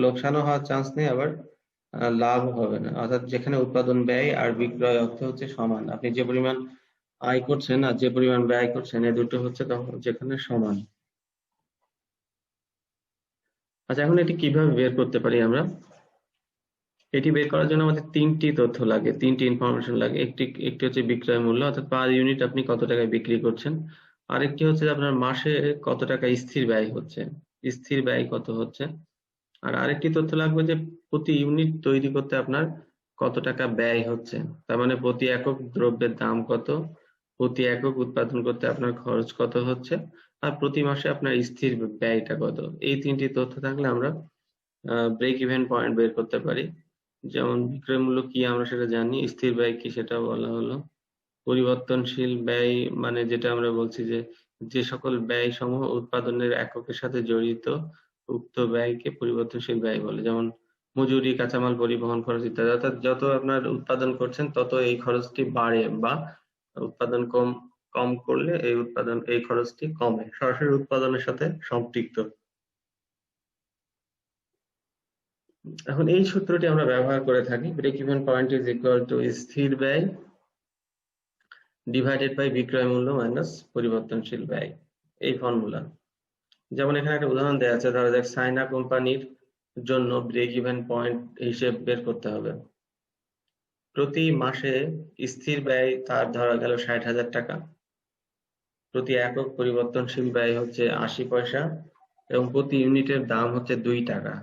লোকসানও হওয়ার চান্স নেই, আবার লাভ হবে না। অর্থাৎ যেখানে উৎপাদন ব্যয় আর বিক্রয় অর্থ হচ্ছে সমান, আপনি যে পরিমাণ আয় করছেন আর যে পরিমাণ ব্যয় করছেন এই দুটো হচ্ছে তখন যেখানে সমান। আচ্ছা, এখন এটি কিভাবে বের করতে পারি আমরা? এটি বের করার জন্য আমাদের তিনটি তথ্য লাগে, তিনটি ইনফরমেশন লাগে। একটি একটি হচ্ছে বিক্রয় মূল্য, অর্থাৎ পার ইউনিট আপনি কত টাকায় বিক্রি করছেন। আরেকটি হচ্ছে যে আপনার মাসে কত টাকা স্থির ব্যয় হচ্ছে, স্থির ব্যয় কত হচ্ছে। আর আরেকটি তথ্য লাগবে যে প্রতি ইউনিট তৈরি করতে আপনার কত টাকা ব্যয় হচ্ছে, তার মানে প্রতি একক দ্রব্যের দাম কত, প্রতি একক উৎপাদন করতে আপনার খরচ কত হচ্ছে, আর প্রতি মাসে আপনার স্থির ব্যয়টা কত। এই তিনটি তথ্য থাকলে আমরা ব্রেক ইভেন পয়েন্ট বের করতে পারি। যেমন বিক্রয় মূল্য কি আমরা সেটা জানি, স্থির ব্যয় কি সেটা বলা হলো, পরিবর্তনশীল ব্যয় মানে যেটা আমরা বলছি যে যে সকল ব্যয় সমূহ উৎপাদনের এককের সাথে জড়িত উক্ত ব্যয়কে পরিবর্তনশীল ব্যয় বলে। যেমন মজুরি, কাঁচামাল পরিবহন খরচ ইত্যাদি। অর্থাৎ যত আপনার উৎপাদন করছেন তত এই খরচটি বাড়ে, বা উৎপাদন কম কম করলে এই খরচটি কমে, সরাসরি উৎপাদনের সাথে সম্পৃক্ত। এখন এই সূত্রটি আমরা ব্যবহার করে থাকি, break even point is equal to স্থির ব্যয় ডিভাইডেড বাই বিক্রয় মূল্য মাইনাস পরিবর্তনশীল ব্যয়, এই ফর্মুলা। যেমন এখানে একটা উদাহরণ দেওয়া আছে, ধরা যাক সাইনা কোম্পানির জন্য ব্রেক ইভেন পয়েন্ট হিসেব বের করতে হবে। প্রতি মাসে স্থির ব্যয় তার ধরা গেল ৬০,০০০ টাকা, প্রতি একক পরিবর্তনশীল ব্যয় হচ্ছে ৮০ পয়সা, এবং প্রতি ইউনিটের দাম হচ্ছে ২ টাকা।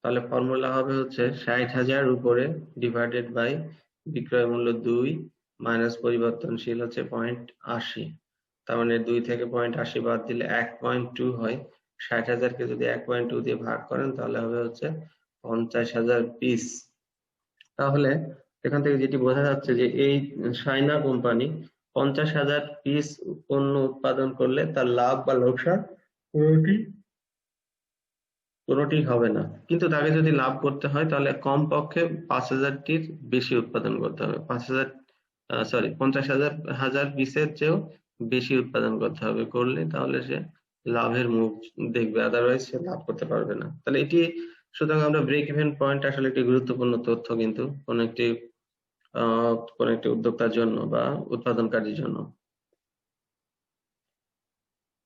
তাহলে ফর্মুলা হবে হচ্ছে ৬০,০০০ উপরে ডিভাইডেড বাই বিক্রয় মূল্য ২ মাইনাস পরিবর্তনশীল হচ্ছে 0.৮০। তার মানে ২ থেকে 0.৮০ বাদ দিলে ১.২ হয়। ৬০,০০০ কে যদি ১.২ দিয়ে ভাগ করেন তাহলে হবে হচ্ছে ৫০,০০০ পিস। তাহলে এখান থেকে যেটি বোঝা যাচ্ছে যে এই সাইনা কোম্পানি ৫০,০০০ পিস পণ্য উৎপাদন করলে তার লাভ বা লোকসান কোনোটি কোনোটি হবে না। কিন্তু তাকে যদি লাভ করতে হয় তাহলে কমপক্ষে ৫,০০০-টির বেশি উৎপাদন করতে হবে। ৫,০০০ সরি ৫০,০০০ পিসের চেয়েও বেশি উৎপাদন করতে হবে। করলে তাহলে সে লাভের মুখ দেখবে, আদারওয়াইজ সে লাভ করতে পারবে না। তাহলে এটি, সুতরাং আমরা ব্রেক ইভেন পয়েন্ট আসলে একটি গুরুত্বপূর্ণ তথ্য কিন্তু কোনো একটি উদ্যোক্তার জন্য বা উৎপাদনকারীর জন্য।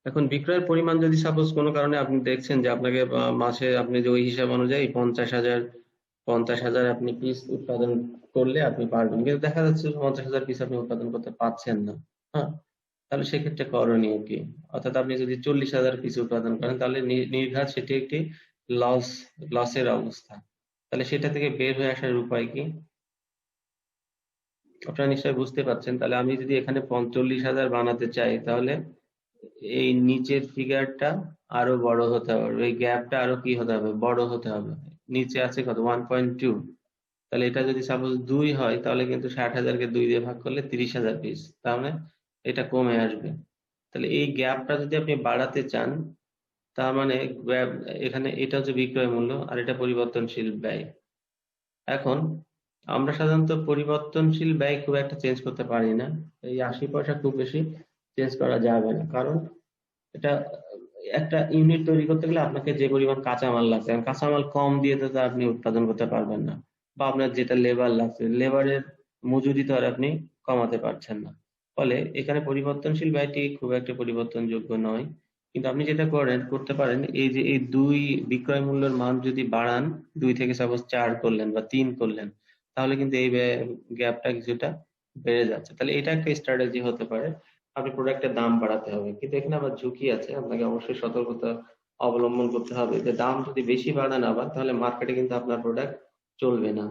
এখন বিক্রয়ের পরিমাণ যদি সাপোজ কোনো কারণে আপনি দেখছেন যে আপনাকে মাসে আপনি যে ওই হিসাব অনুযায়ী ৫০,০০০ আপনি পিস উৎপাদন করলে আপনি পারবেন, কিন্তু দেখা যাচ্ছে ৫০,০০০ পিস আপনি উৎপাদন করতে পারছেন না। হ্যাঁ, তাহলে সেক্ষেত্রে করণীয় কি? অর্থাৎ আপনি যদি ৪০,০০০ পিস উৎপাদন করেন তাহলে নির্ঘাত সেটি একটি লস লসের অবস্থা। তাহলে সেটা থেকে বের হয়ে আসার উপায় কি? আপনারা নিশ্চয়ই বুঝতে পারছেন। তাহলে আমি যদি এখানে ৪০,০০০ বানাতে চাই তাহলে এই নিচের ফিগারটা আরো বড় হতে হবে, এই গ্যাপটা আরো কি হতে হবে, বড় হতে হবে। নিচে আছে কত, 1.2। তাহলে এটা যদি সাপোজ ২ হয় তাহলে কিন্তু ৬০,০০০ কে ২ দিয়ে ভাগ করলে ৩০,০০০ পিস, তার মানে এটা কমে আসবে। তাহলে এই গ্যাপটা যদি আপনি বাড়াতে চান তার মানে এখানে এটা হচ্ছে বিক্রয় মূল্য আর এটা পরিবর্তনশীল ব্যয়। এখন আমরা সাধারণত পরিবর্তনশীল ব্যয় খুব একটা চেঞ্জ করতে পারি না, এই ৮০ পয়সা খুব বেশি চেঞ্জ করা যাবে না, কারণ এটা একটা ইউনিট তৈরি করতে গেলে আপনাকে যে পরিমাণ কাঁচামাল লাগছে, কারণ কাঁচামাল কম দিয়ে তো আপনি উৎপাদন করতে পারবেন না, বা আপনার যেটা লেবার লাগছে লেবারের মজুরি তো আর আপনি কমাতে পারছেন না। ফলে এখানে পরিবর্তনশীল ব্যয়টি খুব একটা পরিবর্তনযোগ্য নয়। কিন্তু আপনি যেটা করতে পারেন, এই যে এই দুই বিক্রয় মূল্যের মান যদি বাড়ান, ২ থেকে সাপোজ ৪ করলেন বা ৩ করলেন, তাহলে কিন্তু এই গ্যাপটা কিছুটা বেড়ে যাচ্ছে। তাহলে এটা একটা স্ট্র্যাটেজি হতে পারে। আপনি প্রোডাক্টের দাম বাড়াতে হবে, কিন্তু এখানে আবার ঝুঁকি আছে, আপনাকে অবশ্যই সতর্কতা অবলম্বন করতে হবে যে দাম যদি বেশি বাড়ান আবার তাহলে মার্কেটে কিন্তু আপনার প্রোডাক্ট চলবে না।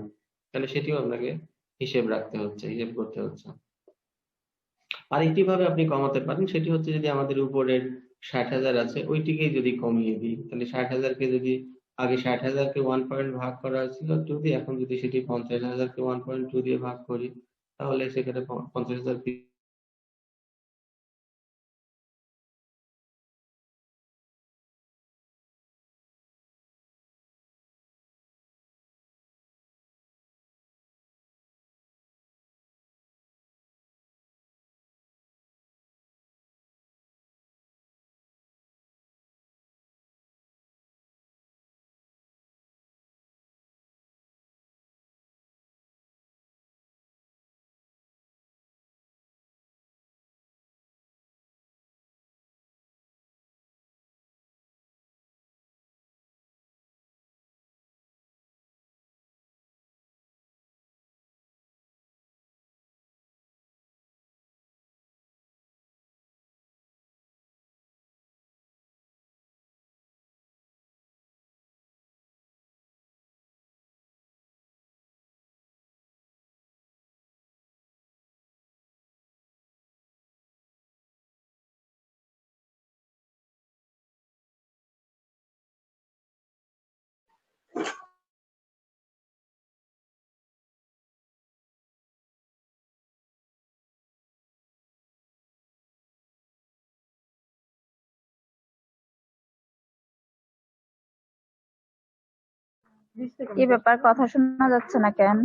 তাহলে সেটিও আপনাকে হিসেব করতে হচ্ছে। আরেকটি ভাবে আপনি কমাতে পারেন, সেটি হচ্ছে যদি আমাদের উপরের ৬০,০০০ আছে ওইটিকেই যদি কমিয়ে দিই, তাহলে ৬০,০০০ কে যদি আগে ৬০,০০০ কে 1 পয়েন্ট ভাগ করা হয়েছিল 2 দিয়ে, এখন যদি সেটি ৫০,০০০ কে 1.2 দিয়ে ভাগ করি তাহলে সেক্ষেত্রে ৫০,০০০ কি ব্যাপার, কথা শোনা যাচ্ছে না কেন?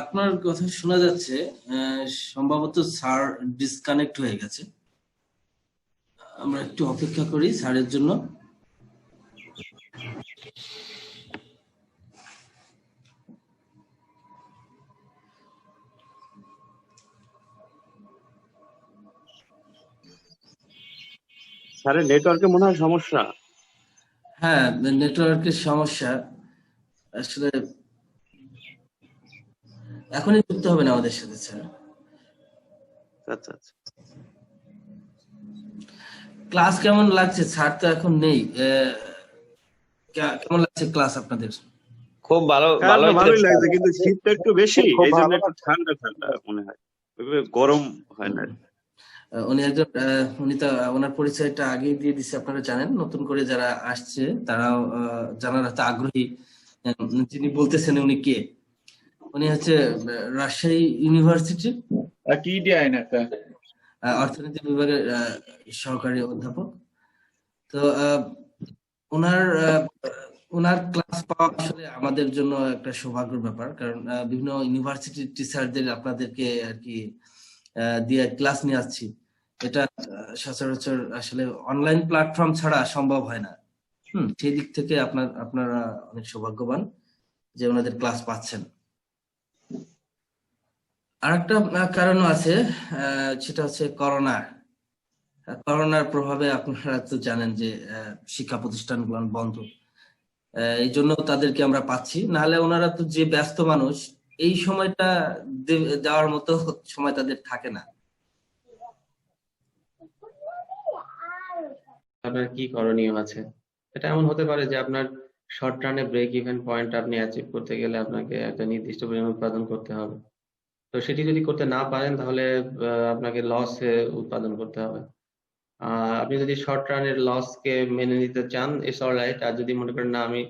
আপনার কথা শোনা যাচ্ছে, সম্ভবত স্যার ডিসকানেক্ট হয়ে গেছে। আমরা একটু অপেক্ষা করি স্যারের জন্য। স্যারের নেটওয়ার্কে মনে হয় সমস্যা। হ্যাঁ, নেটওয়ার্কের সমস্যা আসলে। এখনই যুক্ত হবেন আমাদের সাথে স্যার। আচ্ছা আচ্ছা, ক্লাস কেমন লাগছে? স্যার তো এখন নেই। কেমন লাগছে ক্লাস আপনাদের? খুব ভালো, হ্যাঁ আপনার ভালোই লাগছে, স্যার। কিন্তু শীতটা একটু বেশি, খুব এই জন্য ভালো একটু লাগছে। ঠান্ডা ঠান্ডা মনে হয়, ওইভাবে গরম হয় না। উনি একজন, উনি তো ওনার পরিচয়টা আগেই দিয়ে দিচ্ছে, আপনারা জানেন। নতুন করে যারা আসছে তারাও জানার হয়তো আগ্রহী। যিনি বলতেছেন উনি কে? উনি হচ্ছে রাজশাহী ইউনিভার্সিটির অর্থনীতি বিভাগের সহকারী অধ্যাপক। তো ওনার ওনার ক্লাস পাওয়া আসলে আমাদের জন্য একটা সৌভাগ্যের ব্যাপার, কারণ বিভিন্ন ইউনিভার্সিটির টিচারদের আপনাদেরকে আর কি দিয়ে ক্লাস নিয়ে আসছি। এটা সচরাচর আসলে অনলাইন প্ল্যাটফর্ম ছাড়া সম্ভব হয় না। সেই দিক থেকে আপনারা অনেক সৌভাগ্যবান যে ওনাদের ক্লাস পাচ্ছেন। আরেকটা কারণও আছে, সেটা হচ্ছে করোনার প্রভাবে আপনারা তো জানেন যে শিক্ষা প্রতিষ্ঠানগুলো বন্ধ। এই জন্য তাদেরকে আমরা পাচ্ছি, নাহলে ওনারা তো যে ব্যস্ত মানুষ, এই সময়টা দেওয়ার মতো সময় তাদের থাকে না। আপনার কি করণীয় আছে? এটা এমন হতে পারে যে আপনার শর্ট রানে ব্রেক ইভেন পয়েন্ট আপনি অ্যাচিভ করতে গেলে আপনাকে একটা নির্দিষ্ট পরিমাণ উৎপাদন করতে হবে। তো সেটি যদি করতে না পারেন তাহলে আপনাকে লস উৎপাদন করতে হবে। আপনি যদি শর্ট রানের লস কে মেনে নিতে চান, ইটস অলরাইট। আর যদি মনে করেন না, আমি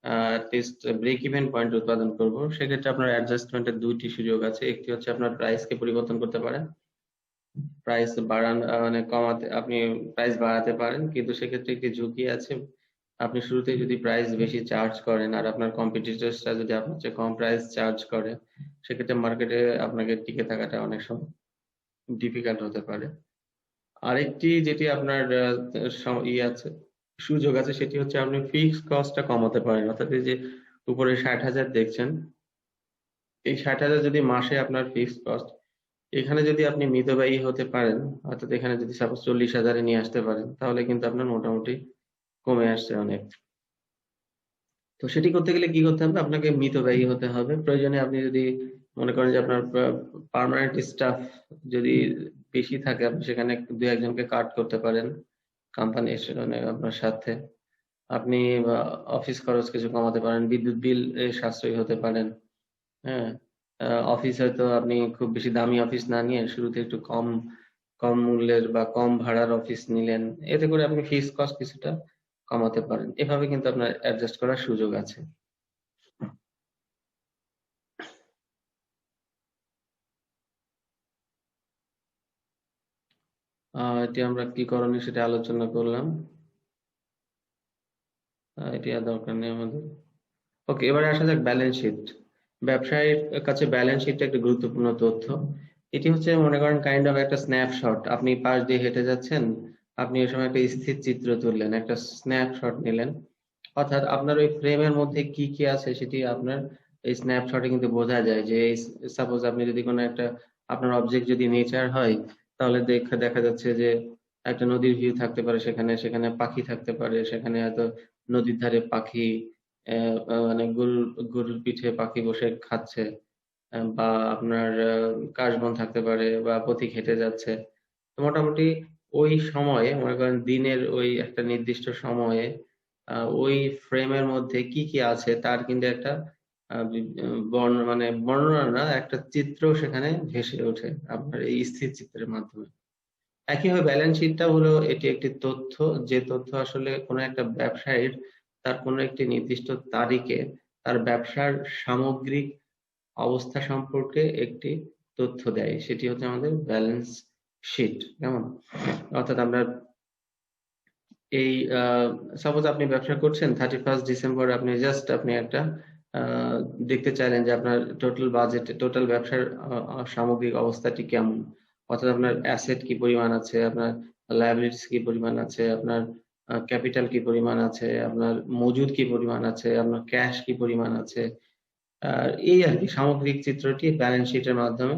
অ্যাটলিস্ট ব্রেক ইভেন পয়েন্ট উৎপাদন করব, সেক্ষেত্রে আপনার অ্যাডজাস্টমেন্টের দুইটি সুযোগ আছে। একটি হচ্ছে আপনার প্রাইস কে পরিবর্তন করতে পারেন, প্রাইস বাড়ান মানে কমাতে, আপনি প্রাইস বাড়াতে পারেন, কিন্তু সেক্ষেত্রে একটি ঝুঁকি আছে। আপনি শুরুতে যদি প্রাইস বেশি চার্জ করেন আর আপনার কম্পিটিটরসরা যদি আপনার চেয়ে কম প্রাইস চার্জ করে, সেক্ষেত্রে মার্কেটে আপনাকে টিকে থাকাটা অনেক সময় ডিফিকাল্ট হতে পারে। আরেকটি যেটি আপনার আছে, সুযোগ আছে, সেটি হচ্ছে আপনি ফিক্স কস্টটা কমাতে পারেন। অর্থাৎ এই যে উপরে 60,000 দেখছেন, এই 60,000 যদি মাসে আপনার ফিক্স কস্ট, এখানে যদি আপনি মিতব্যয়ী হতে পারেন, অর্থাৎ এখানে যদি সাপোজ 40,000-এ নিয়ে আসতে পারেন, তাহলে কিন্তু আপনার মোটামুটি কমে আসছে অনেক। তো সেটি করতে গেলে কি করতে হবে? আপনাকে মিতব্যয়ী হতে হবে। প্রয়োজনে আপনি যদি মনে করেন যে আপনার পার্মানেন্ট স্টাফ যদি বেশি থাকে, আপনি সেখানে দু একজনকে কাট করতে পারেন কোম্পানি আপনার সাথে। আপনি অফিস খরচ কিছু কমাতে পারেন, বিদ্যুৎ বিল সাশ্রয়ী হতে পারেন। হ্যাঁ, অফিস হয়তো আপনি খুব বেশি দামি অফিস না নিয়ে শুরুতে একটু কম কম মূল্যের বা কম ভাড়ার অফিস নিলেন, এতে করে আপনি ফিক্স কস্ট কিছুটা কমাতে পারেন। এভাবে কিন্তু আপনার অ্যাডজাস্ট করার সুযোগ আছে। এটি আমরা কি করণীয় সেটা আলোচনা করলাম। এটি আর দরকার নেই আমাদের। ওকে, এবারে আসা যাক ব্যালেন্স শিট। ব্যবসায়ীর কাছে ব্যালেন্স শিটটা একটা গুরুত্বপূর্ণ তথ্য। এটি হচ্ছে মনে করেন কাইন্ড অফ একটা স্ন্যাপশট। আপনি পাশ দিয়ে হেঁটে যাচ্ছেন, আপনি ওই সময় একটা স্থির চিত্র তুললেন, একটা স্ন্যাপশট নিলেন। অর্থাৎ আপনার ওই ফ্রেমের মধ্যে কি কি আছে সেটি আপনার এই স্ন্যাপশটে কিন্তু বোঝা যায়। যে সাপোজ আপনি যদি কোনো একটা, আপনার অবজেক্ট যদি নেচার হয়, তাহলে দেখা যাচ্ছে যে একটা নদীর ভিউ থাকতে পারে, সেখানে সেখানে পাখি থাকতে পারে, সেখানে হয়তো নদীর ধারে পাখি মানে গরুর পিঠে পাখি বসে খাচ্ছে, বা আপনার কাশবন থাকতে পারে, বা পথিক হেঁটে যাচ্ছে। তো মোটামুটি ওই সময়ে মনে করেন দিনের ওই একটা নির্দিষ্ট সময়ে ওই ফ্রেমের মধ্যে কি কি আছে তার কিন্তু একটা মানে বর্ণনা না, একটা চিত্র সেখানে ভেসে ওঠে আপনার এই স্থির চিত্রের মাধ্যমে। একইভাবে ব্যালেন্স শিটটা হলো এটি একটি তথ্য, যে তথ্য আসলে কোনো একটা ব্যবসায়ীর তার কোনো একটি নির্দিষ্ট তারিখে তার ব্যবসার সামগ্রিক অবস্থা সম্পর্কে একটি তথ্য দেয়। সেটি হচ্ছে আমাদের ব্যালেন্স শিট, কেমন? অর্থাৎ আমরা এই সাপোজ আপনি ব্যবসা করছেন 31 ডিসেম্বর, আপনি একটা দেখতে চাইলেন যে আপনার টোটাল বাজেট, টোটাল ব্যবসার সামগ্রিক অবস্থাটি কেমন, অর্থাৎ আপনার অ্যাসেট কি পরিমাণ আছে, আপনার লায়াবিলিটিস কি পরিমাণ আছে, আপনার ক্যাপিটাল কি পরিমাণ আছে, আপনার মজুদ কি পরিমাণ আছে, আপনার ক্যাশ কি পরিমাণ আছে। আর এই আর কি সামগ্রিক চিত্রটি ব্যালেন্স শিটের মাধ্যমে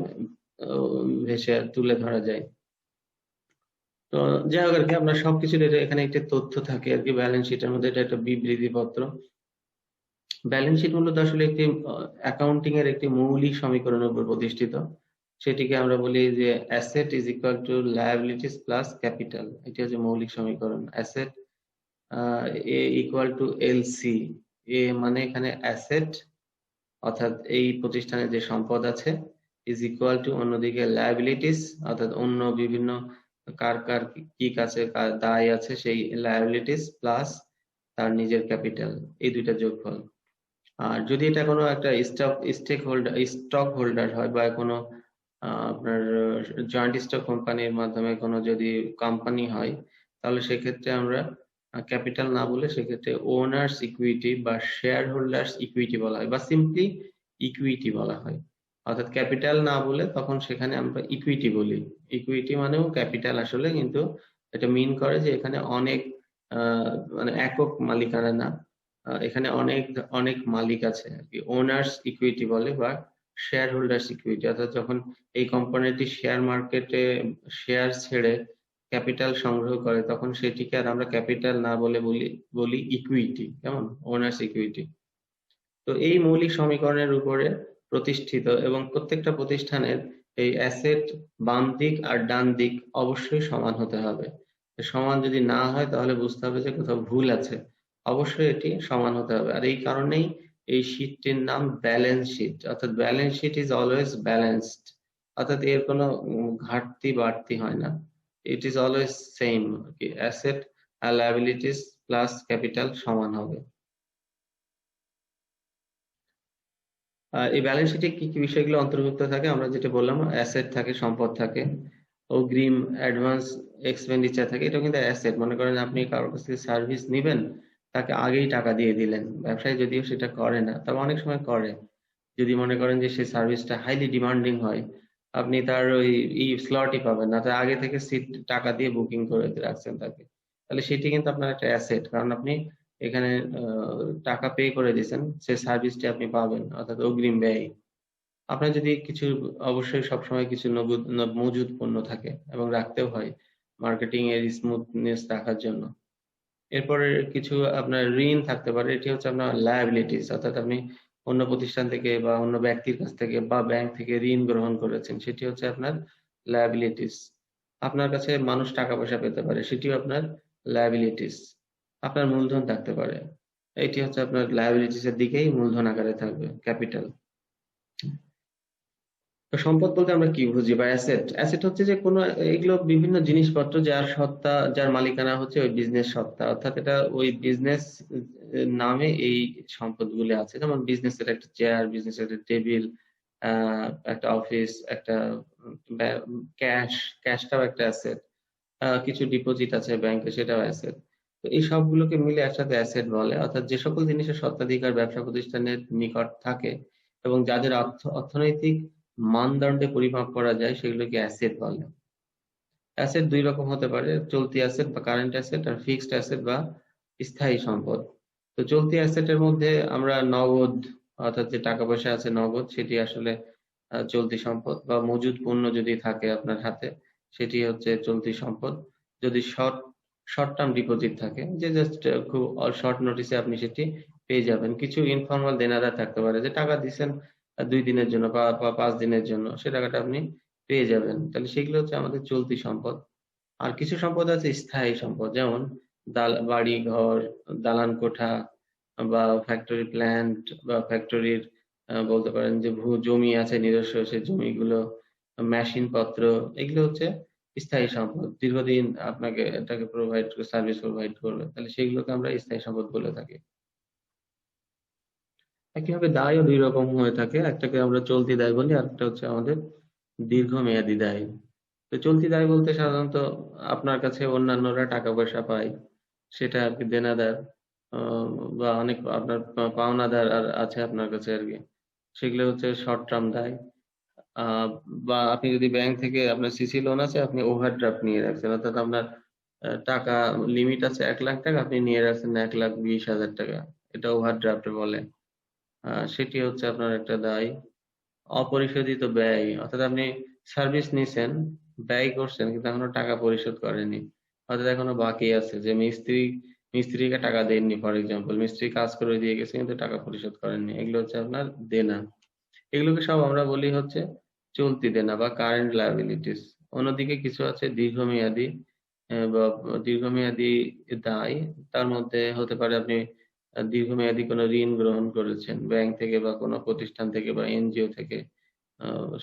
ভেসে তুলে ধরা যায়। তো যাই হোক আর কি, আপনার সবকিছুর এখানে একটা তথ্য থাকে আর কি ব্যালেন্স শিটের মধ্যে, এটা একটা বিবৃতি পত্র। ব্যালেন্স শিট মূলত আসলে একটি অ্যাকাউন্টিং এর একটি মৌলিক সমীকরণের উপর প্রতিষ্ঠিত। সেটিকে আমরা বলি যে asset is equal to liabilities plus capital. এটি হচ্ছে মৌলিক সমীকরণ। Asset A equal to LC. A মানে এখানে অ্যাসেট, অর্থাৎ এই প্রতিষ্ঠানের যে সম্পদ আছে, ইজ ইকুয়াল টু অন্যদিকে লায়াবিলিটিস, অর্থাৎ অন্য বিভিন্ন কার কার কি কাছে দায় আছে সেই লায়াবিলিটিস প্লাস তার নিজের ক্যাপিটাল, এই দুইটা যোগফল। আর যদি এটা কোনো একটা স্টক হোল্ডার হয় বা কোনো আপনার জয়েন্ট স্টক কোম্পানির মাধ্যমে কোনো যদি কোম্পানি হয়, তাহলে সেক্ষেত্রে আমরা ক্যাপিটাল না বলে সেক্ষেত্রে ওনার্স ইকুইটি বা শেয়ার হোল্ডার্স ইকুইটি বলা হয়, বা সিম্পলি ইকুইটি বলা হয়। অর্থাৎ ক্যাপিটাল না বলে তখন সেখানে আমরা ইকুইটি বলি। ইকুইটি মানেও ক্যাপিটাল আসলে, কিন্তু এটা মিন করে যে এখানে অনেক মানে একক মালিকানা না, এখানে অনেক অনেক মালিক আছে আর কি। ওনার্স ইকুইটি বলে বা শেয়ার হোল্ডার্স ইকুইটি, অর্থাৎ যখন এই কোম্পানিটি শেয়ার মার্কেটে শেয়ার ছেড়ে ক্যাপিটাল সংগ্রহ করে তখন সেটিকে আর আমরা ক্যাপিটাল না বলে বলি ইকুইটি, কেমন? Owners equity. তো এই মৌলিক সমীকরণের উপরে প্রতিষ্ঠিত, এবং প্রত্যেকটা প্রতিষ্ঠানের এই অ্যাসেট বাম দিক আর ডান দিক অবশ্যই সমান হতে হবে। সমান যদি না হয় তাহলে বুঝতে হবে যে কোথাও ভুল আছে। অবশ্যই এটি সমান হতে হবে। আর এই কারণেই এই শীটটির নাম ব্যালেন্স শিট, অর্থাৎ balance sheet is always balanced, অর্থাৎ এর কোনো ঘাটতি বাড়তি হয় না। It is always same, asset আর লায়াবিলিটিস প্লাস ক্যাপিটাল সমান হবে। এই ব্যালেন্স শিটে কি কি বিষয়গুলো অন্তর্ভুক্ত থাকে? আমরা যেটা বললাম, অ্যাসেট থাকে, সম্পদ থাকে, অগ্রিম অ্যাডভান্স এক্সপেন্ডিচার থাকে। এটা কিন্তু অ্যাসেট। মনে করেন আপনি কারোর কাছ থেকে সার্ভিস নিবেন, তাকে আগেই টাকা দিয়ে দিলেন। ব্যবসায়ী যদিও সেটা করে না, তবে অনেক সময় করে। যদি মনে করেন যে সেই সার্ভিসটা হাইলি ডিমান্ডিং হয়, আপনি তার ওই স্লটই পাবেন না, তার আগে থেকে সিট টাকা দিয়ে বুকিং করে রাখছেন তাকে, তাহলে সেটি কিন্তু আপনার একটা অ্যাসেট, কারণ আপনি এখানে টাকা পে করে দিয়েছেন, সেই সার্ভিসটি আপনি পাবেন, অর্থাৎ অগ্রিম ব্যয়। আপনার যদি কিছু, অবশ্যই সবসময় কিছু নগদ মজুদ পণ্য থাকে এবং রাখতেও হয় মার্কেটিং এর স্মুথনেস রাখার জন্য। এরপরে কিছু আপনার ঋণ থাকতে পারে, এটি হচ্ছে আপনার লায়াবিলিটিস, অর্থাৎ আপনি অন্য প্রতিষ্ঠান থেকে বা অন্য ব্যক্তির কাছ থেকে বা ব্যাংক থেকে ঋণ গ্রহণ করেছেন, সেটি হচ্ছে আপনার লায়াবিলিটিস। আপনার কাছে মানুষ টাকা পয়সা পেতে পারে, সেটিও আপনার লায়াবিলিটিস। আপনার মূলধন থাকতে পারে, এটি হচ্ছে আপনার লায়াবিলিটিস এর দিকেই মূলধন আকারে থাকবে, ক্যাপিটাল। তো সম্পদ বলতে আমরা কি বুঝি, বা অ্যাসেট? অ্যাসেট হচ্ছে যে কোনো, এগুলো বিভিন্ন জিনিসপত্র যার সত্তা, যার মালিকানা হচ্ছে ওই বিজনেস সত্তা, অর্থাৎ এটা ওই বিজনেস নামে এই সম্পদগুলো আছে। যেমন বিজনেসের একটা চেয়ার, বিজনেসের একটা টেবিল, একটা অফিস, একটা ক্যাশটাও একটা অ্যাসেট, কিছু ডিপোজিট আছে ব্যাংকে, সেটাও অ্যাসেট। তো এই সবগুলোকে মিলে একসাথে অ্যাসেট বলে। অর্থাৎ যে সকল জিনিসের স্বত্বাধিকার ব্যবসা প্রতিষ্ঠানের নিকট থাকে এবং যাদের অর্থনৈতিক মানদণ্ডে পরিমাপ করা যায়, সেগুলোকে অ্যাসেট বলে। অ্যাসেট দুই রকম হতে পারে, চলতি অ্যাসেট বা কারেন্ট অ্যাসেট, আর ফিক্সড অ্যাসেট বা স্থায়ী সম্পদ। তো চলতি অ্যাসেটের মধ্যে আমরা নগদ, অর্থাৎ যে টাকা পয়সা আছে নগদ, সেটি আসলে চলতি সম্পদ, বা মজুদ পণ্য যদি থাকে আপনার হাতে, সেটি হচ্ছে চলতি সম্পদ। যদি শর্ট টার্ম ডিপোজিট থাকে, যে জাস্ট খুব শর্ট নোটিসে আপনি সেটি পেয়ে যাবেন। কিছু ইনফর্মাল দেনাদার থাকতে পারে, যে টাকা দিচ্ছেন 2 দিনের জন্য বা 5 দিনের জন্য, সে টাকাটা আপনি পেয়ে যাবেন, তাহলে সেগুলো হচ্ছে আমাদের চলতি সম্পদ। আর কিছু সম্পদ আছে স্থায়ী সম্পদ, যেমন বাড়ি ঘর, দালান কোঠা, বা ফ্যাক্টরি প্ল্যান্ট, বা ফ্যাক্টরির বলতে পারেন যে জমি আছে নিজস্ব, সেই জমিগুলো, মেশিন পত্র, এগুলো হচ্ছে স্থায়ী সম্পদ। দীর্ঘদিন আপনাকে এটাকে সার্ভিস প্রোভাইড করবে, তাহলে সেগুলোকে আমরা স্থায়ী সম্পদ বলে থাকি। একইভাবে দায়ও দুই রকম হয়ে থাকে, একটাকে আমরা চলতি দায় বলি, আর একটা হচ্ছে আমাদের দীর্ঘমেয়াদী দায়। তো চলতি দায় বলতে সাধারণত আপনার কাছে অন্যান্যরা টাকা পয়সা পায়, সেটা আর কি দেনাদার, বা অনেক আপনার পাওনাদার আর আছে আপনার কাছে আর কি, সেগুলো হচ্ছে শর্ট টার্ম দায়। বা আপনি যদি ব্যাংক থেকে আপনার সিসি লোন আছে, আপনি ওভারড্রাফট নিয়ে রাখছেন, অর্থাৎ আপনার টাকা লিমিট আছে 1,00,000 টাকা, আপনি নিয়ে রাখছেন 1,20,000 টাকা, এটা ওভারড্রাফট বলে। সেটি হচ্ছে আপনার একটা দায়। অপরিশোধিত ব্যয়, অর্থাৎ আপনি সার্ভিস নিছেন, ব্যয় করছেন, কিন্তু এখনো টাকা পরিশোধ করেনি, অর্থাৎ এখনো বাকি আছে, যে মিস্ত্রিকে টাকা দেননি, ফর এক্সাম্পল মিস্ত্রি কাজ করে দিয়ে গেছে কিন্তু টাকা পরিশোধ করেননি, এগুলো হচ্ছে আপনার দেনা। এগুলোকে সব আমরা বলি হচ্ছে চলতি দেনা বা কারেন্ট লায়াবিলিটিস। অন্যদিকে কিছু আছে দীর্ঘমেয়াদী বা দীর্ঘমেয়াদী দায়। তার মধ্যে হতে পারে আপনি দীর্ঘমেয়াদী কোনো ঋণ গ্রহণ করেছেন ব্যাংক থেকে বা কোনো প্রতিষ্ঠান থেকে বা এনজিও থেকে,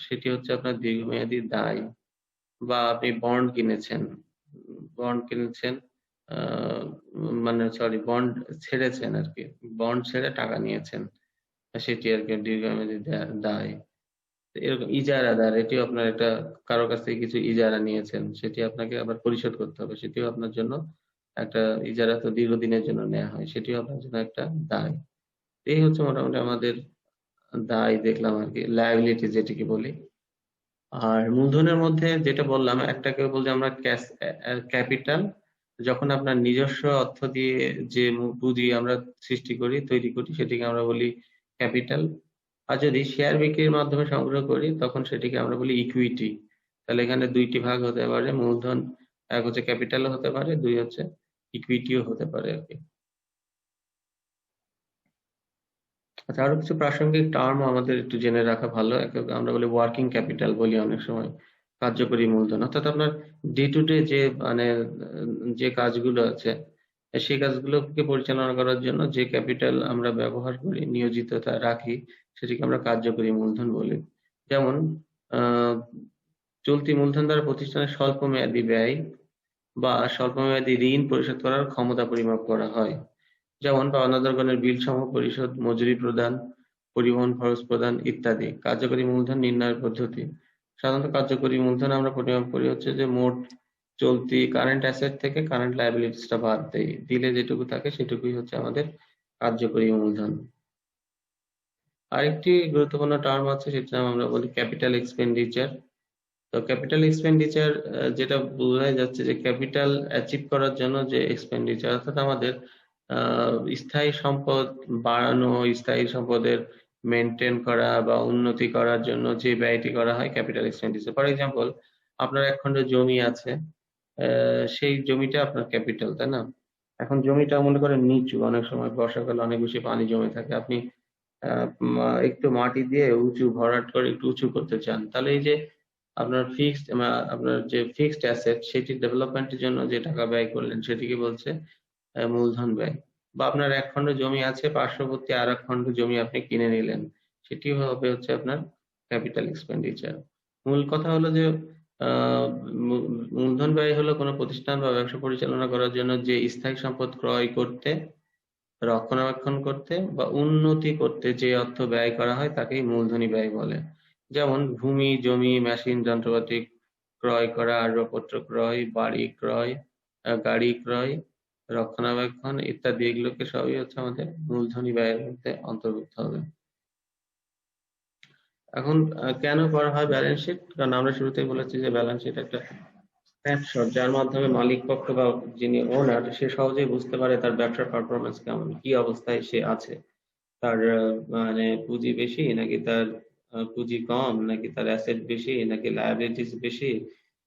সেটি হচ্ছে আপনার দীর্ঘমেয়াদী দায়। বা আপনি বন্ড কিনেছেন, মানে সরি বন্ড ছেড়েছেন আর কি, বন্ড ছেড়ে টাকা নিয়েছেন, সেটি আর কি দীর্ঘমেয়াদী দায়। এরকম ইজারাদার, এটিও আপনার একটা কারো কাছ থেকে কিছু ইজারা নিয়েছেন, সেটি আপনাকে আবার পরিশোধ করতে হবে, সেটিও আপনার জন্য একটা, ইজারা তো দীর্ঘদিনের জন্য নেওয়া হয়, সেটিও আপনার জন্য একটা দায়। এই হচ্ছে মোটামুটি আমাদের দায় দেখলাম আর কি, লায়াবিলিটি যেটিকে বলি। আর মূলধনের মধ্যে যেটা বললাম, একটাকে বলছি আমরা ক্যাপিটাল, যখন আপনার নিজস্ব অর্থ দিয়ে যে পুঁজি আমরা সৃষ্টি করি, তৈরি করি, সেটিকে আমরা বলি ক্যাপিটাল। আর যদি শেয়ার বিক্রির মাধ্যমে সংগ্রহ করি, তখন সেটিকে আমরা বলি ইকুইটি। তাহলে এখানে দুইটি ভাগ হতে পারে, মূলধন এক হচ্ছে ক্যাপিটালও হতে পারে, দুই হচ্ছে ইকুইটিও হতে পারে আর কি। আচ্ছা, আরো কিছু প্রাসঙ্গিক টার্ম আমাদের একটু জেনে রাখা ভালো। আমরা বলি ওয়ার্কিং ক্যাপিটাল বলি অনেক সময়, কার্যকরী মূলধন, অর্থাৎ আপনার ডে টু ডে যে মানে যে কাজগুলো আছে, সেই কাজগুলোকে পরিচালনা করার জন্য যে ক্যাপিটাল আমরা ব্যবহার করি, নিয়োজিততা রাখি, সেটিকে আমরা কার্যকরী মূলধন বলি। যেমন চলতি মূলধন দ্বারা প্রতিষ্ঠানের স্বল্প মেয়াদী ব্যয় বা স্বল্প মেয়াদী ঋণ পরিশোধ করার ক্ষমতা পরিমাপ করা হয়। যেমন পাওনাদারগণের বিল সমূহ পরিশোধ, মজুরি প্রদান, পরিবহন খরচ প্রদান ইত্যাদি। কার্যকরী মূলধন নির্ণয়ের পদ্ধতি। সাধারণত কার্যকরী মূলধন আমরা পরিমাপ করি হচ্ছে যে মোট চলতি কারেন্ট অ্যাসেট থেকে কারেন্ট লায়াবিলিটিসটা বাদ দেই, দিলে যেটুকু থাকে সেটুকুই হচ্ছে আমাদের কার্যকরী মূলধন। আরেকটি গুরুত্বপূর্ণ টার্ম আছে, সেটা আমরা বলি ক্যাপিটাল এক্সপেন্ডিচার। তো ক্যাপিটাল এক্সপেন্ডিচার যেটা বোঝাই যাচ্ছে যে ক্যাপিটাল অ্যাচিভ করার জন্য যে এক্সপেন্ডিচার, অর্থাৎ আমাদের স্থায়ী সম্পদ বাড়ানো, স্থায়ী সম্পদের মেনটেন করা বা উন্নতি করার জন্য যে ব্যয়টি করা হয় ক্যাপিটাল এক্সপেন্ডিচার। ফর এক্সাম্পল আপনার এক খণ্ড জমি আছে, সেই জমিটা আপনার ক্যাপিটাল, তাই না? এখন জমিটা মনে করেন নিচু, অনেক সময় বর্ষাকালে অনেক বেশি পানি জমে থাকে, আপনি একটু মাটি দিয়ে উঁচু ভরাট করে একটু উঁচু করতে চান, তাহলে এই যে আপনার যে ফিক্সড অ্যাসেট, সেটি ডেভেলপমেন্টের জন্য যে টাকা ব্যয় করলেন, সেটিকে বলছে মূলধন ব্যয়। বা আপনার এক খণ্ড জমি আছে, পার্শ্ববর্তী আর এক খণ্ড জমি আপনি কিনে নিলেন, সেটি হবে হচ্ছে আপনার ক্যাপিটাল এক্সপেন্ডিচার। মূল কথা হলো যে মূলধন ব্যয় হলো কোনো প্রতিষ্ঠান বা ব্যবসা পরিচালনা করার জন্য যে স্থায়ী সম্পদ ক্রয় করতে, রক্ষণাবেক্ষণ করতে বা উন্নতি করতে যে অর্থ ব্যয় করা হয়, তাকেই মূলধনী ব্যয় বলে। যেমন ভূমি, জমি, মেশিন, যন্ত্রপাতি ক্রয় করা, আসবাবপত্র ক্রয়, বাড়ি ক্রয়, গাড়ি ক্রয়, রক্ষণাবেক্ষণ ইত্যাদি, এগুলোকে সবই হচ্ছে আমাদের মূলধনী ব্যয়ের মধ্যে অন্তর্ভুক্ত হবে। এখন কেন করা হয় ব্যালেন্স শিট? কারণ আমরা শুরুতেই বলেছি যে ব্যালেন্স শিট একটা স্ন্যাপশট, যার মাধ্যমে মালিক পক্ষ বা যিনি ওনার, সে সহজেই বুঝতে পারে তার ব্যবসার পারফরমেন্স কেমন, কি অবস্থায় সে আছে, তার মানে পুঁজি বেশি নাকি তার পুঁজি কম, নাকি তার অ্যাসেট বেশি নাকি লায়াবিলিটিস বেশি,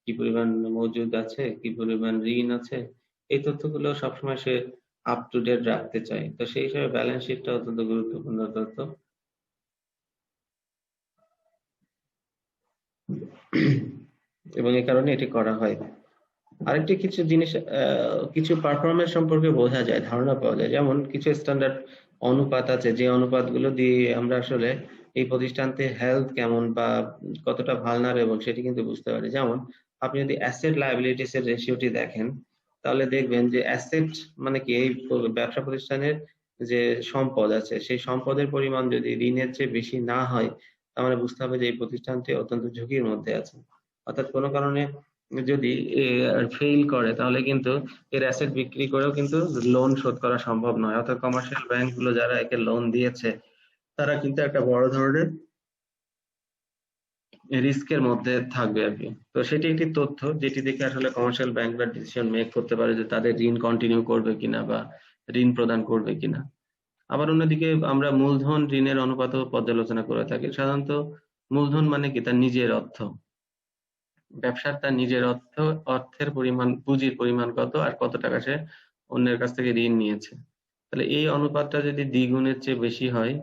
কি পরিমাণ মজুদ আছে, কি পরিমাণ ঋণ আছে, এই তথ্যগুলো সবসময় সে আপ টু ডেট রাখতে চায়। তো সেই হিসাবে ব্যালেন্স শিটটা অত্যন্ত গুরুত্বপূর্ণ তথ্য। এবং এই কারণে এটি করা হয়। আরেকটি কিছু জিনিস, কিছু পারফরমেন্স সম্পর্কে বোঝা যায়, ধারণা পাওয়া যায়। যেমন কিছু স্ট্যান্ডার্ড অনুপাত আছে, যে অনুপাতগুলো দিয়ে আমরা আসলে এই প্রতিষ্ঠানটির হেলথ কেমন বা কতটা ভালনারেবল সেটি কিন্তু বুঝতে পারি। যেমন আপনি যদি অ্যাসেট লায়াবিলিটিস এর রেশিওটি দেখেন, তাহলে দেখবেন যে অ্যাসেট মানে কি, এই ব্যবসা প্রতিষ্ঠানের যে সম্পদ আছে, সেই সম্পদের পরিমাণ যদি ঋণের চেয়ে বেশি না হয়, তাহলে বুঝতে হবে যে এই প্রতিষ্ঠানটি অত্যন্ত ঝুঁকির মধ্যে আছে। অর্থাৎ কোনো কারণে যদি ফেইল করে তাহলে কিন্তু এর অ্যাসেট বিক্রি করেও কিন্তু লোন শোধ করা সম্ভব নয়। অর্থাৎ কমার্শিয়াল ব্যাংক গুলো যারা একে লোন দিয়েছে তারা কিন্তু একটা বড় ধরনের রিস্কের মধ্যে থাকবে আর কি। তো সেটি একটি তথ্য যেটি দেখে আসলে কমার্শিয়াল ব্যাংকরা ডিসিশন মেক করতে পারে যে তাদের ঋণ কন্টিনিউ করবে কিনা বা ঋণ প্রদান করবে কিনা। আবার অন্যদিকে আমরা মূলধন ঋণের অনুপাতও পর্যালোচনা করে থাকি। সাধারণত মূলধন মানে কি, তার নিজের অর্থ, ব্যবসার তার নিজের অর্থের পরিমাণ, পুঁজির পরিমাণ কত আর কত টাকা সে অন্যের কাছ থেকে ঋণ নিয়েছে। তাহলে এই অনুপাতটা যদি দ্বিগুণের চেয়ে বেশি হয়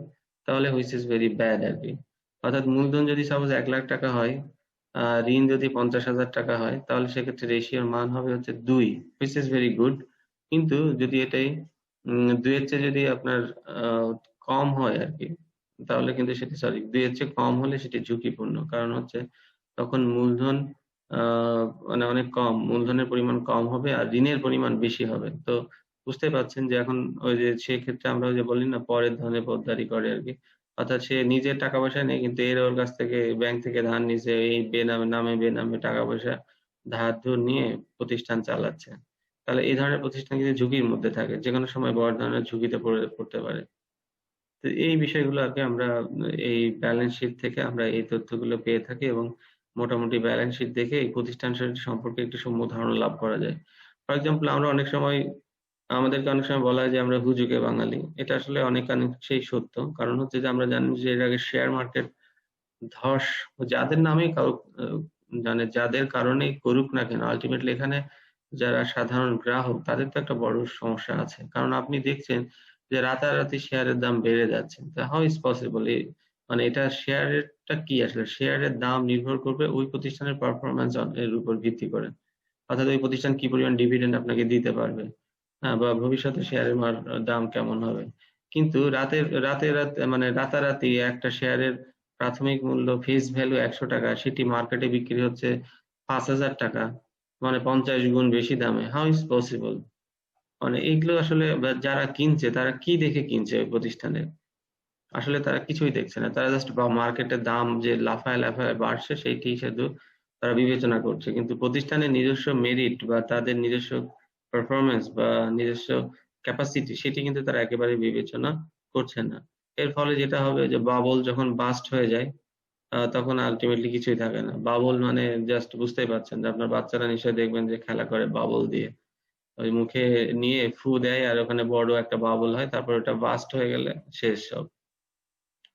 তাহলে হুইচ ইজ ভেরি ব্যাড আর কি। অর্থাৎ মূলধন যদি সাপোজ 1,00,000 টাকা হয়, ঋণ যদি 50,000 টাকা হয়, তাহলে সেক্ষেত্রে রেশিওর মান হবে হচ্ছে 2, হুইচ ইজ ভেরি গুড। কিন্তু যদি এটাই 2 এর চেয়ে যদি আপনার কম হয় আর কি, তাহলে কিন্তু সেটি, সরি, 2 এর চেয়ে কম হলে সেটি ঝুঁকিপূর্ণ। কারণ হচ্ছে তখন মূলধন মানে অনেক কম, মূলধনের পরিমাণ কম হবে আর ঋণের পরিমাণ বেশি হবে। তো বুঝতে পারছেন যে এখন ওই যে সেক্ষেত্রে আমরা ওই যে বলি না, পরের ধনে পদ্মারি করে আর কি। অর্থাৎ সে নিজের টাকা পয়সা নেই কিন্তু এর ওর কাছ থেকে ব্যাংক থেকে ধার নিছে, এই বেনামে টাকা পয়সা ধার ধুর নিয়ে প্রতিষ্ঠান চালাচ্ছে। তাহলে এই ধরনের প্রতিষ্ঠান কিন্তু ঝুঁকির মধ্যে থাকে, যে কোনো সময় বড় ধরনের ঝুঁকিতে পড়তে পারে। তো এই বিষয়গুলো আর কি আমরা এই ব্যালেন্স শিট থেকে আমরা এই তথ্যগুলো পেয়ে থাকি এবং মোটামুটি ব্যালেন্স শিট দেখে এই প্রতিষ্ঠান সম্পর্কে একটু সম্যক ধারণা লাভ করা যায়। ফর এক্সাম্পল, আমরা অনেক সময়, আমাদেরকে অনেক সময় বলা হয় যে আমরা হুজুগে বাঙালি। এটা আসলে অনেকাংশেই সত্য। কারণ হচ্ছে যে আমরা জানি যে এর আগে শেয়ার মার্কেট ধস যাদের নামে কারো মানে যাদের কারণেই করুক না কেন, আলটিমেটলি এখানে যারা সাধারণ গ্রাহক তাদের তো একটা বড় সমস্যা আছে। কারণ আপনি দেখছেন যে রাতারাতি শেয়ারের দাম বেড়ে যাচ্ছে। How is possible? মানে এটা শেয়ারেরটা কি, আসলে শেয়ারের দাম নির্ভর করবে ওই প্রতিষ্ঠানের পারফরমেন্স এর উপর ভিত্তি করে। অর্থাৎ ওই প্রতিষ্ঠান কি পরিমাণ ডিভিডেন্ড আপনাকে দিতে পারবে, হ্যাঁ, বা ভবিষ্যতে শেয়ারের দাম কেমন হবে। কিন্তু মানে রাতারাতি একটা শেয়ারের প্রাথমিক মূল্য ফেস ভ্যালু 100 টাকা, সেটি মার্কেটে বিক্রি হচ্ছে 5,000 টাকা, মানে 50 গুণ বেশি দামে। How is possible? মানে এইগুলো আসলে যারা কিনছে তারা কি দেখে কিনছে ওই প্রতিষ্ঠানের? আসলে তারা কিছুই দেখছে না, তারা জাস্ট মার্কেটের দাম যে লাফায় লাফায় বাড়ছে সেইটি শুধু তারা বিবেচনা করছে। কিন্তু প্রতিষ্ঠানের নিজস্ব মেরিট বা তাদের নিজস্ব পারফরমেন্স বা নিজস্ব ক্যাপাসিটি সেটি কিন্তু তারা একেবারে বিবেচনা করছে না। এর ফলে যেটা হবে যে বাবল যখন বাস্ট হয়ে যায় তখন আলটিমেটলি কিছুই থাকে না। বাবল মানে জাস্ট বুঝতেই পারছেন যে আপনার বাচ্চারা নিশ্চয়ই দেখবেন যে খেলা করে বাবল দিয়ে, ওই মুখে নিয়ে ফু দেয় আর ওখানে বড় একটা বাবল হয়, তারপর ওটা বাস্ট হয়ে গেলে শেষ সব।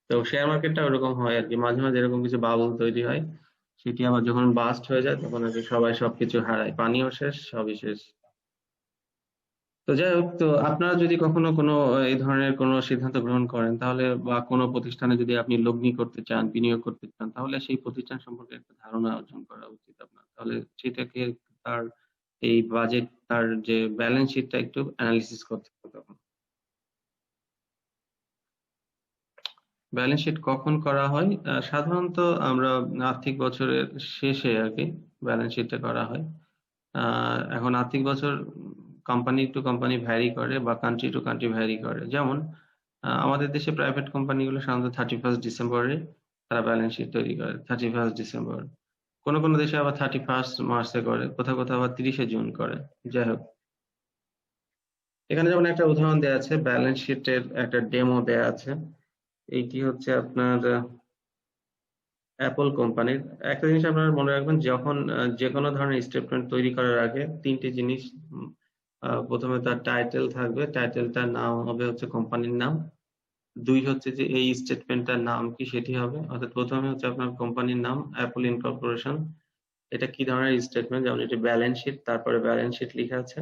তো শেয়ার মার্কেটটা ওরকম হয় আর কি, মাঝে মাঝে এরকম কিছু বাবল তৈরি হয়, সেটি আবার যখন বাস্ট হয়ে যায় তখন আর কি সবাই সবকিছু হারায়, পানিও শেষ, সবই শেষ। তো যাই হোক, তো আপনারা যদি কখনো কোনো এই ধরনের কোনো সিদ্ধান্ত গ্রহণ করেন তাহলে, বা কোনো প্রতিষ্ঠানে যদি আপনি লগ্নি করতে চান, বিনিয়োগ করতে চান, তাহলে সেই প্রতিষ্ঠান সম্পর্কে একটা ধারণা অর্জন করা উচিত আপনার। তাহলে সেটাকে তার এই বাজেট, তার যে ব্যালেন্স শিটটা একটু অ্যানালিসিস করতে হবে তখন। ব্যালেন্স শিট কখন করা হয়? সাধারণত আমরা আর্থিক বছরের শেষে আর কি ব্যালেন্স শিটটা করা হয়। এখন আর্থিক বছর কোম্পানি টু কোম্পানি ভ্যারি করে বা কান্ট্রি টু কান্ট্রি ভ্যারি করে। যেমন আমাদের দেশে প্রাইভেট কোম্পানিগুলো সাধারণত 31 ডিসেম্বরে তারা ব্যালেন্স শিট তৈরি করে, 31 ডিসেম্বর। কোনো কোনো দেশে আবার 31 মার্চে করে, কোথাও কোথাও আবার 30 জুন করে। যাই হোক, এখানে যেমন একটা উদাহরণ দেওয়া আছে, ব্যালেন্স শিটের একটা ডেমো দেওয়া আছে। এইটি হচ্ছে আপনার অ্যাপল কোম্পানির। একটা জিনিস আপনারা মনে রাখবেন, যখন যে কোনো ধরনের স্টেটমেন্ট তৈরি করার আগে 3টে জিনিস, প্রথমে তার টাইটেল থাকবে, টাইটেলটার নাম হবে হচ্ছে কোম্পানির নাম। 2 হচ্ছে যে এই স্টেটমেন্টটার নাম কি সেটি হবে, অর্থাৎ প্রথমে হচ্ছে আপনার কোম্পানির নাম অ্যাপল ইনকর্পোরেশন, এটা কি ধরনের স্টেটমেন্ট, যেমন এটি ব্যালেন্স শিট, তারপরে ব্যালেন্স শিট লেখা আছে,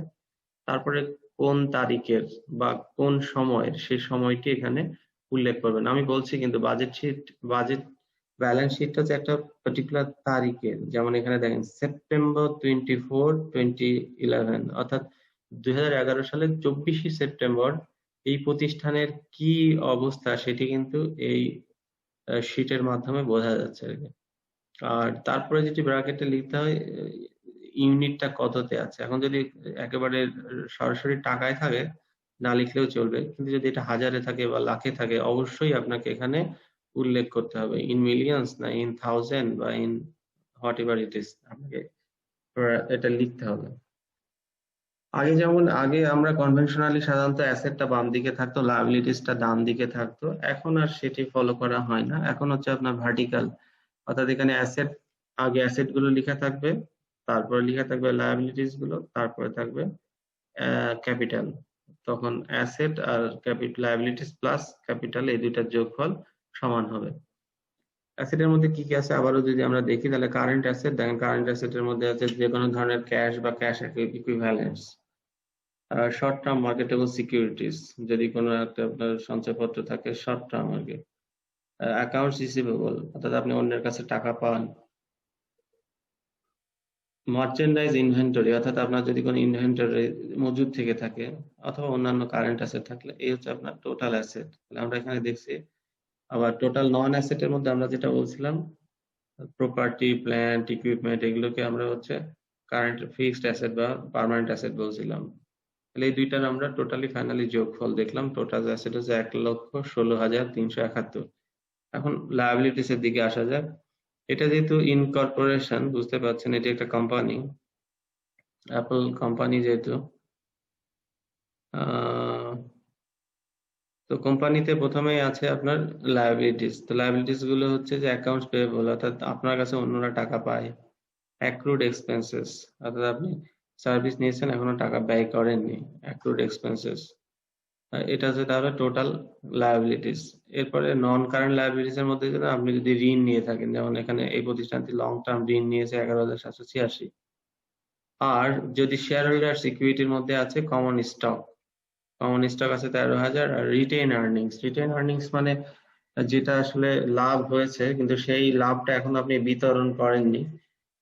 তারপরে কোন তারিখের বা কোন সময়ের সেই সময়টি এখানে উল্লেখ করবেন। আমি বলছি কিন্তু বাজেট ব্যালেন্স শিটটা হচ্ছে একটা পার্টিকুলার তারিখের, যেমন এখানে দেখেন সেপ্টেম্বর 24, 2011, অর্থাৎ 2011 সালের 24 সেপ্টেম্বর এই প্রতিষ্ঠানের কি অবস্থা সেটি কিন্তু এই শিটের মাধ্যমে বোঝা যাচ্ছে আর কি। আর তারপরে যেটি ব্র্যাকেটে লিখতে হয়, ইউনিটটা কততে আছে। এখন যদি একেবারে সরাসরি টাকায় থাকে না লিখলেও চলবে, কিন্তু যদি এটা হাজারে থাকে বা লাখে থাকে অবশ্যই আপনাকে এখানে উল্লেখ করতে হবে ইন মিলিয়নস না ইন থাউজেন্ড বা in what ever it is, আপনাকে এটা লিখতে হবে। আগে আমরা কনভেনশনালি সাধারণত অ্যাসেটটা বাম দিকে থাকতো, লায়াবিলিটিসটা ডান দিকে থাকতো, এখন আর সেটি ফলো করা হয় না। এখন হচ্ছে আপনার ভার্টিক্যাল, অর্থাৎ এখানে আগে অ্যাসেট গুলো লেখা থাকবে, তারপরে লেখা থাকবে লায়াবিলিটিস গুলো, তারপরে থাকবে ক্যাপিটাল। তখন অ্যাসেট আর লায়াবিলিটিস প্লাস ক্যাপিটাল এই দুইটার যোগফল সমান হবে। অ্যাসেটের মধ্যে কি কি আছে আবারও যদি আমরা দেখি, তাহলে কারেন্ট অ্যাসেট, দেখেন কারেন্ট অ্যাসেটের মধ্যে আছে যে কোনো ধরনের ক্যাশ বা cash equivalents, short term marketable securities, যদি কোনো একটা আপনার সঞ্চয়পত্র থাকে শর্ট টার্ম আর কি, অ্যাকাউন্টস রিসিভেবল অর্থাৎ আপনি অন্যের কাছে টাকা পান, মার্চেন্ডাইজ ইনভেন্টরি অর্থাৎ আপনার যদি কোনো ইনভেন্টরি মজুদ থেকে থাকে, অথবা অন্যান্য কারেন্ট অ্যাসেট থাকলে, এই হচ্ছে আপনার টোটাল অ্যাসেট। তাহলে আমরা এখানে দেখছি। আবার টোটাল নন অ্যাসেটের মধ্যে আমরা যেটা বলছিলাম, প্রপার্টি, প্ল্যান্ট, ইকুইপমেন্ট, এগুলোকে আমরা হচ্ছে কারেন্ট ফিক্সড অ্যাসেট বা পার্মানেন্ট অ্যাসেট বলছিলাম। তাহলে এই দুইটার আমরা টোটালি ফাইনালি যোগফল দেখলাম, টোটাল অ্যাসেট হচ্ছে 1,16,371। এখন লায়াবিলিটিস এর দিকে আসা যাক। এটা যেহেতু ইনকর্পোরেশন, বুঝতে পারছেন এটি একটা কোম্পানি, অ্যাপল কোম্পানি যেহেতু, তো কোম্পানিতে প্রথমেই আছে আপনার লায়াবিলিটিস। তো লায়াবিলিটিস গুলো হচ্ছে যে অ্যাকাউন্টস পেয়েবল, অর্থাৎ আপনার কাছে অন্যরা টাকা পায়, অ্যাক্রুড এক্সপেন্সেস অর্থাৎ আপনি সার্ভিস নিয়েছেন এখনো টাকা ব্যয় করেননি, অ্যাক্রুড এক্সপেন্সেস, এটা হচ্ছে তাহলে টোটাল লায়াবিলিটিস। এরপরে নন কারেন্ট লায়াবিলিটিস এর মধ্যে যেটা, আপনি যদি ঋণ নিয়ে থাকেন, যেমন এখানে এই প্রতিষ্ঠানটি লং টার্ম ঋণ নিয়েছে 11,786। আর যদি শেয়ার হোল্ডার সিকিউরিটির মধ্যে আছে কমন স্টক, কমন স্টক আছে 13,000। আর রিটেইন আর্নিংস মানে যেটা আসলে লাভ হয়েছে কিন্তু সেই লাভটা এখন আপনি বিতরণ করেননি,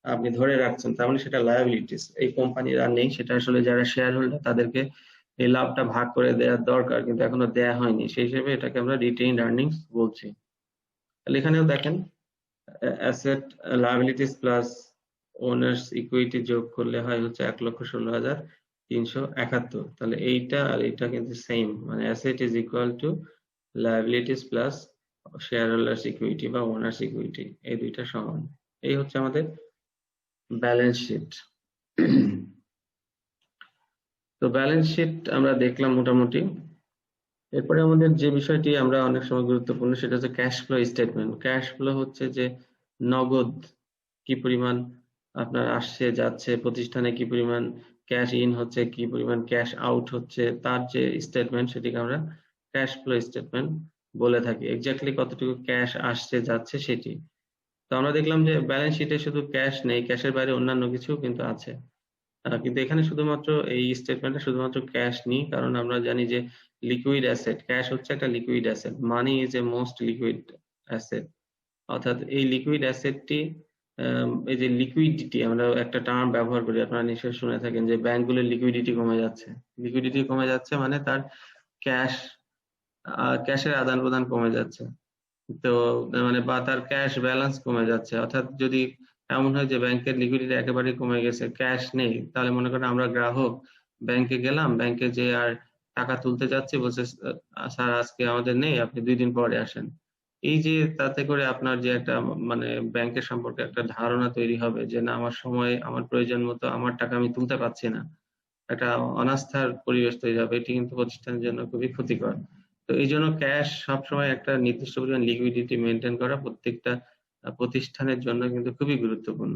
আপনি ধরে রাখছেন, তার মানে সেটা লায়াবিলিটিস। এই কোম্পানির আর নেই, সেটা আসলে যারা শেয়ার হোল্ডার তাদেরকে এই লাভটা ভাগ করে দেওয়ার দরকার, কিন্তু এখনো দেয়া হয়নি, সেই হিসেবে এটাকে আমরা রিটেইনড আর্নিংস বলছি। তাহলে এখানেও দেখেন asset liabilities plus owners equity যোগ করলে হয় হচ্ছে 1,16,371। তাহলে এইটা আর এইটা কিন্তু সেম, মানে asset is equal to liabilities plus share holders equity বা ওনার্স ইকুইটি, এই দুইটা সমান। এই হচ্ছে আমাদের ব্যালেন্স শিট। তো ব্যালেন্স শিট আমরা দেখলাম মোটামুটি। এরপরে আমাদের যে বিষয়টি আমরা অনেক সময় গুরুত্বপূর্ণ, সেটা হচ্ছে cash flow statement. Cash flow হচ্ছে যে নগদ কি পরিমাণ আপনার আসছে যাচ্ছে, প্রতিষ্ঠানে কি পরিমাণ ক্যাশ ইন হচ্ছে, কি পরিমাণ ক্যাশ আউট হচ্ছে, তার যে স্টেটমেন্ট সেটিকে আমরা ক্যাশ ফ্লো স্টেটমেন্ট বলে থাকি। এক্স্যাক্টলি কতটুকু ক্যাশ আসছে যাচ্ছে সেটি। তো আমরা দেখলাম যে ব্যালেন্স শিটে শুধু ক্যাশ নেই, ক্যাশের বাইরে অন্যান্য কিছু কিন্তু আছে, কিন্তু এখানে শুধুমাত্র এই স্টেটমেন্টে শুধুমাত্র ক্যাশ নেই, কারণ আমরা জানি যে লিকুইড অ্যাসেট, ক্যাশ হচ্ছে একটা liquid asset, money is a most liquid asset. অর্থাৎ এই লিকুইড অ্যাসেটটি, এই যে লিকুইডিটি আমরা একটা টার্ম ব্যবহার করি, আপনারা নিশ্চয়ই শুনে থাকেন যে ব্যাংকগুলোর লিকুইডিটি কমে যাচ্ছে। লিকুইডিটি কমে যাচ্ছে মানে তার ক্যাশের আদান প্রদান কমে যাচ্ছে, তো মানে বা তার ক্যাশ ব্যালেন্স কমে যাচ্ছে। অর্থাৎ যদি এমন হয় যে ব্যাংকের লিকুইডিটি একেবারে কমে গেছে, ক্যাশ নেই, তাহলে মনে করেন আমরা গ্রাহক ব্যাংকে গেলাম, ব্যাংকে যে আর টাকা তুলতে যাচ্ছি, বলছে স্যার আজকে আমাদের নেই, আপনি 2 দিন পরে আসেন। এই যে তাতে করে আপনার যে একটা মানে ব্যাংকের সম্পর্কে একটা ধারণা তৈরি হবে যে না, আমার সময় আমার প্রয়োজন মতো আমার টাকা আমি তুলতে পারছি না, একটা অনাস্থার পরিবেশ তৈরি হবে, এটি কিন্তু প্রতিষ্ঠানের জন্য খুবই ক্ষতিকর। তো এই জন্য ক্যাশ সবসময় একটা নির্দিষ্ট পরিমাণ লিকুইডিটি মেনটেন করা প্রত্যেকটা প্রতিষ্ঠানের জন্য কিন্তু খুবই গুরুত্বপূর্ণ।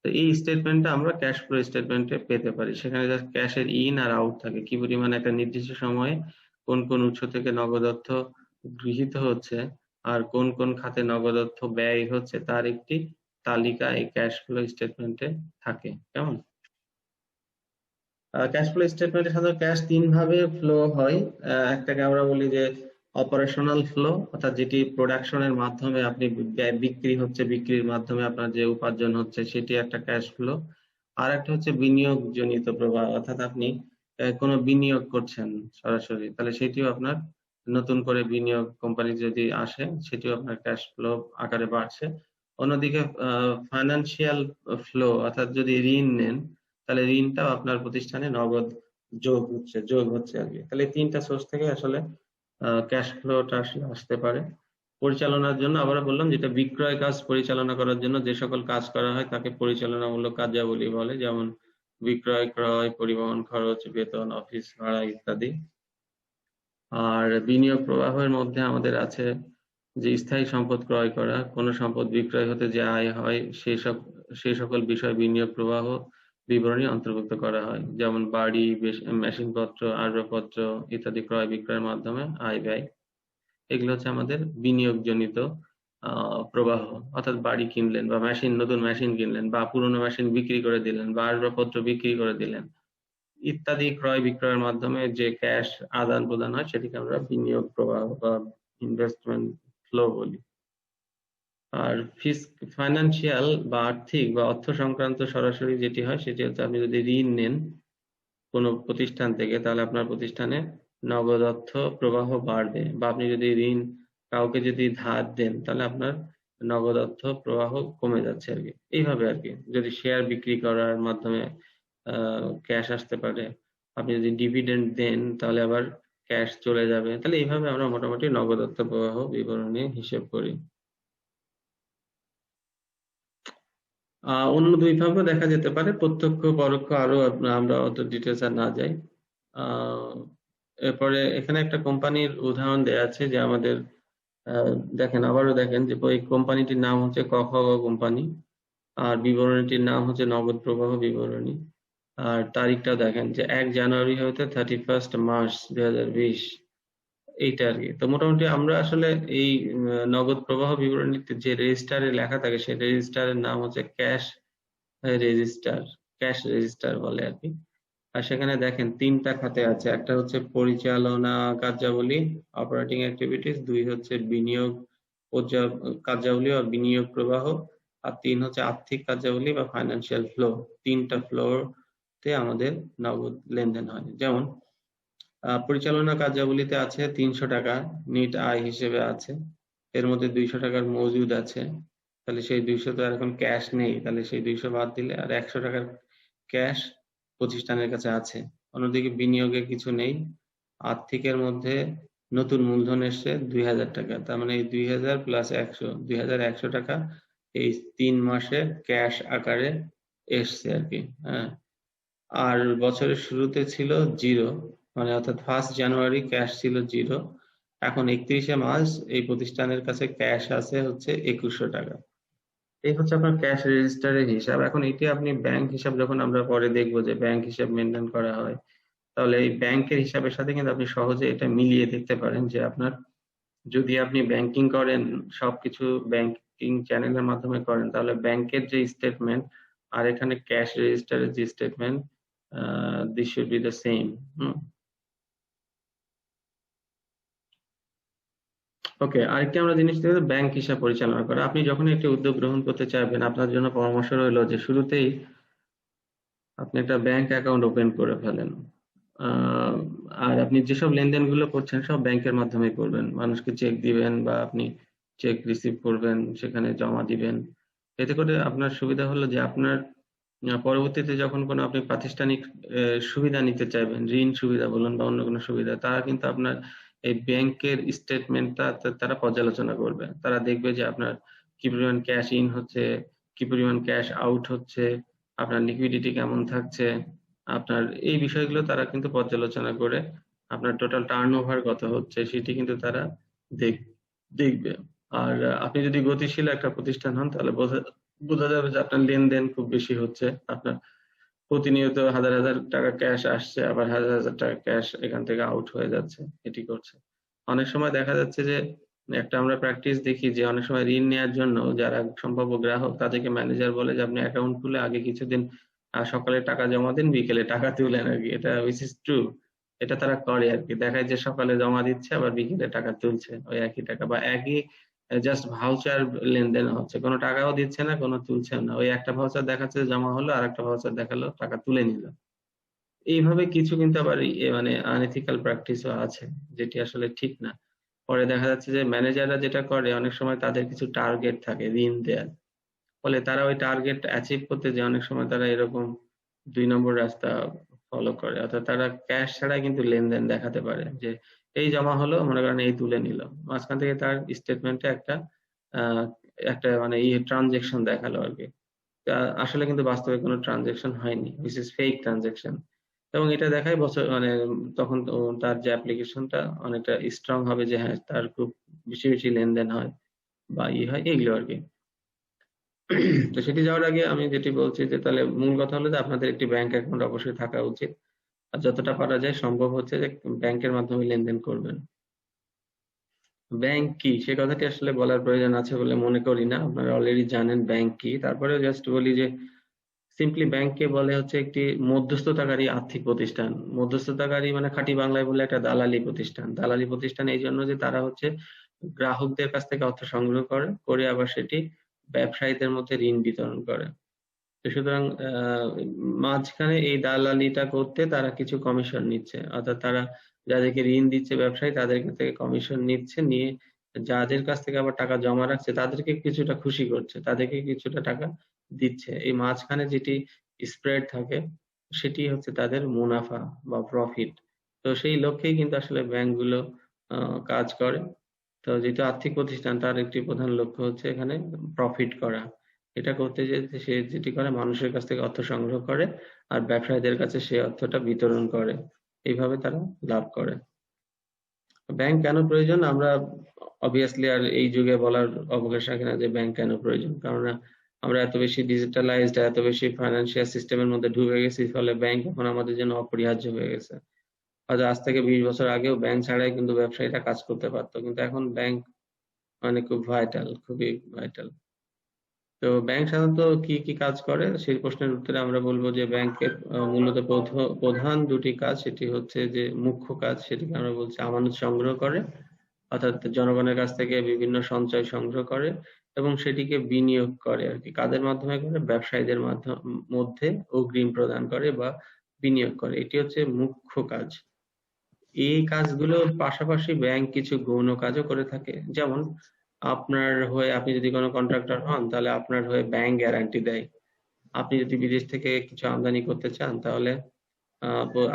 তো এই স্টেটমেন্টটা আমরা ক্যাশ ফ্লো স্টেটমেন্টে পেতে পারি, সেখানে ক্যাশের ইন আর আউট থাকে, কি পরিমাণ একটা নির্দিষ্ট সময়ে কোন কোন উৎস থেকে নগদ অর্থ গৃহীত হচ্ছে আর কোন কোন খাতে নগদ অর্থ ব্যয় হচ্ছে, তার একটি তালিকা এই ক্যাশ ফ্লো স্টেটমেন্টে থাকে। কেমন? ক্যাশ ফ্লো স্টেটমেন্টে সাধারণত ক্যাশ 3 ভাবে ফ্লো হয়। একটাকে আমরা বলি যে অপারেশনাল ফ্লো, অর্থাৎ যেটি প্রোডাকশনের মাধ্যমে আপনি বিক্রি হচ্ছে, বিক্রির মাধ্যমে আপনার যে উপার্জন হচ্ছে সেটি একটা ক্যাশ ফ্লো। আর একটা হচ্ছে বিনিয়োগ জনিত প্রবাহ, অর্থাৎ আপনি কোনো বিনিয়োগ করছেন সরাসরি, তাহলে সেটিও আপনার নতুন করে বিনিয়োগ কোম্পানি যদি আসে সেটিও আপনার ক্যাশ ফ্লো আকারে বাড়ছে। অন্যদিকে ফাইন্যান্সিয়াল ফ্লো, অর্থাৎ যদি ঋণ নেন তাহলে ঋণটাও আপনার প্রতিষ্ঠানে নগদ যোগ হচ্ছে আর কি। তাহলে 3টা সোর্স থেকে আসলে ক্যাশ ফ্লোটা আসলে আসতে পারে। পরিচালনার জন্য আবারও বললাম, যেটা বিক্রয় কাজ পরিচালনা করার জন্য যে সকল কাজ করা হয় তাকে পরিচালনামূলক কার্যাবলী বলে, যেমন বিক্রয়, ক্রয়, পরিবহন খরচ, বেতন, অফিস ভাড়া ইত্যাদি। আর বিনিয়োগ প্রবাহের মধ্যে আমাদের আছে যে স্থায়ী সম্পদ ক্রয় করা, কোন সম্পদ বিক্রয় হতে যে আয় হয় সেই সকল বিষয় বিনিয়োগ প্রবাহ বিবরণী অন্তর্ভুক্ত করা হয়, যেমন বাড়ি, মেশিনপত্র, আসবাবপত্র ইত্যাদি ক্রয় বিক্রয়ের মাধ্যমে আয় ব্যয়। এগুলো হচ্ছে আমাদের বিনিয়োগজনিত প্রবাহ। অর্থাৎ বাড়ি কিনলেন বা নতুন মেশিন কিনলেন বা পুরনো মেশিন বিক্রি করে দিলেন বা আসবাবপত্র বিক্রি করে দিলেন ইত্যাদি ক্রয় বিক্রয়ের মাধ্যমে যে ক্যাশ আদান প্রদান হয় সেটিকে আমরা বিনিয়োগ প্রবাহ বা ইনভেস্টমেন্ট ফ্লো বলি। আর ফাইন্যান্সিয়াল বা আর্থিক বা অর্থ সংক্রান্ত সরাসরি যেটি হয় সেটি হচ্ছে, আপনি যদি ঋণ নেন কোনো প্রতিষ্ঠান থেকে, তাহলে আপনার প্রতিষ্ঠানে নগদ অর্থ প্রবাহ বাড়বে, বা আপনি যদি কাউকে যদি ধার দেন তাহলে আপনার নগদ অর্থ প্রবাহ কমে যাচ্ছে আর কি। এইভাবে আর কি, যদি শেয়ার বিক্রি করার মাধ্যমে ক্যাশ আসতে পারে, আপনি যদি ডিভিডেন্ড দেন তাহলে আবার ক্যাশ চলে যাবে। তাহলে এইভাবে আমরা মোটামুটি নগদ অর্থ প্রবাহ বিবরণী হিসেব করি। অন্য দুই ভাবেও দেখা যেতে পারে, প্রত্যক্ষ পরোক্ষ, আরো আমরা অত ডিটেলস আর না যাই। এরপরে এখানে একটা কোম্পানির উদাহরণ দেয়া আছে যে আমাদের দেখেন, আবারও দেখেন যে ওই কোম্পানিটির নাম হচ্ছে ক খ গ কোম্পানি, আর বিবরণীটির নাম হচ্ছে নগদ প্রবাহ বিবরণী। আর তারিখটা দেখেন যে 1 জানুয়ারি হতে 31 মার্চ 2020, এইটা আর কি। তো মোটামুটি আমরা আসলে এই নগদ প্রবাহ বিবরণীতে যে রেজিস্টারে লেখা থাকে সেই রেজিস্টারের নাম হচ্ছে ক্যাশ রেজিস্টার বলে আর কি। আর সেখানে দেখেন 3টা খাতে আছে, একটা হচ্ছে পরিচালনা কার্যাবলী, অপারেটিং অ্যাক্টিভিটিস, 2 হচ্ছে বিনিয়োগ কার্যাবলী বা বিনিয়োগ প্রবাহ, আর 3 হচ্ছে আর্থিক কার্যাবলী বা ফাইন্যান্সিয়াল ফ্লো। 3টা ফ্লোতে আমাদের নগদ লেনদেন হয়। যেমন পরিচালনা কার্যাবলীতে আছে 300 টাকা নিট আয় হিসেবে আছে, এর মধ্যে 200 টাকার মজুদ আছে, তাহলে সেই 200 তো আর এখন ক্যাশ নেই, তাহলে সেই 200 বাদ দিলে আর 100 টাকার ক্যাশ প্রতিষ্ঠানের কাছে আছে। অন্যদিকে বিনিয়োগে কিছু নেই। আর্থিকের মধ্যে নতুন মূলধন এসছে 2000 টাকা, তার মানে এই 2000 প্লাস 100, 2100 টাকা এই 3 মাসে ক্যাশ আকারে এসছে আর কি। হ্যাঁ, আর বছরের শুরুতে ছিল 0, মানে অর্থাৎ 1 জানুয়ারি ক্যাশ ছিল 0, এখন 31 মার্চ এই প্রতিষ্ঠানের কাছে ক্যাশ আছে হচ্ছে 2100 টাকা। এই হচ্ছে আপনার ক্যাশ রেজিস্টারের হিসাব। এখন এটি আপনি ব্যাংক হিসাব যখন আমরা পরে দেখবো যে ব্যাংক হিসাব মেনটেন করা হয়, তাহলে এই ব্যাংকের হিসাবের সাথে কিন্তু আপনি সহজে এটা মিলিয়ে দেখতে পারেন যে আপনার, যদি আপনি ব্যাংকিং করেন, সবকিছু ব্যাংকিং চ্যানেলের মাধ্যমে করেন, তাহলে ব্যাংকের যে স্টেটমেন্ট আর এখানে ক্যাশ রেজিস্টারের যে statement, this should be the same. Okay, আরেকটি আমরা জিনিস দেখব, ব্যাংক হিসাব পরিচালনা করা। আপনি যখন একটি উদ্যোগ গ্রহণ করতে চাইবেন, আপনার জন্য পরামর্শ রইলো যে শুরুতেই আপনি একটা ব্যাংক অ্যাকাউন্ট ওপেন করে ফেলেন। আর আপনি যেসব লেনদেন গুলো করছেন সব ব্যাংকের মাধ্যমে করবেন, মানুষকে চেক দিবেন বা আপনি চেক রিসিভ করবেন, সেখানে জমা দিবেন। এতে করে আপনার সুবিধা হলো যে আপনার পরবর্তীতে যখন কোনো আপনি প্রাতিষ্ঠানিক সুবিধা নিতে চাইবেন, ঋণ সুবিধা বলুন বা অন্য কোনো সুবিধা, তারা কিন্তু আপনার এই ব্যাংকের স্টেটমেন্টটা তারা পর্যালোচনা করবে। তারা দেখবে যে আপনার কি পরিমাণ ক্যাশ ইন হচ্ছে, কি পরিমাণ ক্যাশ আউট হচ্ছে, আপনার লিকুইডিটি কেমন থাকছে, আপনার এই বিষয়গুলো তারা কিন্তু পর্যালোচনা করে আপনার টোটাল টার্নওভার কত হচ্ছে সেটি কিন্তু তারা দেখবে। আর আপনি যদি গতিশীল একটা প্রতিষ্ঠান হন তাহলে বোঝা যাবে যে আপনার লেনদেন খুব বেশি হচ্ছে, আপনার প্রতিনিয়ত হাজার হাজার টাকা ক্যাশ আসছে, আবার হাজার হাজার টাকা ক্যাশ এখান থেকে আউট হয়ে যাচ্ছে, এটি করছে। অনেক সময় দেখা যাচ্ছে যে একটা আমরা প্র্যাকটিস দেখি যে অনেক সময় ঋণ নেওয়ার জন্য যারা সম্ভাব্য গ্রাহক তাদেরকে ম্যানেজার বলে যে আপনি অ্যাকাউন্ট খুলে আগে কিছুদিন সকালে টাকা জমা দিন, বিকেলে টাকা তুলেন আর কি। এটা উইচ ইজ ট্রু, এটা তারা করে আর কি। দেখায় যে সকালে জমা দিচ্ছে আবার বিকেলে টাকা তুলছে ওই একই টাকা, বা একই জাস্ট ভাউচার লেনদেন হচ্ছে, কোনো টাকাও দিচ্ছে না, কোনো তুলছে না, ওই একটা ভাউচার দেখাচ্ছে জমা হলো আর একটা ভাউচার দেখালো টাকা তুলে নিল। এইভাবে কিছু কিন্তু আবার মানে আনএথিক্যাল প্র্যাকটিসও আছে, যেটি আসলে ঠিক না। পরে দেখা যাচ্ছে যে ম্যানেজাররা যেটা করে, অনেক সময় তাদের কিছু টার্গেট থাকে ঋণ দেওয়ার, ফলে তারা ওই টার্গেট অ্যাচিভ করতে যে অনেক সময় তারা এরকম 2 নম্বর রাস্তা ফলো করে, অর্থাৎ তারা ক্যাশ ছাড়া কিন্তু লেনদেন দেখাতে পারে যে এই জমা হলো, মনে করেন এই তুলে নিল, মাঝখান থেকে তার স্টেটমেন্টে একটা মানে ট্রানজেকশন দেখালো আর কি। আসলে কিন্তু বাস্তবে কোনো ট্রানজেকশন হয়নি, দিস ইজ ফেক ট্রানজেকশন। এবং এটা দেখায় বছর মানে তখন তার যে অ্যাপ্লিকেশনটা অনেকটা স্ট্রং হবে যে হ্যাঁ তার খুব বেশি বেশি লেনদেন হয় বা হয় এগুলো আর কি। তো সেটি যাওয়ার আগে আমি যেটি বলছি যে তাহলে মূল কথা হলো যে আপনাদের একটি ব্যাংক অ্যাকাউন্ট অবশ্যই থাকা উচিত, আর যতটা পারা যায় সম্ভব হচ্ছে যে ব্যাংকের মাধ্যমে লেনদেন করবেন। ব্যাংক কি সে কথাটি আসলে বলার প্রয়োজন আছে বলে মনে করি না, আপনারা অলরেডি জানেন ব্যাংক কি। তারপরে জাস্ট বলি যে সিম্পলি ব্যাংককে বলে হচ্ছে একটি মধ্যস্থতাকারী আর্থিক প্রতিষ্ঠান। মধ্যস্থতাকারী মানে খাঁটি বাংলায় বলে একটা দালালি প্রতিষ্ঠান। দালালি প্রতিষ্ঠান এই জন্য যে তারা হচ্ছে গ্রাহকদের কাছ থেকে অর্থ সংগ্রহ করে আবার সেটি ব্যবসায়ীদের মধ্যে ঋণ বিতরণ করে। তো সুতরাং মাঝখানে এই দালালিটা করতে তারা কিছু কমিশন নিচ্ছে, অর্থাৎ তারা যাদেরকে ঋণ দিচ্ছে ব্যবসায়ী তাদের থেকে কমিশন নিচ্ছে, নিয়ে যাদের কাছ থেকে আবার টাকা জমা রাখছে তাদেরকে কিছুটা খুশি করছে, তাদেরকে কিছুটা টাকা দিচ্ছে। এই মাঝখানে যেটি স্প্রেড থাকে সেটি হচ্ছে তাদের মুনাফা বা প্রফিট। তো সেই লক্ষ্যেই কিন্তু আসলে ব্যাংকগুলো কাজ করে। তো যেহেতু আর্থিক প্রতিষ্ঠান তার একটি প্রধান লক্ষ্য হচ্ছে এখানে প্রফিট করা। এটা করতে যে সে যেটি করে মানুষের কাছ থেকে অর্থ সংগ্রহ করে আর ব্যবসায়ীদের কাছে সেই অর্থটা বিতরণ করে, এইভাবে তারা লাভ করে। ব্যাংক কেন প্রয়োজন আমরা অবভিয়াসলি আর এই যুগে বলার অবকাশ রাখি না যে ব্যাংক কেন প্রয়োজন, কারণ আমরা এত বেশি ডিজিটালাইজড, এত বেশি ফাইন্যান্সিয়াল সিস্টেমের মধ্যে ঢুকে গেছি, ফলে ব্যাংক এখন আমাদের জন্য অপরিহার্য হয়ে গেছে। হয়তো আজ থেকে 20 বছর আগেও ব্যাংক ছাড়াই কিন্তু ব্যবসায়ীরা কাজ করতে পারতো, কিন্তু এখন ব্যাংক মানে খুব ভাইটাল, খুবই ভাইটাল। তো ব্যাংক সাধারণত কি কি কাজ করে সেই প্রশ্নের উত্তরে আমরা বলবো যে ব্যাংকের মূলত প্রধান দুটি কাজ, সেটি হচ্ছে যে মুখ্য কাজ, সেটিকে আমরা বলছি আমানত সংগ্রহ করে, অর্থাৎ জনগণের কাছ থেকে বিভিন্ন সঞ্চয় সংগ্রহ করে এবং সেটিকে বিনিয়োগ করে আর কি। কাদের মাধ্যমে করে? ব্যবসায়ীদের মধ্যে অগ্রিম প্রদান করে বা বিনিয়োগ করে, এটি হচ্ছে মুখ্য কাজ। এই কাজগুলোর পাশাপাশি ব্যাংক কিছু গৌণ কাজও করে থাকে, যেমন আপনার হয়ে আপনি যদি কোনো কন্ট্রাক্টর হন তাহলে আপনার হয়ে ব্যাংক গ্যারান্টি দেয়। আপনি যদি বিদেশ থেকে কিছু আমদানি করতে চান তাহলে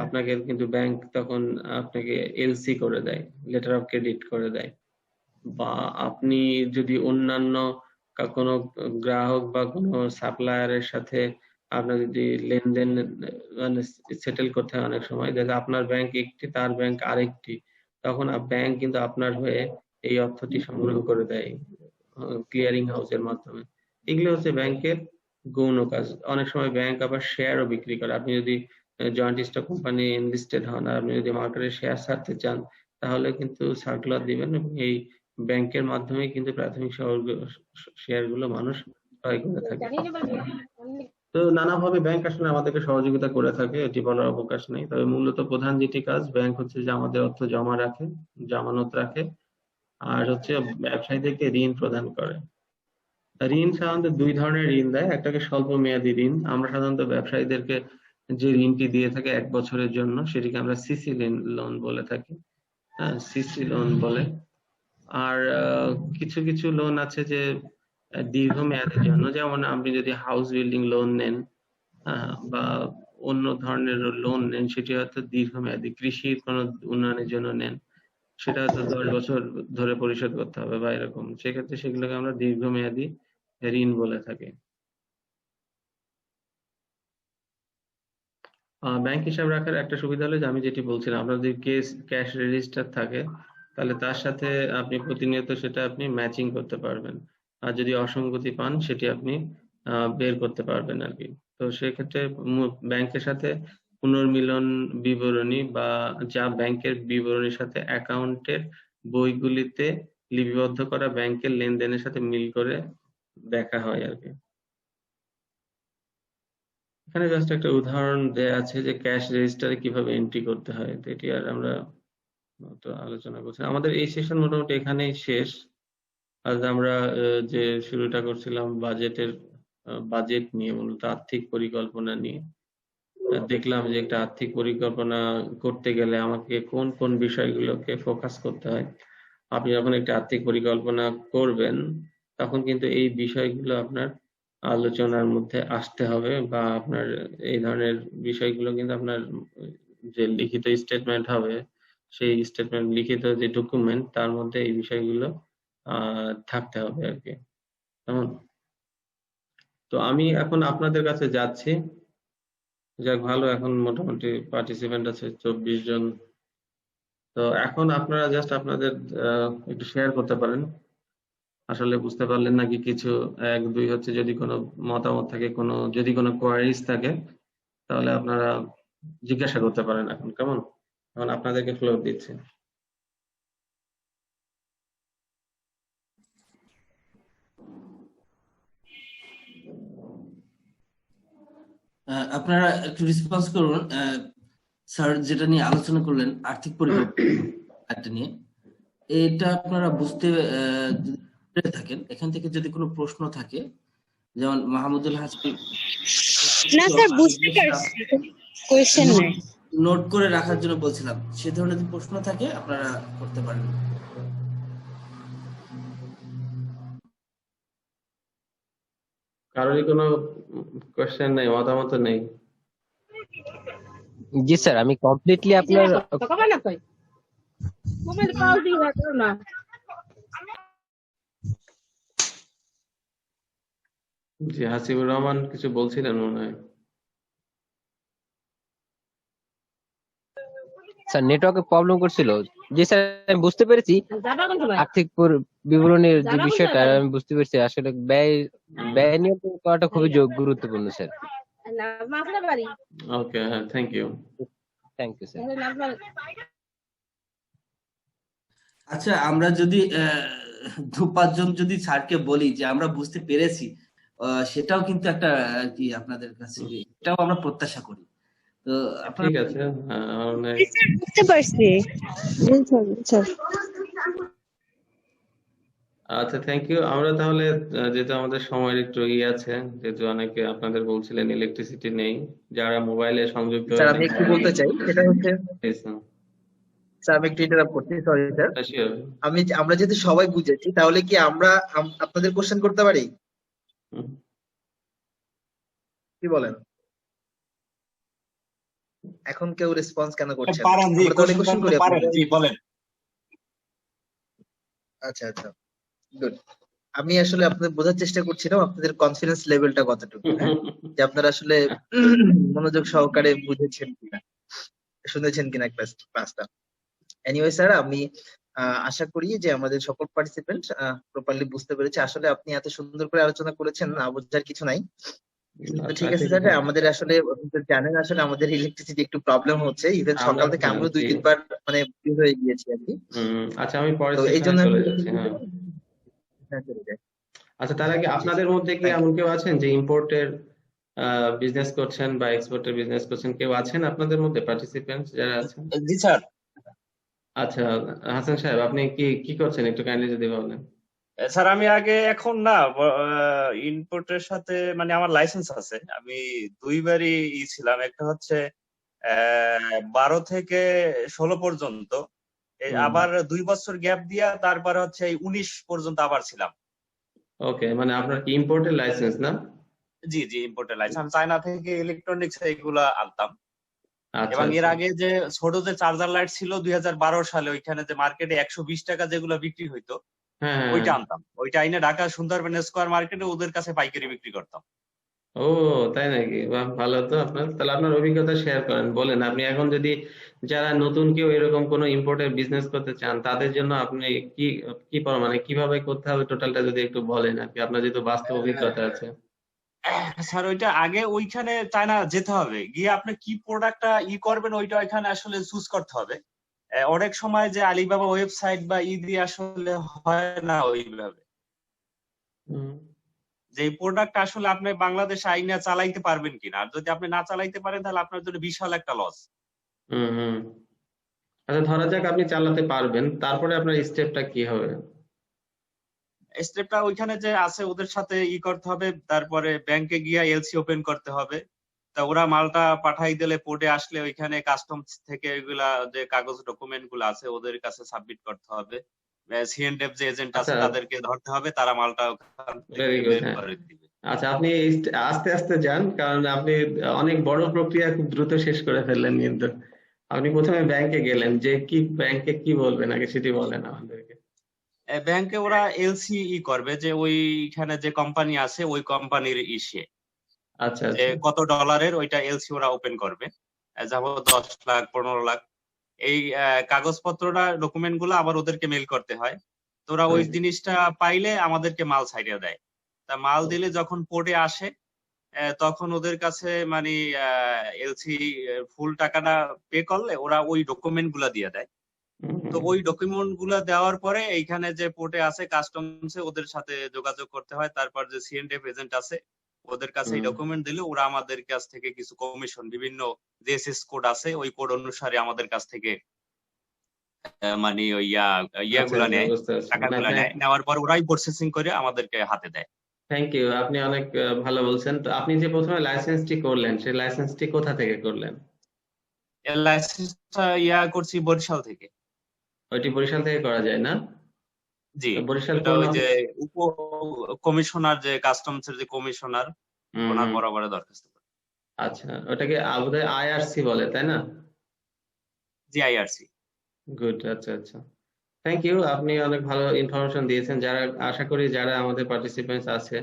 আপনাকে কিন্তু ব্যাংক তখন আপনাকে এলসি করে দেয়, লেটার অফ ক্রেডিট করে দেয়। বা আপনি যদি অন্যান্য কোনো গ্রাহক বা কোনো সাপ্লায়ারের সাথে আপনার যদি লেনদেন মানে সেটেল করতে হয়, অনেক সময় দেখা আপনার ব্যাংক একটি তার ব্যাংক আরেকটি, তখন ব্যাংক কিন্তু আপনার হয়ে এই অর্থটি সংগ্রহ করে দেয় ক্লিয়ারিং হাউসের মাধ্যমে। এগুলো হচ্ছে ব্যাংকের গৌণ কাজ। অনেক সময় ব্যাংক আবার শেয়ারও বিক্রি করে। আপনি যদি জয়েন্ট স্টক কোম্পানি এনলিস্টেড হন আর আপনি যদি মার্কেটে শেয়ার ছাড়তে চান তাহলে কিন্তু সার্কুলার দিবেন এবং এই ব্যাংকের মাধ্যমে কিন্তু প্রাথমিক শেয়ার গুলো মানুষ ক্রয় করে থাকে। তো নানাভাবে ব্যাংক আসলে আমাদেরকে সহযোগিতা করে থাকে, এটি বলার অবকাশ নেই। তবে মূলত প্রধান যেটি কাজ ব্যাংক হচ্ছে যে আমাদের অর্থ জমা রাখে, জামানত রাখে, আর হচ্ছে ব্যবসায়ীদেরকে ঋণ প্রদান করে। ঋণ সাধারণত দুই ধরনের ঋণ দেয়, একটাকে স্বল্প মেয়াদী ঋণ। আমরা সাধারণত ব্যবসায়ীদেরকে যে ঋণটি দিয়ে থাকে 1 বছরের জন্য সেটিকে আমরা সিসি লোন বলে থাকি, হ্যাঁ সিসি লোন বলে। আর কিছু কিছু লোন আছে যে দীর্ঘমেয়াদের জন্য, যেমন আপনি যদি হাউস বিল্ডিং লোন নেন বা অন্য ধরনের লোন নেন সেটি হয়তো দীর্ঘমেয়াদী, কৃষির কোনো উন্নয়নের জন্য নেন সেটা হয়তো 10 বছর ধরে পরিশোধ করতে হবে বা এরকম, সেক্ষেত্রে সেগুলোকে আমরা দীর্ঘমেয়াদী ঋণ বলে থাকি। ব্যাংক হিসাব রাখার একটা সুবিধা হলো যে আমি যেটি বলছিলাম, আপনার যদি ক্যাশ রেজিস্টার থাকে তাহলে তার সাথে আপনি প্রতিনিয়ত সেটা আপনি ম্যাচিং করতে পারবেন, আর যদি অসঙ্গতি পান সেটি আপনি বের করতে পারবেন আর কি। তো সেক্ষেত্রে ব্যাংকের সাথে পুনর্মিলন বিবরণী বা যা ব্যাংকের বিবরণীর সাথে অ্যাকাউন্টের বইগুলিতে লিপিবদ্ধ করা ব্যাংকের লেনদেনের সাথে মিল করে দেখা হয় আর কি। এখানে জাস্ট একটা উদাহরণ দেয়া আছে যে ক্যাশ রেজিস্টারে কিভাবে এন্ট্রি করতে হয়, তো এটি আর আমরা তো আলোচনা করছি। আমাদের এই সেশন মোটামুটি এখানেই শেষ। আজ আমরা যে শুরুটা করছিলাম বাজেট নিয়ে, মূলত আর্থিক পরিকল্পনা নিয়ে। দেখলাম যে একটা আর্থিক পরিকল্পনা করতে গেলে আমাকে কোন কোন বিষয়গুলোকে ফোকাস করতে হয়। আপনি যখন একটা আর্থিক পরিকল্পনা করবেন তখন কিন্তু এই বিষয়গুলো আপনার আলোচনার মধ্যে আসতে হবে, বা আপনার এই ধরনের বিষয়গুলো কিন্তু আপনার যে লিখিত স্টেটমেন্ট হবে সেই স্টেটমেন্ট লিখিত যে ডকুমেন্ট তার মধ্যে এই বিষয়গুলো থাকতে হবে আর কি। কেমন? তো আমি এখন আপনাদের কাছে যাচ্ছি। যাক ভালো, এখন মোটামুটি পার্টিসিপেন্ট আছে 24 জন। তো এখন আপনারা জাস্ট আপনাদের একটু শেয়ার করতে পারেন, আসলে বুঝতে পারলেন নাকি কিছু। 1 2 হচ্ছে যদি কোনো মতামত থাকে, যদি কোনো কোয়ারিজ থাকে, তাহলে আপনারা জিজ্ঞাসা করতে পারেন এখন। কেমন? এখন আপনাদেরকে ফ্লোর দিচ্ছি। আপনারা একটু রেসপন্স করুন। স্যার যেটা নিয়ে আলোচনা করলেন আর্থিক পরিকল্পনা নিয়ে, এটা আপনারা বুঝতে পেরে থাকেন, এখান থেকে যদি কোনো প্রশ্ন থাকে, যেমন মাহমুদুল হাসান না স্যার বুঝতে পারছি, কোয়েশ্চেন নাই। নোট করে রাখার জন্য বলছিলাম, সে ধরনের যদি প্রশ্ন থাকে আপনারা করতে পারেন। কারোরই কোনো কোয়েশ্চেন নেই, মতামত নেই? জি স্যার, আমি কমপ্লিটলি আপনার জি, হাসিবুর রহমান কিছু বলছিলেন মনে হয়। স্যার নেটওয়ার্কে প্রবলেম করছিল। জি স্যার, আমি বুঝতে পেরেছি আর্থিক বিবরণীর যে বিষয়টা আমি বুঝতে পেরেছি। আসলে ব্যয় নিয়ন্ত্রণ করাটা খুবই গুরুত্বপূর্ণ স্যার। ওকে, হ্যাঁ, thank you. Thank you sir. আচ্ছা, আমরা যদি 2-5 জন যদি স্যারকে বলি যে আমরা বুঝতে পেরেছি, সেটাও কিন্তু একটা কি আপনাদের কাছে এটাও আমরা প্রত্যাশা করি। তো ঠিক আছে, স্যার বুঝতে পারছি। স্যার আচ্ছা, থ্যাংক ইউ। আমরা তাহলে যেহেতু আমাদের সময়ের একটু আছে, যেহেতু অনেকে আপনাদের বলছিলেন ইলেকট্রিসিটি নেই, যারা মোবাইলে সংযুক্ত স্যার আমি একটু বলতে চাই, সেটা হচ্ছে হয়েছেন। স্যার আমি একটু ইন্টারাপ্ট করছি, সরি স্যার। Sure. আমরা যেহেতু সবাই বুঝেছি, তাহলে কি আমরা আপনাদের কোশ্চেন করতে পারি? হুম। কি বলেন? এখন কেউ রেসপন্স কেন করছেন? পারেন জি, আমরা তাহলে কোশ্চেন করি পারেন আপনাদের। জি, বলেন। আচ্ছা আচ্ছা, গুড। আমি আসলে আপনাদের বোঝার চেষ্টা করছিলাম আপনাদের কনফিডেন্স লেভেলটা কতটুকু, হ্যাঁ? যে আপনারা আসলে মনোযোগ সহকারে বুঝেছেন কিনা, শুনেছেন কিনা ক্লাসটা। এনিওয়ে স্যার, আমি আশা করি যে আমাদের সকল পার্টিসিপেন্ট প্রপারলি বুঝতে পেরেছে। আসলে আপনি এত সুন্দর করে আলোচনা করেছেন, না বোঝার কিছু নাই। তো ঠিক আছে স্যার, আমাদের আসলে জানেন আসলে আমাদের ইলেকট্রিসিটি একটু প্রবলেম হচ্ছে। ইভেন সকাল থেকে আমরা 2-3 বার মানে বের হয়ে গিয়েছি আর কি। আচ্ছা, আমি পরে তো এই জন্য চলে যাচ্ছি। হ্যাঁ, চলে যাই। আচ্ছা, তার আগে আপনাদের মধ্যে কি এমন কেউ আছেন যে ইম্পোর্টের বিজনেস করছেন বা এক্সপোর্টের বিজনেস করছেন? কেউ আছেন আপনাদের মধ্যে পার্টিসিপেন্ট যারা আছেন? জি স্যার। আচ্ছা, হাসান সাহেব, আপনি কি করছেন একটু কাইন্ডলি যদি বলেন। স্যার আমি আগে এখন না ইনপুটের সাথে মানে আমার লাইসেন্স আছে, আমি 2বারই ছিলাম। একটা হচ্ছে 12 থেকে 16 পর্যন্ত, আবার 2 বছর গ্যাপ দিয়া তারপরে হচ্ছে এই 19 পর্যন্ত আবার ছিলাম। ওকে, মানে আপনার কি ইম্পোর্টের লাইসেন্স না? জি জি, ইম্পোর্টের লাইসেন্স। আমি চায়না থেকে ইলেকট্রনিক্স এগুলা আনতাম। আচ্ছা, এবং এর আগে যে ছোট যে চার্জার লাইট ছিল 2012 সালে, ওইখানে যে মার্কেটে 120 টাকা যেগুলো বিক্রি হইতো, হ্যাঁ, ওইটা আনতাম। ওইটা আইনে ঢাকা সুন্দরবন স্কয়ার মার্কেটে ওদের কাছে পাইকারি বিক্রি করতাম। ও তাই নাকি? বাহ, ভালো তো। তাহলে আপনার অভিজ্ঞতা শেয়ার করেন, বলেন। আপনি এখন যদি যারা নতুন কেউ এরকম কোনো ইম্পোর্টের বিজনেস করতে চান, তাদের জন্য আপনি কি মানে কিভাবে করতে হবে টোটালটা যদি একটু বলেন আর কি, আপনার যেহেতু বাস্তব অভিজ্ঞতা আছে। স্যার ওইটা আগে ওইখানে চায়না যেতে হবে, গিয়ে আপনি কি প্রোডাক্টটা করবেন ওইটা ওইখানে আসলে চুজ করতে হবে। অনেক সময় যে আলিবাবা ওয়েবসাইট বা দিয়ে আসলে হয় না ওইভাবে, যে প্রোডাক্ট আসলে আপনি বাংলাদেশে আইনা চালাইতে পারবেন কিনা। আর যদি আপনি না চালাইতে পারেন তাহলে আপনার জন্য বিশাল একটা লস। আচ্ছা, ধরা যাক আপনি চালাতে পারবেন, তারপরে আপনার স্টেপটা কি হবে? স্টেপটা ওইখানে যে আছে ওদের সাথে করতে হবে, তারপরে ব্যাংকে গিয়ে এলসি ওপেন করতে হবে। তা ওরা মালটা পাঠাই দিলে পোর্টে আসলে ওইখানে কাস্টমস থেকে ওইগুলা যে কাগজ ডকুমেন্ট গুলো আছে ওদের কাছে সাবমিট করতে হবে। সিএনডেফ যে এজেন্ট আছে তাদেরকে ধরতে হবে, তারা মালটা ওখান থেকে বের করে দিবে। আচ্ছা, আপনি আস্তে আস্তে যান, কারণ আপনি অনেক বড় প্রক্রিয়া খুব দ্রুত শেষ করে ফেললেন কিন্তু। আপনি প্রথমে ব্যাংকে গেলেন, যে কি ব্যাংকে কি বলবেন আগে সেটি বলেন আমাদেরকে। ব্যাংকে ওরা এলসি করবে যে ওইখানে যে কোম্পানি আছে ওই কোম্পানির ইসে আচ্ছা যে আচ্ছা। কত ডলারের ওইটা এলসি ওরা ওপেন করবে। যাবো 10 লাখ 15 লাখ এই কাগজপত্রটা ডকুমেন্ট গুলো আবার ওদেরকে মেল করতে হয়। তো ওরা ওই জিনিসটা পাইলে আমাদেরকে মাল ছাইড়া দেয়। তা মাল দিলে যখন পোর্টে আসে তখন ওদের কাছে মানে এলসি ফুল টাকাটা পে করলে ওরা ওই ডকুমেন্ট গুলা দিয়ে দেয়। তো ওই ডকুমেন্ট গুলা দেওয়ার পরে এইখানে যে পোর্টে আছে কাস্টমসে ওদের সাথে যোগাযোগ করতে হয়। তারপর যে সিএনডিএফ এজেন্ট আছে ওদের কাছে এই ডকুমেন্ট দিলে ওরা আমাদের কাছ থেকে কিছু কমিশন বিভিন্ন যে এসএস কোড আছে ওই কোড অনুসারে আমাদের কাছ থেকে মানে ওই ইয়াগুলা নেয়, বুঝতে পারছি। টাকাগুলা নেয়। নেওয়ার পর ওরাই প্রসেসিং করে আমাদেরকে হাতে দেয়। থ্যাংক ইউ, আপনি অনেক ভালো বলছেন। তো আপনি যে প্রথমে লাইসেন্সটি করলেন, সেই লাইসেন্সটি কোথা থেকে করলেন? এর লাইসেন্সটা করছি বরিশাল থেকে। ওইটি বরিশাল থেকে করা যায় না? জি, বরিশাল এটা কোন ওই যে উপ কমিশনার যে কাস্টমস এর যে কমিশনার ওনার বরাবরে দরখাস্ত করে। আচ্ছা, ওটাকে বোধহয় আইআরসি বলে, তাই না? জি, আইআরসি। গুড, আচ্ছা আচ্ছা। থ্যাংক ইউ, আপনি অনেক ভালো ইনফরমেশন দিয়েছেন। যারা আশা করি যারা আমাদের পার্টিসিপেন্টস আছে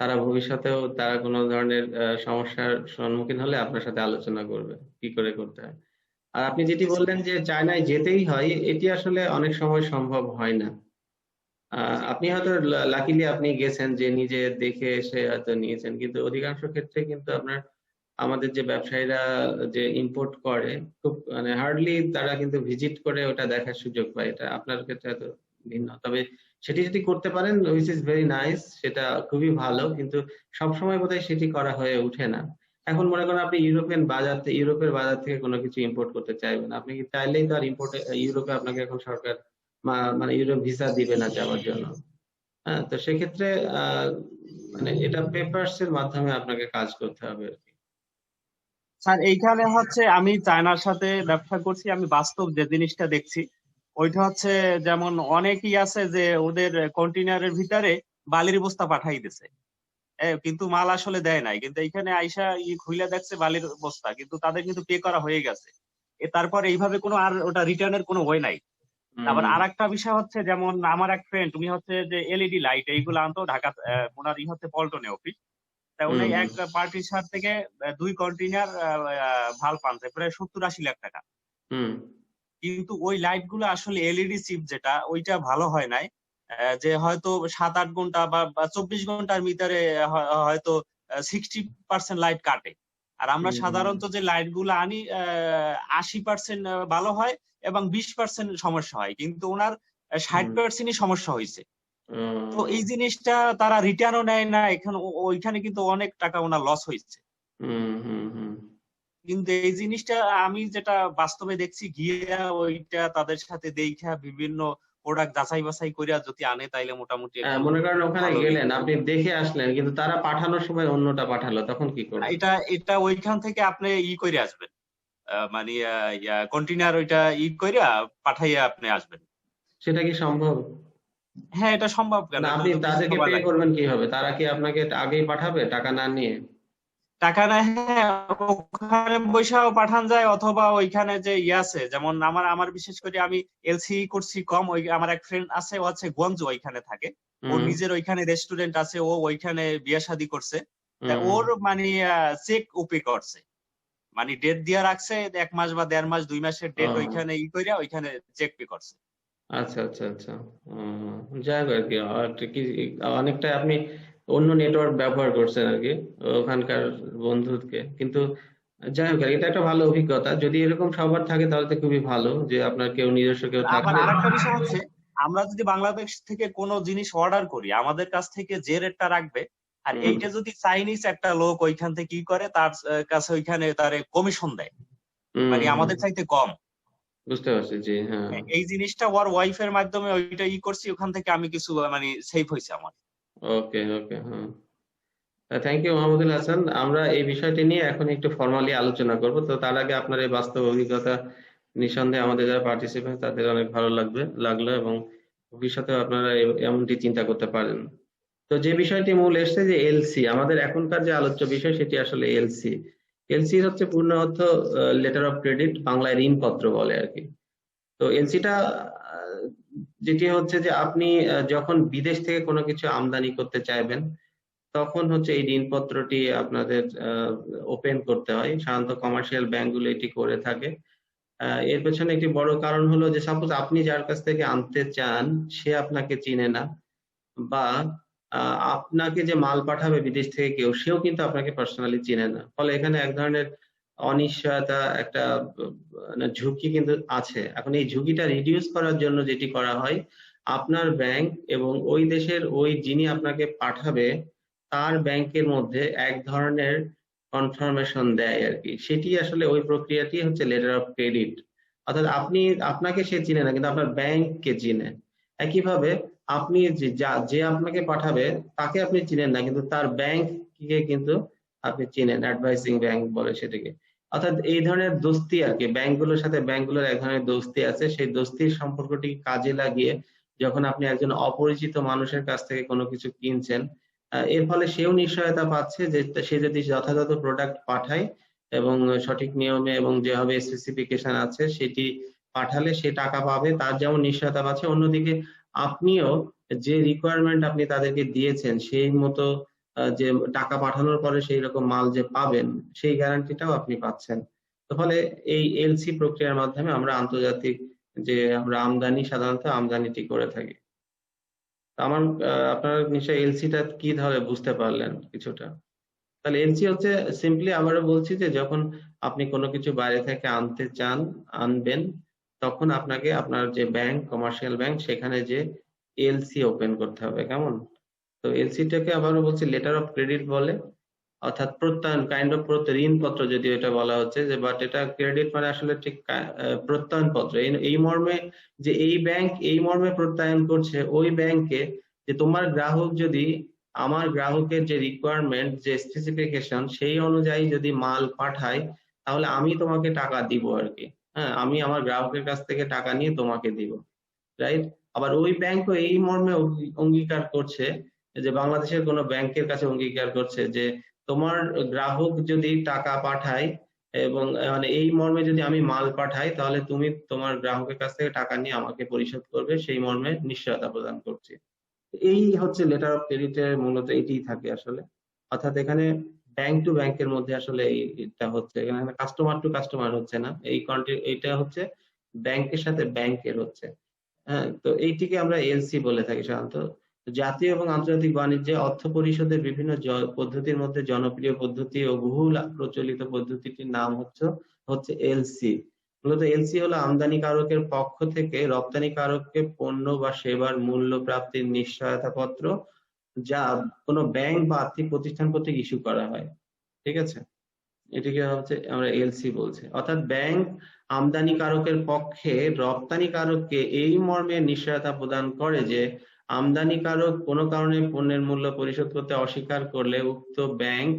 তারা ভবিষ্যতেও তারা কোনো ধরনের সমস্যার সম্মুখীন হলে আপনার সাথে আলোচনা করবে কি করে করতে হয়। আর আপনি যেটি বললেন যে চায়নায় যেতেই হয়, এটি আসলে অনেক সময় সম্ভব হয় না। আপনি হয়তো লাকিলি আপনি গেছেন, যে নিজে দেখে এসে হয়তো নিয়েছেন, কিন্তু অধিকাংশ ক্ষেত্রে কিন্তু আপনার আমাদের যে ব্যবসায়ীরা যে ইম্পোর্ট করে খুব মানে হার্ডলি তারা কিন্তু ভিজিট করে ওটা দেখার সুযোগ পায়। এটা আপনার ক্ষেত্রে হয়তো ভিন্ন, তবে সেটি যদি করতে পারেন হুইচ ইজ ভেরি নাইস, সেটা খুবই ভালো, কিন্তু সবসময় বোধহয় সেটি করা হয়ে ওঠে না। এখন মনে করেন আপনি ইউরোপের বাজার থেকে কোনো কিছু ইম্পোর্ট করতে চাইবেন, আপনি কি চাইলেই তো আর ইউরোপে আপনাকে এখন সরকার মানে ইউরোপ ভিসা দিবে না যাওয়ার জন্য। হ্যাঁ, তো সেক্ষেত্রে মানে এটা পেপারস এর মাধ্যমে আপনাকে কাজ করতে হবে আর কি। স্যার এইখানে হচ্ছে আমি চায়নার সাথে ব্যবসা করছি, আমি বাস্তব যে জিনিসটা দেখছি ওইটা হচ্ছে যেমন অনেকেই আছে যে ওদের কন্টেইনারের ভিতরে বালির বস্তা পাঠাই দিছে, কিন্তু মাল আসলে দেয় নাই, কিন্তু এইখানে আইসা খুইলা দেখছে বালির বস্তা, কিন্তু তাদের কিন্তু পে করা হয়ে গেছে। তারপর এইভাবে কোনো আর ওটা রিটার্নের কোনো ওয়ে নাই। আবার আর একটা বিষয় হচ্ছে যেমন আমার এক ফ্রেন্ড উনি হচ্ছে যে এলইডি লাইট এইগুলো আনতো ঢাকা, ওনার হচ্ছে পল্টনে অফিস। তা উনি এক পার্টির সার থেকে 2 কন্টেইনার ভাল্ব আনছে প্রায় 70-80 লাখ টাকা। কিন্তু ওই লাইট গুলো আসলে এলইডি চিপ যেটা ওইটা ভালো হয় নাই, যে হয়তো 7-8 ঘন্টা বা 24 ঘন্টার ভিতরে হয়তো 60% লাইট কাটে। আর আমরা সাধারণত যে লাইট গুলো আনি 80% ভালো হয় এবং 20% সমস্যা হয়, কিন্তু ওনার 60%ই সমস্যা হয়েছে। তো এই জিনিসটা তারা রিটার্নও নেয় না, এখানে ওইখানে কিন্তু অনেক টাকা ওনার লস হয়েছে। কিন্তু এই জিনিসটা আমি যেটা বাস্তবে দেখছি গিয়া ওইটা তাদের সাথে দেখা বিভিন্ন প্রোডাক্ট যাচাই বাছাই করিয়া যদি আনে তাইলে মোটামুটি মনে করেন ওখানে গেলেন, আপনি দেখে আসলেন, কিন্তু তারা পাঠানোর সময় অন্যটা পাঠালো, তখন কি করবেন? এটা ওইখান থেকে আপনি করে আসবেন, মানে কন্টেইনার ওইটা কইরা পাঠাইয়া আপনি আসবেন। সেটা কি সম্ভব? হ্যাঁ, এটা সম্ভব। কেন আপনি তাদেরকে পে করবেন কিভাবে? তারা কি আপনাকে আগেই পাঠাবে টাকা না নিয়ে? টাকা না, হ্যাঁ ওখানে বৈশাও পাঠান যায়, অথবা ওইখানে যে আছে যেমন আমার বিশেষ করে আমি এলসি করছি কম, ওই আমার এক ফ্রেন্ড আছে ও হচ্ছে গঞ্জ ওইখানে থাকে, ওর নিজের ওইখানে রেস্টুরেন্ট আছে, ও ওইখানে বিয়ে শাদী করছে, ওর মানে চেক উপে করছে, মানে ডেট দিয়া রাখছে 1 মাস বা 1.5 মাস 2 মাসের ডেট ওইখানে কইরা ওইখানে চেক পে করছে। আচ্ছা আচ্ছা আচ্ছা। যাই হোক আর কি অনেকটা আপনি অন্য নেটওয়ার্ক ব্যবহার করছেন আর কি ওখানকার বন্ধুকে, কিন্তু যাই হোক এটা একটা ভালো অভিজ্ঞতা। যদি এরকম সবার থাকে তাহলে তো খুবই ভালো, যে আপনার কেউ নিজস্ব কেউ আবার থাকবে। আরেকটা বিষয় হচ্ছে আমরা যদি বাংলাদেশ থেকে কোনো জিনিস অর্ডার করি আমাদের কাছ থেকে যে রেটটা রাখবে, আর এইটা যদি চাইনিজ একটা লোক ওইখান থেকে কি করে তার কাছে ওইখানে তার কমিশন দেয়, মানে আমাদের চাইতে কম। বুঝতে পারছি, জি হ্যাঁ। এই জিনিসটা ওর ওয়াইফের মাধ্যমে ওইটা করছি, ওখান থেকে আমি কিছু মানে সেভ হয়েছে আমার। ওকে ওকে, হ্যাঁ। Thank you Mahmudul Hasan. আমরা এই বিষয়টি নিয়ে এখন একটু ফর্মালি আলোচনা করব। তো তার আগে আপনার এই বাস্তব অভিজ্ঞতা নিঃসন্দেহে আমাদের যারা পার্টিসিপেন্ট তাদের অনেক ভালো লাগলো এবং ভবিষ্যতে আপনারা এমনটি চিন্তা করতে পারেন। তো যে বিষয়টি মূল এসছে যে এলসি, আমাদের এখনকার যে আলোচ্য বিষয় সেটি আসলে এলসি। এলসি হচ্ছে পূর্ণ অর্থ লেটার অফ ক্রেডিট, বাংলায় ঋণপত্র বলে আর কি। তো এলসিটা যেটি হচ্ছে যে আপনি যখন বিদেশ থেকে কোনো কিছু আমদানি করতে চাইবেন, তখন হচ্ছে এই ঋণপত্রটি আপনাদের ওপেন করতে হয়। সাধারণত কমার্শিয়াল ব্যাংকগুলো এটি করে থাকে। এর পেছনে একটি বড় কারণ হলো যে সাপোজ আপনি যার কাছ থেকে আনতে চান সে আপনাকে চিনে না, বা আপনাকে যে মাল পাঠাবে বিদেশ থেকে কেউ, সেও কিন্তু আপনাকে পার্সোনালি চিনে না। ফলে এখানে এক ধরনের অনিশ্চয়তা, একটা মানে ঝুঁকি কিন্তু আছে। এখন এই ঝুঁকিটা রিডিউস করার জন্য যেটি করা হয়, আপনার ব্যাংক এবং ওই দেশের ওই যিনি আপনাকে পাঠাবে তার ব্যাংকের মধ্যে এক ধরনের কনফার্মেশন দেয় আর কি। সেটি আসলে ওই প্রক্রিয়াটি হচ্ছে লেটার অফ ক্রেডিট। অর্থাৎ আপনাকে সে চিনে না, কিন্তু আপনার ব্যাংককে চিনে। একইভাবে আপনি যে আপনাকে পাঠাবে তাকে আপনি চিনেন না, কিন্তু তার ব্যাংককে কিন্তু আপনি চিনেন, অ্যাডভাইসিং ব্যাংক বলে সেটাকে। অর্থাৎ এই ধরনের দোস্তি আর কি, ব্যাংকগুলোর সাথে ব্যাংকগুলোর এক ধরনের দোস্তি আছে। সেই দোস্তির সম্পর্কটি কাজে লাগিয়ে যখন আপনি একজন অপরিচিত মানুষের কাছ থেকে কোনো কিছু কিনছেন, এর ফলে সেও নিশ্চয়তা পাচ্ছে যে সে যদি যথাযথ প্রোডাক্ট পাঠায় এবং সঠিক নিয়মে এবং যেভাবে স্পেসিফিকেশন আছে সেটি পাঠালে সে টাকা পাবে, তার যেমন নিশ্চয়তা পাচ্ছে, অন্যদিকে আপনিও যে রিকোয়ারমেন্ট আপনি তাদেরকে দিয়েছেন সেই মতো যে টাকা পাঠানোর পরে সেই রকম মাল যে পাবেন সেই গ্যারান্টিটাও আপনি পাচ্ছেন। তো ফলে এই এলসি প্রক্রিয়ার মাধ্যমে আমরা আন্তর্জাতিক যে আমরা সাধারণত আমদানিটি করে থাকি। আপনারা নিশ্চয়ই এলসিটা কি ধরে বুঝতে পারলেন কিছুটা। তাহলে এলসি হচ্ছে সিম্পলি আবারও বলছি যে যখন আপনি কোনো কিছু বাইরে থেকে আনতে চান, আনবেন, তখন আপনাকে আপনার যে ব্যাংক, কমার্শিয়াল ব্যাংক, সেখানে যে এলসি ওপেন করতে হবে। কেমন? তো এলসিটাকে আবারও বলছি লেটার অফ ক্রেডিট বলে, অর্থাৎ প্রত্যয়ন, কাইন্ড অফ ঋণপত্র যদিও এটা বলা হচ্ছে যে, বাট এটা ক্রেডিট মানে আসলে ঠিক প্রত্যয়ন পত্র। এই মর্মে যে এই ব্যাংক এই মর্মে প্রত্যয়ন করছে ওই ব্যাংকে যে তোমার গ্রাহক যদি আমার গ্রাহকের যে রিকোয়ারমেন্ট, যে স্পেসিফিকেশন সেই অনুযায়ী যদি মাল পাঠায়, তাহলে আমি তোমাকে টাকা দিব আর কি। হ্যাঁ, আমি আমার গ্রাহকের কাছ থেকে টাকা নিয়ে তোমাকে দিব, রাইট? আবার ওই ব্যাংকও এই মর্মে অঙ্গীকার করছে যে বাংলাদেশের কোনো ব্যাংকের কাছে অঙ্গীকার করছে যে তোমার গ্রাহক যদি টাকা পাঠায় এবং মানে এই মর্মে যদি আমি মাল পাঠাই, তাহলে তুমি তোমার গ্রাহকের কাছ থেকে টাকা নিয়ে আমাকে পরিশোধ করবে, সেই মর্মে নিশ্চয়তা প্রদান করছি। এই হচ্ছে লেটার অফ ক্রেডিটের মূলত এটাই থাকে আসলে। অর্থাৎ এখানে ব্যাংক টু ব্যাংকের মধ্যে আসলে এইটা হচ্ছে, এখানে কাস্টমার টু কাস্টমার হচ্ছে না, এইটা হচ্ছে ব্যাংকের সাথে ব্যাংকের হচ্ছে। হ্যাঁ, তো এইটিকে আমরা এলসি বলে থাকি সাধারণত। জাতীয় এবং আন্তর্জাতিক বাণিজ্যে অর্থ পরিশোধের বিভিন্ন পদ্ধতির মধ্যে জনপ্রিয় পদ্ধতি ও বহুল প্রচলিত পদ্ধতিটির নাম হচ্ছে এলসি। মূলত এলসি হলো আমদানিকারকের পক্ষ থেকে রপ্তানিকারককে পণ্য বা সেবার মূল্য প্রাপ্তির নিশ্চয়তা পত্র, যা কোনো ব্যাংক বা আর্থিক প্রতিষ্ঠান কর্তৃক ইস্যু করা হয়। ঠিক আছে, এটিকে হচ্ছে আমরা এলসি বলছি। অর্থাৎ ব্যাংক আমদানিকারকের পক্ষে রপ্তানিকারককে এই মর্মে নিশ্চয়তা প্রদান করে যে আমদানিকারক কোনো কারণে পণ্যের মূল্য পরিশোধ করতে অস্বীকার করলে উক্ত ব্যাংক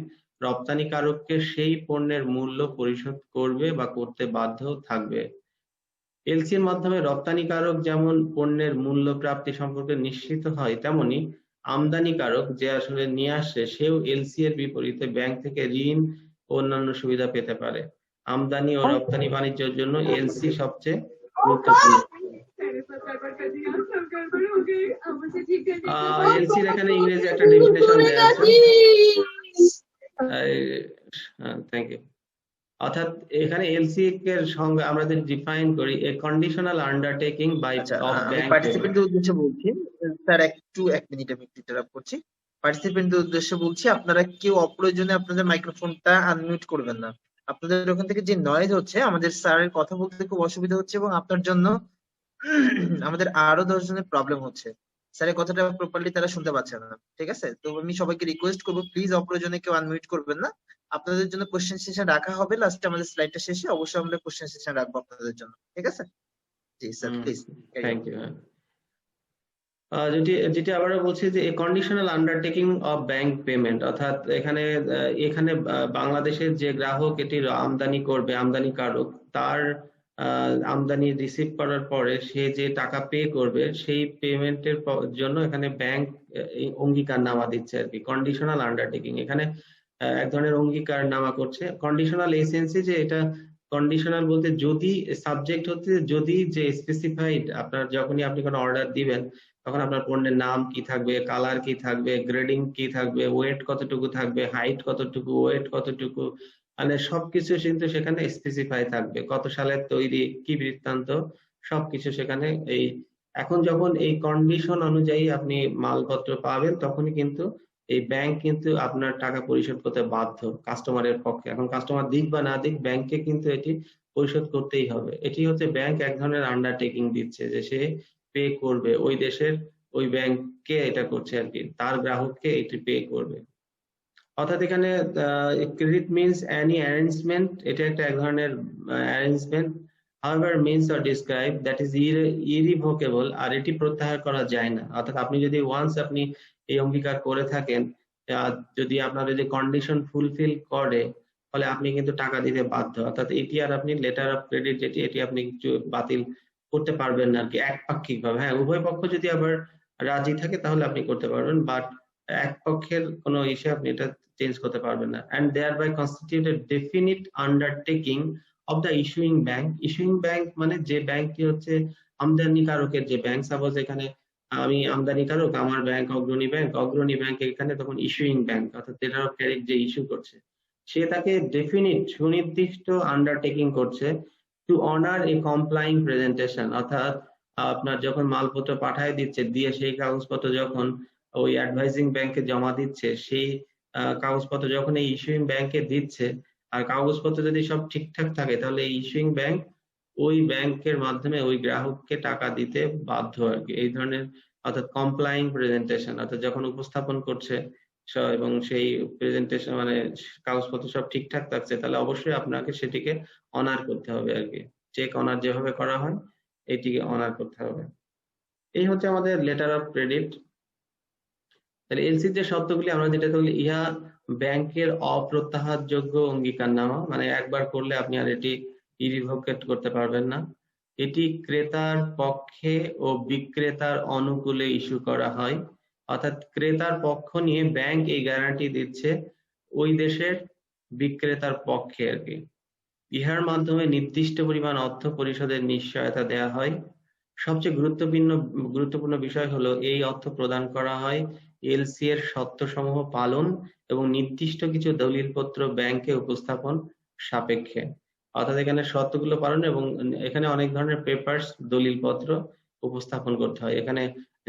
রপ্তানিকারককে সেই পণ্যের মূল্য পরিশোধ করবে বা করতে বাধ্য থাকবে। এলসির মাধ্যমে রপ্তানিকারক যেমন পণ্যের মূল্য প্রাপ্তি সম্পর্কে নিশ্চিত হয়, তেমনি আমদানিকারক যে আসলে নিয়ে আসে সেও এলসি এর বিপরীতে ব্যাংক থেকে ঋণ ও অন্যান্য সুবিধা পেতে পারে। আমদানি ও রপ্তানি বাণিজ্যের জন্য এলসি সবচেয়ে গুরুত্বপূর্ণ। এলসির এখানে ইংরেজি একটা ডেফিনেশন দেওয়া আছে। Thank you. অর্থাৎ এখানে এলসি এর সঙ্গে আমরা যদি ডিফাইন করি, a conditional undertaking by of bank. পার্টিসিপেন্টের উদ্দেশ্যে বলছি স্যার, এক মিনিট আমি ইন্টারাপ্ট করছি। পার্টিসিপেন্টের উদ্দেশ্যে বলছি, আপনারা কেউ অপ্রয়োজনে আপনাদের মাইক্রোফোনটা আনমিউট করবেন না। আপনাদের ওখান থেকে যে নয়েজ হচ্ছে, আমাদের স্যারের কথা বলতে খুব অসুবিধা হচ্ছে এবং আপনার জন্য আমাদের আরো 10 জনের প্রবলেম হচ্ছে। স্যারের কথাটা প্রপারলি তারা শুনতে পাচ্ছে না। ঠিক আছে, তো আমি সবাইকে রিকোয়েস্ট করবো, প্লিজ অপ্রয়োজনে কেউ আনমিউট করবেন না। আপনাদের জন্য কোশ্চেন সেশন রাখা হবে লাস্টে, আমাদের স্লাইডটা শেষে অবশ্যই আমরা কোশ্চেন সেশন রাখবো আপনাদের জন্য। ঠিক আছে, জি স্যার প্লিজ। Thank you. যেটি আবারও বলছি যে conditional undertaking of bank payment, অর্থাৎ এখানে বাংলাদেশের যে গ্রাহক এটি আমদানি করবে, আমদানিকারক, তার আমদানি রিসিভ করার পরে সে যে টাকা পে করবে সেই পেমেন্টের জন্য এখানে ব্যাংক অঙ্গীকারনামা দিচ্ছে আর কি, কন্ডিশনাল আন্ডারটেকিং। এখানে এক ধরনের অঙ্গীকারনামা করছে। কন্ডিশনাল এই সেন্সে যে এটা কন্ডিশনাল বলতে যদি সাবজেক্ট হচ্ছে যদি যে স্পেসিফাইড আপনার যখনই আপনি কোনো অর্ডার দিবেন তখন আপনার পণ্যের নাম কি থাকবে, কালার কি থাকবে, গ্রেডিং কি থাকবে, ওয়েট কতটুকু থাকবে, হাইট কতটুকু, ওয়েট কতটুকু, মানে সবকিছু কিন্তু সেখানে স্পেসিফাই থাকবে, কত সালের তৈরি, কি বৃত্তান্ত, সবকিছু সেখানে। এই এখন যখন এই কন্ডিশন অনুযায়ী আপনি মালপত্র পাবেন তখনই কিন্তু এই ব্যাংক কিন্তু আপনার টাকা পরিশোধ করতে বাধ্য কাস্টমারের পক্ষে। এখন কাস্টমার দিক বা না দিক ব্যাংকে কিন্তু এটি পরিশোধ করতেই হবে। এটি হচ্ছে ব্যাংক এক ধরনের আন্ডারটেকিং দিচ্ছে যে সে পে করবে, ওই দেশের ওই ব্যাংককে এটা করছে আর কি, তার গ্রাহককে এটি পে করবে। অর্থাৎ এখানে ক্রেডিট মিনস এনি অ্যারেঞ্জমেন্ট, এটা একটা এক ধরনের arrangement however means or described that is irrevocable, আর এটি প্রত্যাহার করা যায় না। অর্থাৎ আপনি যদি ওয়ান্স আপনি এই অঙ্গীকার করে থাকেন, যদি আপনার যদি কন্ডিশন ফুলফিল করে ফলে আপনি কিন্তু টাকা দিতে বাধ্য। অর্থাৎ এটি আর আপনি লেটার অফ ক্রেডিট যেটি এটি আপনি কিছু বাতিল করতে পারবেন না আর কি একপাক্ষিক ভাবে। হ্যাঁ, উভয় পক্ষ যদি আবার রাজি থাকে তাহলে আপনি করতে পারবেন, বাট এক পক্ষের কোনো ইস্যু আপনি এটা চেঞ্জ করতে পারবেন না। and thereby constitute a definite undertaking of the issuing bank. issuing bank মানে যে ব্যাংকটি হচ্ছে আমদানিকারকের যে ব্যাংক, সাপোজ এখানে আমি আমদানিকারক, আমার ব্যাংক অগ্রণী ব্যাংক এখানে তখন ইস্যুইং ব্যাংক অর্থাৎ লেটার অফ ক্রেডিট যে ইস্যু করছে সে তাকে ডেফিনিট সুনির্দিষ্ট আন্ডারটেকিং করছে টু অনার এ কমপ্লাইং প্রেজেন্টেশন। অর্থাৎ আপনার যখন মালপত্র পাঠায় দিচ্ছে দিয়ে সেই কাগজপত্র যখন ওই অ্যাডভাইজিং ব্যাংকে জমা দিচ্ছে, সেই কাগজপত্র যখন এই ইস্যুইং ব্যাংকে দিচ্ছে আর কাগজপত্র যদি সব ঠিকঠাক থাকে তাহলে এই ইস্যুইং ব্যাংক ওই ব্যাংকের মাধ্যমে ওই গ্রাহককে টাকা দিতে বাধ্য আর কি। এই ধরনের অর্থাৎ কমপ্লাইং প্রেজেন্টেশন অর্থাৎ যখন উপস্থাপন করছে এবং সেই প্রেজেন্টেশন মানে কাগজপত্র সব ঠিকঠাক থাকছে তাহলে অবশ্যই আপনাকে সেটিকে অনার করতে হবে আর কি। চেক অনার যেভাবে করা হয় এটিকে অনার করতে হবে। এই হচ্ছে আমাদের লেটার অফ ক্রেডিট। তাহলে এলসির যে শর্তগুলি আমরা যেটা বলি, ইহা ব্যাংকের অপ্রত্যাহারযোগ্য অঙ্গীকারনামা, মানে একবার করলে আপনি আর এটি ইরিভোকেট করতে পারবেন না। এটি ক্রেতার পক্ষে ও বিক্রেতার অনুকূলে ইস্যু করা হয়। অর্থাৎ ক্রেতার পক্ষ নিয়ে ব্যাংক এই গ্যারান্টি দিচ্ছে ওই দেশের বিক্রেতার পক্ষে আর কি। ইহার মাধ্যমে নির্দিষ্ট পরিমাণ অর্থ পরিশোধের নিশ্চয়তা দেওয়া হয়। সবচেয়ে গুরুত্বপূর্ণ বিষয় হলো এই অর্থ প্রদান করা হয় এলসি এর শর্তসমূহ পালন এবং নির্দিষ্ট কিছু দলিলপত্র ব্যাংকে উপস্থাপন সাপেক্ষে। অর্থাৎ এখানে শর্তগুলো পালন এবং এখানে অনেক ধরনের পেপারস দলিলপত্র উপস্থাপন করতে হয়। এখানে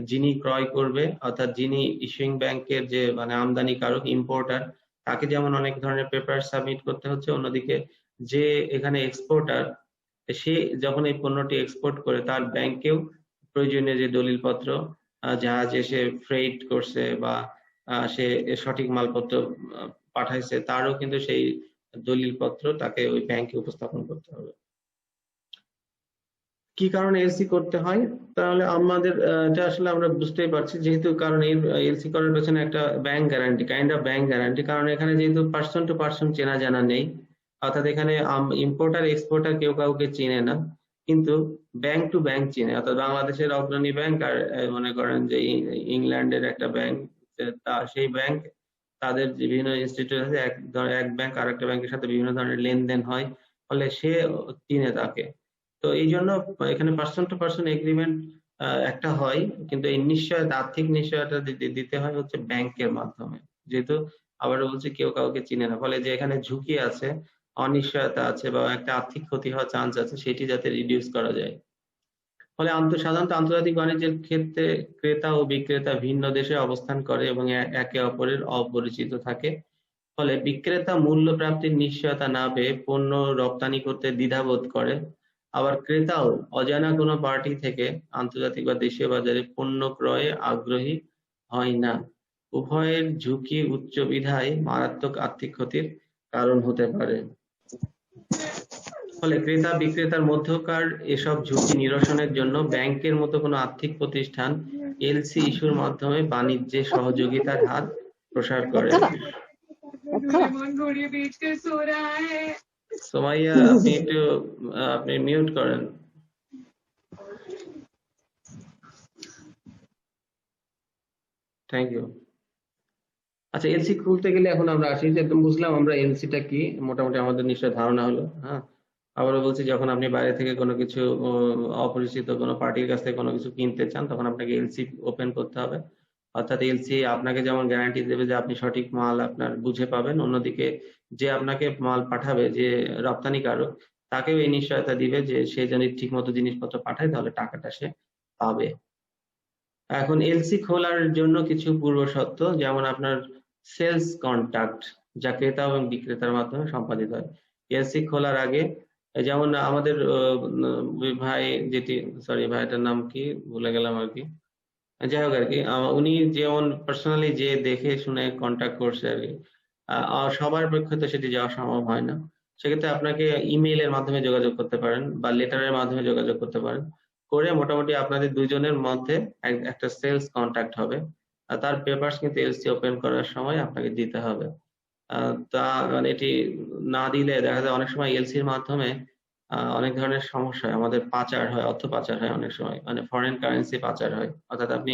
যিনি ক্রয় করবে অর্থাৎ যিনি ইস্যুইং ব্যাংকের যে মানে আমদানিকারক ইম্পোর্টার তাকে যেমন অনেক ধরনের পেপার সাবমিট করতে হচ্ছে, অন্যদিকে যে এখানে এক্সপোর্টার সে যখন এই পণ্যটি এক্সপোর্ট করে তার ব্যাংকেও প্রয়োজনীয় যে দলিলপত্র জাহাজে সে ফ্রেইট করছে বা সে সঠিক মালপত্র পাঠাইছে তারও কিন্তু সেই দলিলপত্র তাকে ওই ব্যাংকে উপস্থাপন করতে হবে। কি কারণে এলসি করতে হয় তাহলে আমাদের এটা আসলে আমরা বুঝতেই পারছি, যেহেতু কারণ এই এলসি করার পেছনে একটা bank guarantee, kind of bank guarantee. কারণ এখানে যেহেতু পার্সন টু পার্সন চেনা জানা নেই, অর্থাৎ এখানে ইম্পোর্টার এক্সপোর্টার কেউ কাউকে চেনে না, কিন্তু ব্যাংক টু ব্যাংক চিনে। অর্থাৎ বাংলাদেশের অগ্রণী ব্যাংক আর মনে করেন যে ইংল্যান্ডের একটা ব্যাংক, সেই ব্যাংক তাদের বিভিন্ন ইনস্টিটিউট আছে, এক ব্যাংক আর একটা ব্যাংকের সাথে বিভিন্ন ধরনের লেনদেন হয়, ফলে সে চিনে তাকে। তো এই জন্য এখানে পার্সন টু পার্সন এগ্রিমেন্ট একটা হয়, কিন্তু এই নিশ্চয়তা আর্থিক নিশ্চয়তা দিতে হয় হচ্ছে ব্যাংকের মাধ্যমে, যেহেতু আবারও বলছি কেউ কাউকে চিনে না, ফলে যে এখানে ঝুঁকি আছে, অনিশ্চয়তা আছে বা একটা আর্থিক ক্ষতি হওয়ার চান্স আছে সেটি যাতে রিডিউস করা যায়। ফলে সাধারণত আন্তর্জাতিক বাণিজ্যের ক্ষেত্রে ক্রেতা ও বিক্রেতা ভিন্ন দেশে অবস্থান করে এবং একে অপরের অপরিচিত থাকে, ফলে বিক্রেতা মূল্য প্রাপ্তির নিশ্চয়তা না পেয়ে পণ্য রপ্তানি করতে দ্বিধাবোধ করে। আবার ক্রেতাও অজানা কোনো পার্টি থেকে আন্তর্জাতিক বা দেশীয় বাজারে পণ্য ক্রয়ে আগ্রহী হয় না। উভয়ের ঝুঁকি উচ্চ বিধায় মারাত্মক আর্থিক ক্ষতির কারণ হতে পারে। ফলে ক্রেতা বিক্রেতার মধ্যকার এসব ঝুঁকি নিরসনের জন্য ব্যাংকের মতো কোনো আর্থিক প্রতিষ্ঠান এলসি ইস্যুর মাধ্যমে বাণিজ্যে সহযোগিতার হাত প্রসার করে। সোমাইয়া আপনি মিউট করেন। Thank you. আচ্ছা, এলসি খুলতে গেলে এখন আমরা আসি যে বুঝলাম আমরা এলসিটা কি, মোটামুটি আমাদের নিশ্চয় ধারণা হলো। হ্যাঁ, আবারও বলছি, যখন আপনি বাইরে থেকে কোনো কিছু অপরিচিত কোনো পার্টির কাছ থেকে কোনো কিছু কিনতে চান, তখন আপনাকে এলসি ওপেন করতে হবে। অর্থাৎ এলসি আপনাকে যেমন গ্যারান্টি দেবে যে আপনি সঠিক মাল আপনার বুঝে পাবেন, অন্যদিকে যে আপনাকে মাল পাঠাবে, যে রপ্তানিকারক, তাকেও এই নিশ্চয়তা দিবে যে সে যদি ঠিক মতো জিনিসপত্র পাঠায় তাহলে টাকাটা সে পাবে। এখন এলসি খোলার জন্য কিছু পূর্ব শর্ত, যেমন আপনার সেলস কন্ট্যাক্ট, যা ক্রেতা এবং বিক্রেতার মাধ্যমে সম্পাদিত হয়। এলসি খোলার আগে যেমন আমাদের ভাই, যেটি, সরি ভাইটার নাম কি ভুলে গেলাম আর কি, যাই হোক আর কি, উনি যেমন পার্সোনালি যে দেখে শুনে কন্ট্যাক্ট করছে আর কি, সবার পক্ষে তো সেটি যাওয়া সম্ভব হয় না। সেক্ষেত্রে আপনাকে ইমেইলের মাধ্যমে যোগাযোগ করতে পারেন বা লেটারের মাধ্যমে যোগাযোগ করতে পারেন, করে মোটামুটি আপনাদের দুজনের মধ্যে একটা সেলস কন্ট্যাক্ট হবে। আর তার পেপারস কিন্তু এলসি ওপেন করার সময় আপনাকে দিতে হবে। তা মানে এটি না দিলে দেখা যায় অনেক সময় এলসির মাধ্যমে অনেক ধরনের সমস্যা হয়, আমাদের পাচার হয়, অর্থ পাচার হয়, অনেক সময় মানে ফরেন কারেন্সি পাচার হয়। অর্থাৎ আপনি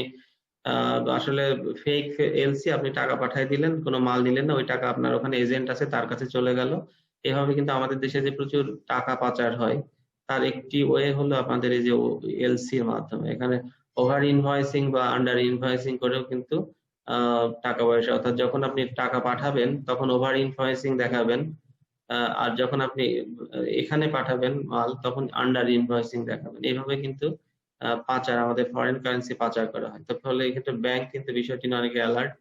আসলে ফেক এলসি, আপনি টাকা পাঠিয়ে দিলেন, কোনো মাল নিলেন না, ওই টাকা আপনার ওখানে এজেন্ট আছে তার কাছে চলে গেল। এভাবে কিন্তু আমাদের দেশে যে প্রচুর টাকা পাচার হয়, তার একটি ওয়ে হলো আপনাদের এই যে এলসির মাধ্যমে। এখানে ওভার ইনভয়েসিং বা আন্ডার ইনভয়েসিং করেও কিন্তু টাকা পয়সা, অর্থাৎ যখন আপনি টাকা পাঠাবেন তখন ওভার ইনভয়েসিং দেখাবেন, আর যখন আপনি এখানে পাঠাবেন মাল তখন আন্ডার ইনভয়েসিং দেখাবেন। এইভাবে কিন্তু পাচার, আমাদের ফরেন কারেন্সি পাচার করা হয়। তো ফলে এক্ষেত্রে ব্যাংক কিন্তু বিষয়টি নিয়ে অনেকে অ্যালার্ট,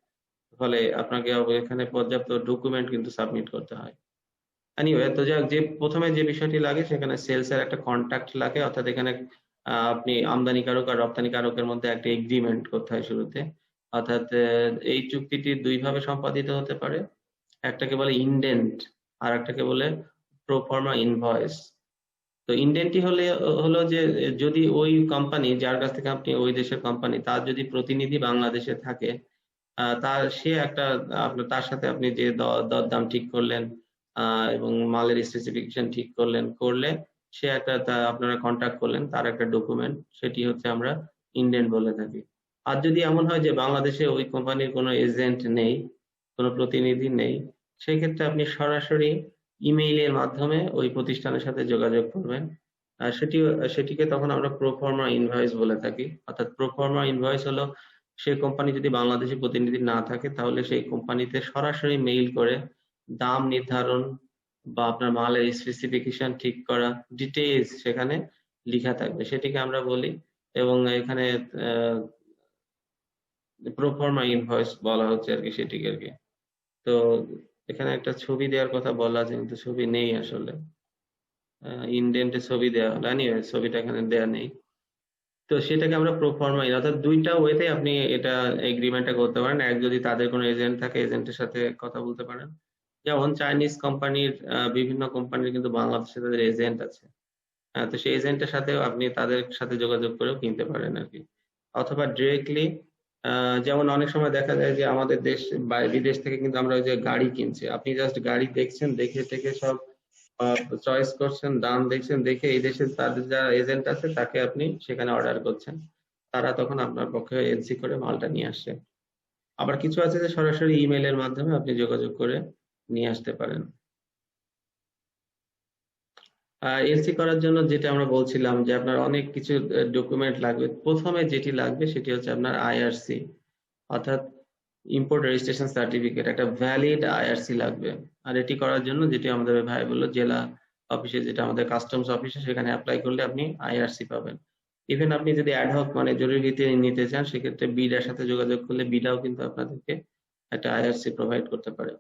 ফলে আপনাকে এখানে পর্যাপ্ত ডকুমেন্ট কিন্তু সাবমিট করতে হয়। এনিওয়ে, তো যাক, যে প্রথমে যে বিষয়টি লাগে সেখানে সেলস এর একটা কন্ট্রাক্ট লাগে, অর্থাৎ এখানে আপনি আমদানিকারক আর রপ্তানিকারকের মধ্যে একটা এগ্রিমেন্ট করতে হয় শুরুতে। অর্থাৎ এই চুক্তিটি দুই ভাবে সম্পাদিত হতে পারে, একটাকে বলে ইনডেন্ট আর একটাকে বলে প্রোফর্মা ইনভয়েস। তো ইনডেন্টটি হলো যে যদি ওই কোম্পানি যার কাছ থেকে আপনি, ওই দেশের কোম্পানি, তার যদি প্রতিনিধি বাংলাদেশে থাকে, তার সে একটা আপনার, তার সাথে আপনি যে দরদাম ঠিক করলেন এবং মালের স্পেসিফিকেশন ঠিক করলে সে একটা আপনারা কন্ট্যাক্ট করলেন, তার একটা ডকুমেন্ট, সেটি হচ্ছে আমরা ইনডেন্ট বলে থাকি। আর যদি এমন হয় যে বাংলাদেশে ওই কোম্পানির কোনো এজেন্ট নেই, কোনো প্রতিনিধি নেই, সেক্ষেত্রে আপনি সরাসরি ইমেইলের মাধ্যমে ওই প্রতিষ্ঠানের সাথে যোগাযোগ করবেন। সেটিকে তখন আমরা প্রোফর্মা ইনভয়েস বলে থাকি। অর্থাৎ প্রোফর্মা ইনভয়েস হলো, সেই কোম্পানি যদি বাংলাদেশি প্রতিনিধি না থাকে তাহলে সেই কোম্পানিতে সরাসরি মেইল করে দাম নির্ধারণ বা আপনার মালের স্পেসিফিকেশন ঠিক করা ডিটেইলস সেখানে লেখা থাকবে, সেটিকে আমরা বলি। এবং এখানে প্রোফর্মা ইনভয়েস বলা হচ্ছে আর কি, সেটিকে আর কি। তো এখানে একটা ছবি দেওয়ার কথা বলা আছে কিন্তু ছবি নেই আসলে, ইনডেন্টে ছবি দেওয়া হলো, এনিওয়ে ছবিটা এখানে দেওয়া নেই। তো সেটাকে আমরা প্রোফর্মা, অর্থাৎ দুইটা ওয়েতে আপনি এটা এগ্রিমেন্টটা করতে পারেন। এক, যদি তাদের কোনো এজেন্ট থাকে এজেন্টের সাথে কথা বলতে পারেন, যেমন চাইনিজ কোম্পানির, বিভিন্ন কোম্পানির কিন্তু বাংলাদেশে তাদের এজেন্ট আছে। তো সেই এজেন্টের সাথেও আপনি তাদের সাথে যোগাযোগ করেও কিনতে পারেন আর কি। অথবা ডিরেক্টলি, যেমন অনেক সময় দেখা যায় যে আমাদের দেশ বা বিদেশ থেকে কিন্তু আমরা ওই যে গাড়ি কিনছি, আপনি জাস্ট গাড়ি দেখছেন, দেখে থেকে সব চয়েস করছেন, দাম দেখছেন, দেখে এই দেশে তাদের যারা এজেন্ট আছে তাকে আপনি সেখানে অর্ডার করছেন, তারা তখন আপনার পক্ষে এলসি করে মালটা নিয়ে আসছে। আবার কিছু আছে যে সরাসরি ইমেইলের মাধ্যমে আপনি যোগাযোগ করে নিয়ে আসতে পারেন। এলসি করার জন্য যেটা আমরা বলছিলাম যে আপনার অনেক কিছু ডকুমেন্ট লাগবে। প্রথমে যেটি লাগবে সেটি হচ্ছে আপনার আইআরসি, অর্থাৎ ইম্পোর্ট রেজিস্ট্রেশন সার্টিফিকেট, একটা ভ্যালিড আইআরসি লাগবে। আর এটি করার জন্য যেটি আমাদের ভাই বললো, জেলা অফিসে, যেটা আমাদের কাস্টমস অফিসে, সেখানে অ্যাপ্লাই করলে আপনি আইআরসি পাবেন। ইভেন আপনি যদি অ্যাডহক মানে জরুরি ভিত্তিতে নিতে চান, সেক্ষেত্রে বিডার সাথে যোগাযোগ করলে বিডাও কিন্তু আপনাদেরকে একটা আইআরসি প্রোভাইড করতে পারে।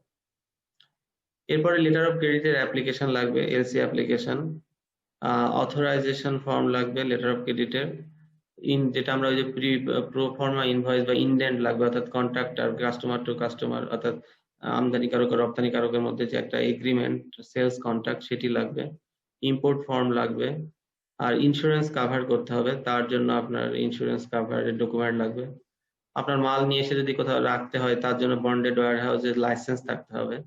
এরপরে লেটার অফ ক্রেডিটের অ্যাপ্লিকেশন লাগবে, এলসি অ্যাপ্লিকেশন, অথরাইজেশন ফর্ম লাগবে লেটার অফ ক্রেডিটের, যেটা আমরা ওই যে প্রোফর্মা ইনভয়েস বা ইনডেন্ট লাগবে, অর্থাৎ কন্ট্রাক্টর কাস্টমার টু কাস্টমার, অর্থাৎ আমদানিকারক আর রপ্তানিকারকের মধ্যে যে একটা এগ্রিমেন্ট, সেলস কন্ট্রাক্ট, সেটি লাগবে। ইম্পোর্ট ফর্ম লাগবে। আর ইন্স্যুরেন্স কাভার করতে হবে, তার জন্য আপনার ইন্স্যুরেন্স কাভারের ডকুমেন্ট লাগবে। আপনার মাল নিয়ে এসে যদি কোথাও রাখতে হয় তার জন্য বন্ডেড ওয়্যার হাউসের লাইসেন্স থাকতে হবে।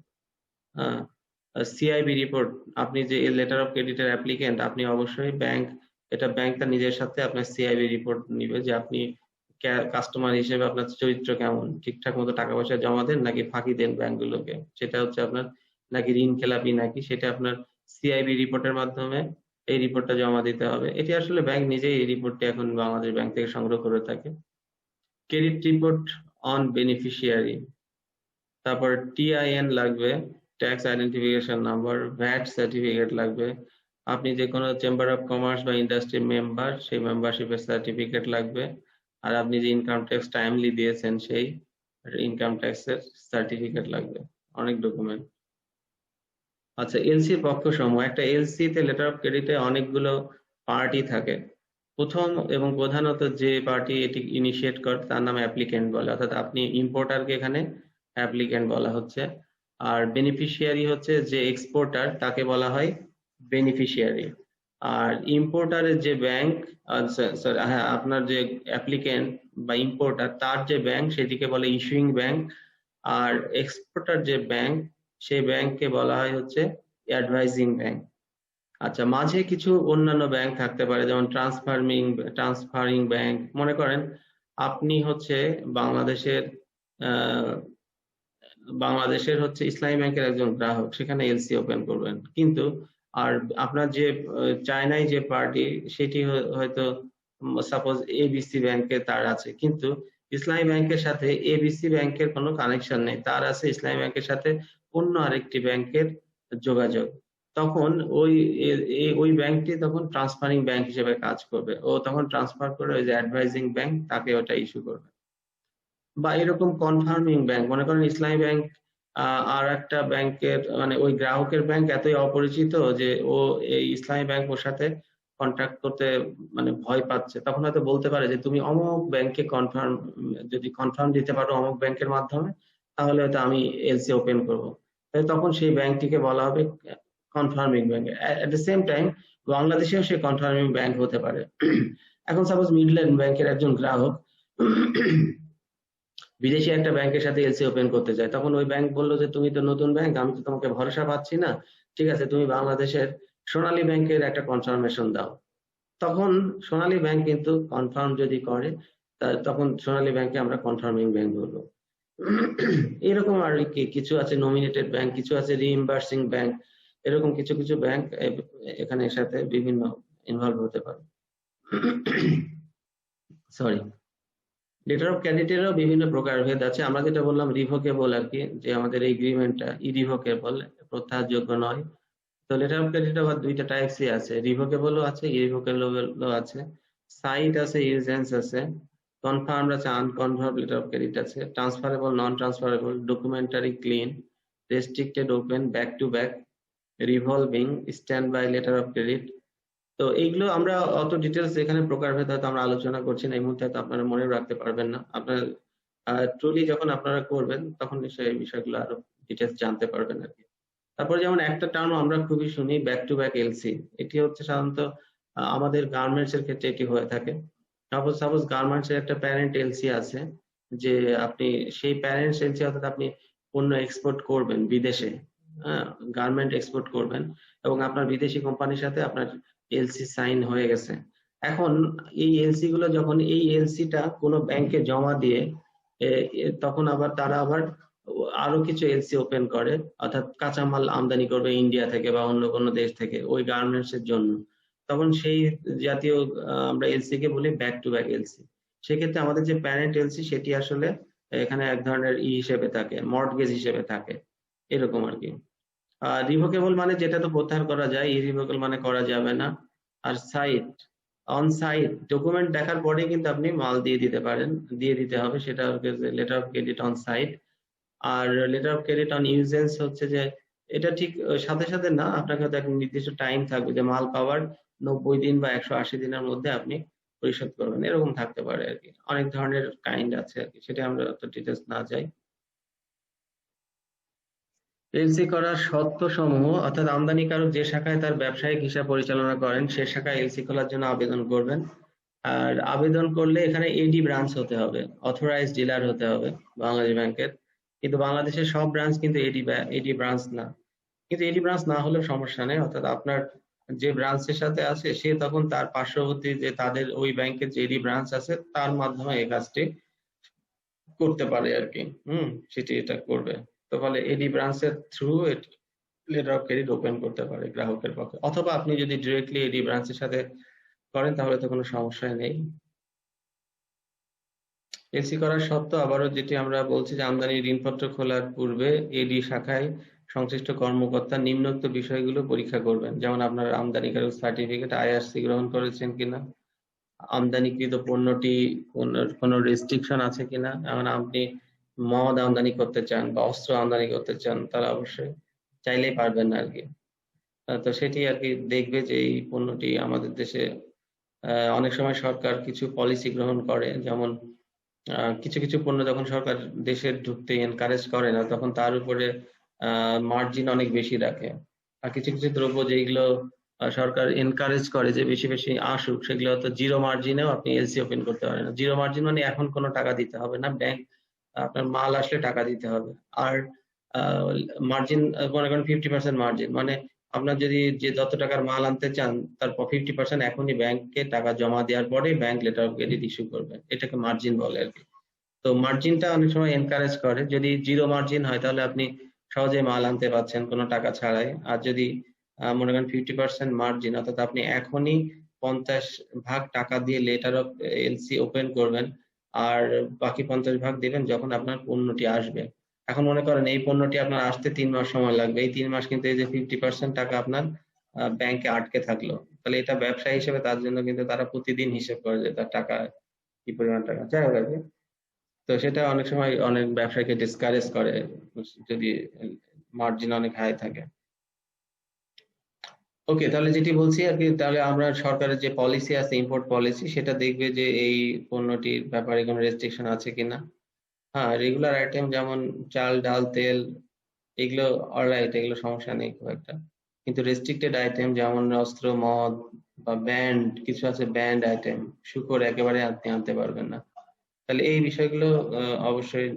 সিআইবি রিপোর্ট, আপনি যে লেটার অফ ক্রেডিটের অ্যাপ্লিকেন্ট, আপনি অবশ্যই ব্যাংক তার নিজের সাথে আপনার সিআইবি রিপোর্ট নিবে যে আপনি কাস্টমার হিসেবে আপনার চরিত্র কেমন, ঠিকঠাক মতো টাকা পয়সা জমা দেন নাকি ফাঁকি দেন ব্যাংকগুলোকে, সেটা হচ্ছে আপনার, নাকি ঋণ খেলাপি নাকি, সেটা আপনার সিআইবি রিপোর্টের মাধ্যমে এই রিপোর্টটা জমা দিতে হবে। এটি আসলে ব্যাংক নিজেই এই রিপোর্টটি এখন বাংলাদেশ ব্যাংক থেকে সংগ্রহ করে থাকে। ক্রেডিট রিপোর্ট অন বেনিফিশিয়ারি, তারপর টিআইএন লাগবে, tax identification number, VAT certificate লাগবে, আপনি যে কোনো চেম্বার অফ কমার্স বা ইন্ডাস্ট্রি মেম্বার, সেই মেম্বারশিপের সার্টিফিকেট লাগবে, আর আপনি যে ইনকাম ট্যাক্স টাইমলি দিয়েছেন সেই ইনকাম ট্যাক্সের সার্টিফিকেট লাগবে, অনেক ডকুমেন্ট। আচ্ছা, এলসির পক্ষসমূহ, একটা এলসি তে লেটার অফ ক্রেডিটে অনেকগুলো পার্টি থাকে। প্রথম এবং প্রধানত যে পার্টি এটি ইনিশিয়েট করে তার নাম অ্যাপ্লিকেন্ট বলে, অর্থাৎ আপনি ইম্পোর্টারকে এখানে অ্যাপ্লিকেন্ট বলা হচ্ছে, আর বেনিফিশিয়ারি হচ্ছে যে এক্সপোর্টার তাকে বলা হয় বেনিফিশিয়ারি। আর ইম্পোর্টারের যে ব্যাংক, হ্যাঁ, আপনার যে অ্যাপ্লিকেন্ট বা ইম্পোর্টার তার যে ব্যাংক সেটিকে বলে ইস্যুইং ব্যাংক, আর এক্সপোর্টার যে ব্যাংক সেই ব্যাংককে বলা হয় হচ্ছে অ্যাডভাইজিং ব্যাংক। আচ্ছা, মাঝে কিছু অন্যান্য ব্যাংক থাকতে পারে, যেমন ট্রান্সফারিং ব্যাংক। মনে করেন আপনি হচ্ছে বাংলাদেশের হচ্ছে ইসলামী ব্যাংকের একজন গ্রাহক, সেখানে এলসি ওপেন করবেন, কিন্তু আর আপনার যে চায়নায় যে পার্টি সেটি হয়তো সাপোজ এবিসি ব্যাংকে তার আছে, কিন্তু ইসলামী ব্যাংকের সাথে এবিসি ব্যাংকের কোনো কানেকশন নেই, তার আছে ইসলামী ব্যাংকের সাথে অন্য আরেকটি ব্যাংকের যোগাযোগ। তখন ওই ব্যাংকটি তখন ট্রান্সফারিং ব্যাংক হিসেবে কাজ করবে, ও তখন ট্রান্সফার করে ওই যে অ্যাডভাইজিং ব্যাংক তাকে ওটা ইস্যু করবে। বা এরকম কনফার্মিং ব্যাংক, মনে করেন ইসলামী ব্যাংক আর একটা ব্যাংকের মানে ওই গ্রাহকের ব্যাংক এতই অপরিচিত যে ও এই ইসলামী ব্যাংক ওর সাথে কন্ট্যাক্ট করতে মানে ভয় পাচ্ছে, তখন হয়তো বলতে পারে যে তুমি অমুক ব্যাংকে যদি কনফার্ম দিতে পারো অমুক ব্যাংকের মাধ্যমে, তাহলে হয়তো আমি এলসি ওপেন করবো। তখন সেই ব্যাংকটিকে বলা হবে confirming bank. At the same time বাংলাদেশেও সে কনফার্মিং ব্যাংক হতে পারে। এখন সাপোজ মিডল্যান্ড ব্যাংকের একজন গ্রাহক বিদেশি একটা ব্যাংকের সাথে এলসি ওপেন করতে চায়, তখন ওই ব্যাংক বললো যে তুমি তো নতুন ব্যাংক, আমি তো তোমাকে ভরসা পাচ্ছি না, ঠিক আছে তুমি বাংলাদেশের সোনালী ব্যাংকের একটা কনফার্মেশন দাও। তখন সোনালী ব্যাংক কিন্তু কনফার্ম যদি করে তখন সোনালী ব্যাংকে আমরা কনফার্মিং ব্যাংক বলবো। এরকম আর কি কিছু আছে নমিনেটেড ব্যাংক, কিছু আছে রিইম্বার্সিং ব্যাংক, এরকম কিছু কিছু ব্যাংক এখানে সাথে বিভিন্ন ইনভলভ হতে পারে। সরি, লেটার অফ ক্রেডিটেরও বিভিন্ন প্রকারভেদ আছে। আমরা যেটা বললাম রিভোকেবল আর কি, যে আমাদের এগ্রিমেন্টটা ইরিভোকেবল, প্রত্যাহারযোগ্য নয়। তো লেটার অফ ক্রেডিট আবার দুইটা টাইপসই আছে, রিভোকেবলও আছে ইরিভোকেবলও আছে, সাইট আছে, ইউজেন্স আছে, কনফার্ম আছে, আনকনফার্ম লেটার অফ ক্রেডিট আছে, transferable, non transferable, documentary, clean, restricted, open, back to back, revolving, stand by letter of credit. তো এইগুলো আমরা অত ডিটেলস এখানে প্রকারভেদ হয়তো আমরা আলোচনা করছি না এই মুহূর্তে, হয়তো আপনারা মনে রাখতে পারবেন না। আপনার ট্রুলি যখন আপনারা করবেন তখন নিশ্চয়ই এই বিষয়গুলো আরো ডিটেলস জানতে পারবেন আর কি। তারপর যেমন একটা টার্ম আমরা খুবই শুনি, ব্যাক টু ব্যাক এলসি। এটি হচ্ছে সাধারণত আমাদের গার্মেন্টস এর ক্ষেত্রে এটি হয়ে থাকে। সাপোজ গার্মেন্টস এর একটা প্যারেন্ট এলসি আছে, যে আপনি সেই প্যারেন্ট এলসি অর্থাৎ আপনি পণ্য এক্সপোর্ট করবেন বিদেশে, গার্মেন্ট এক্সপোর্ট করবেন, এবং আপনার বিদেশি কোম্পানির সাথে আপনার এলসি সাইন হয়ে গেছে। এখন এই এলসি গুলো যখন এই এলসিটা কোনো ব্যাংকে জমা দিয়ে তখন আবার তারা আবার আরো কিছু এলসি ওপেন করে, অর্থাৎ কাঁচামাল আমদানি করবে ইন্ডিয়া থেকে বা অন্য কোনো দেশ থেকে ওই গার্মেন্টস এর জন্য, তখন সেই জাতীয় আমরা এলসি কে বলি ব্যাক টু ব্যাক এলসি। সেক্ষেত্রে আমাদের যে প্যারেন্ট এলসি সেটি আসলে এখানে এক ধরনের হিসেবে থাকে, মর্টগেজ হিসেবে থাকে, এরকম আর কি। রিভোকেবল মানে যেটা তো প্রত্যাহার করা যায়, ইরিভোকেবল মানে করা যাবে না। আর সাইট, অন সাইট, ডকুমেন্ট দেখার পরে কিন্তু আপনি মাল দিয়ে দিতে পারেন, দিয়ে দিতে হবে, সেটা letter of credit on site. আর letter of credit on usance হচ্ছে যে এটা ঠিক সাথে সাথে না, আপনাকে হয়তো একটা নির্দিষ্ট টাইম থাকবে যে মাল পাওয়ার 90 দিন বা 180 দিনের মধ্যে আপনি পরিশোধ করবেন, এরকম থাকতে পারে আর কি। অনেক ধরনের কাইন্ড আছে আর কি, সেটা আমরা অত ডিটেলস না যাই। এলসি করার শর্ত সমূহ, অর্থাৎ আমদানিকারক যে শাখায় তার ব্যবসায়িক হিসাব পরিচালনা করেন সে শাখায় এলসি খোলার জন্য আবেদন করবেন। আর আবেদন করলে এখানে এডি ব্রাঞ্চ হতে হবে, অথরাইজড ডিলার হতে হবে বাংলাদেশ ব্যাংকের। কিন্তু বাংলাদেশের সব ব্রাঞ্চ কিন্তু এডি ব্রাঞ্চ না, কিন্তু এডি ব্রাঞ্চ না হলেও সমস্যা নেই, অর্থাৎ আপনার যে ব্রাঞ্চের সাথে আছে সে তখন তার পার্শ্ববর্তী যে তাদের ওই ব্যাংকের যে এডি ব্রাঞ্চ আছে তার মাধ্যমে এই কাজটি করতে পারে আর কি। সেটি এটা করবে। তো ফলে এডি ব্রাঞ্চের through letter of credit open করতে পারে গ্রাহকের পক্ষে, অথবা আপনি যদি ডিরেক্টলি এডি ব্রাঞ্চের সাথে করেন তাহলে তো কোনো সমস্যা নেই। এলসি করার শর্ত আবারও যেটি আমরা বলছি যে আমদানি ঋণপত্র খোলার পূর্বে এডি শাখায় সংশ্লিষ্ট কর্মকর্তা নিম্নোক্ত বিষয়গুলো পরীক্ষা করবেন, যেমন আপনার আমদানিকারক সার্টিফিকেট আইআরসি গ্রহণ করেছেন কিনা, আমদানিকৃত পণ্যটি কোনো রেস্ট্রিকশন আছে কিনা। যেমন আপনি মদ আমদানি করতে চান বা অস্ত্র আমদানি করতে চান, তারা অবশ্যই চাইলেই পারবেন না আর কি। তো সেটি আর কি দেখবে যে এই পণ্যটি আমাদের দেশে অনেক সময় সরকার কিছু পলিসি গ্রহণ করে, যেমন কিছু কিছু পণ্য যখন সরকার দেশে ঢুকতে এনকারেজ করে না তখন তার উপরে মার্জিন অনেক বেশি রাখে। আর কিছু কিছু দ্রব্য যেগুলো সরকার এনকারেজ করে যে বেশি বেশি আসুক, সেগুলো তো জিরো মার্জিনেও আপনি এলসি ওপেন করতে পারেন না। জিরো মার্জিন মানে এখন কোনো টাকা দিতে হবে না, ব্যাংক আপনার মাল আসলে টাকা দিতে হবে। আর মার্জিন মনে করেন 50% মার্জিন, মানে আপনার যদি যে যত টাকার মাল আনতে চান তার 50% এখনই ব্যাংকে টাকা জমা দেওয়ার পরে bank letter of credit issue করবে, এটাকে মার্জিন বলে আর কি। তো মার্জিনটা অনেক সময় এনকারেজ করে। যদি জিরো মার্জিন হয় তাহলে আপনি সহজে মাল আনতে পারছেন কোনো টাকা ছাড়াই। আর যদি মনে করেন 50% মার্জিন, অর্থাৎ আপনি এখনই 50% টাকা দিয়ে লেটার অফ এলসি ওপেন করবেন আর বাকি 50% দিবেন যখন আপনার পণ্যটি আসবে। এখন মনে করেন এই পণ্যটি আপনার আসতে 3 মাস সময় লাগবে, এই 3 মাস কিন্তু এই যে 50% টাকা আপনার ব্যাংকে আটকে থাকলো, তাহলে এটা ব্যবসা হিসেবে তার জন্য কিন্তু তারা প্রতিদিন হিসেব করে যে তার টাকা কি পরিমাণ টাকা যাই হোক আর কি। তো সেটা অনেক সময় অনেক ব্যবসায়ীকে ডিসকারেজ করে যদি মার্জিন অনেক হাই থাকে। ওকে, তাহলে যেটি বলছি আর কি, তাহলে আমরা সরকারের যে পলিসি আছে ইম্পোর্ট পলিসি, সেটা দেখবে যে এই পণ্যটির ব্যাপারে কোনো রেস্ট্রিকশন আছে কিনা। হ্যাঁ, রেগুলার আইটেম যেমন চাল ডাল তেল এগুলো অলরাইট, এগুলো সমস্যা নেই খুব একটা, কিন্তু রেস্ট্রিক্টেড আইটেম যেমন অস্ত্র মদ বা ব্যান্ড কিছু আছে, ব্যান্ড আইটেম শুকর একেবারে আপনি আনতে পারবেন না। তাহলে এই বিষয়গুলো অবশ্যই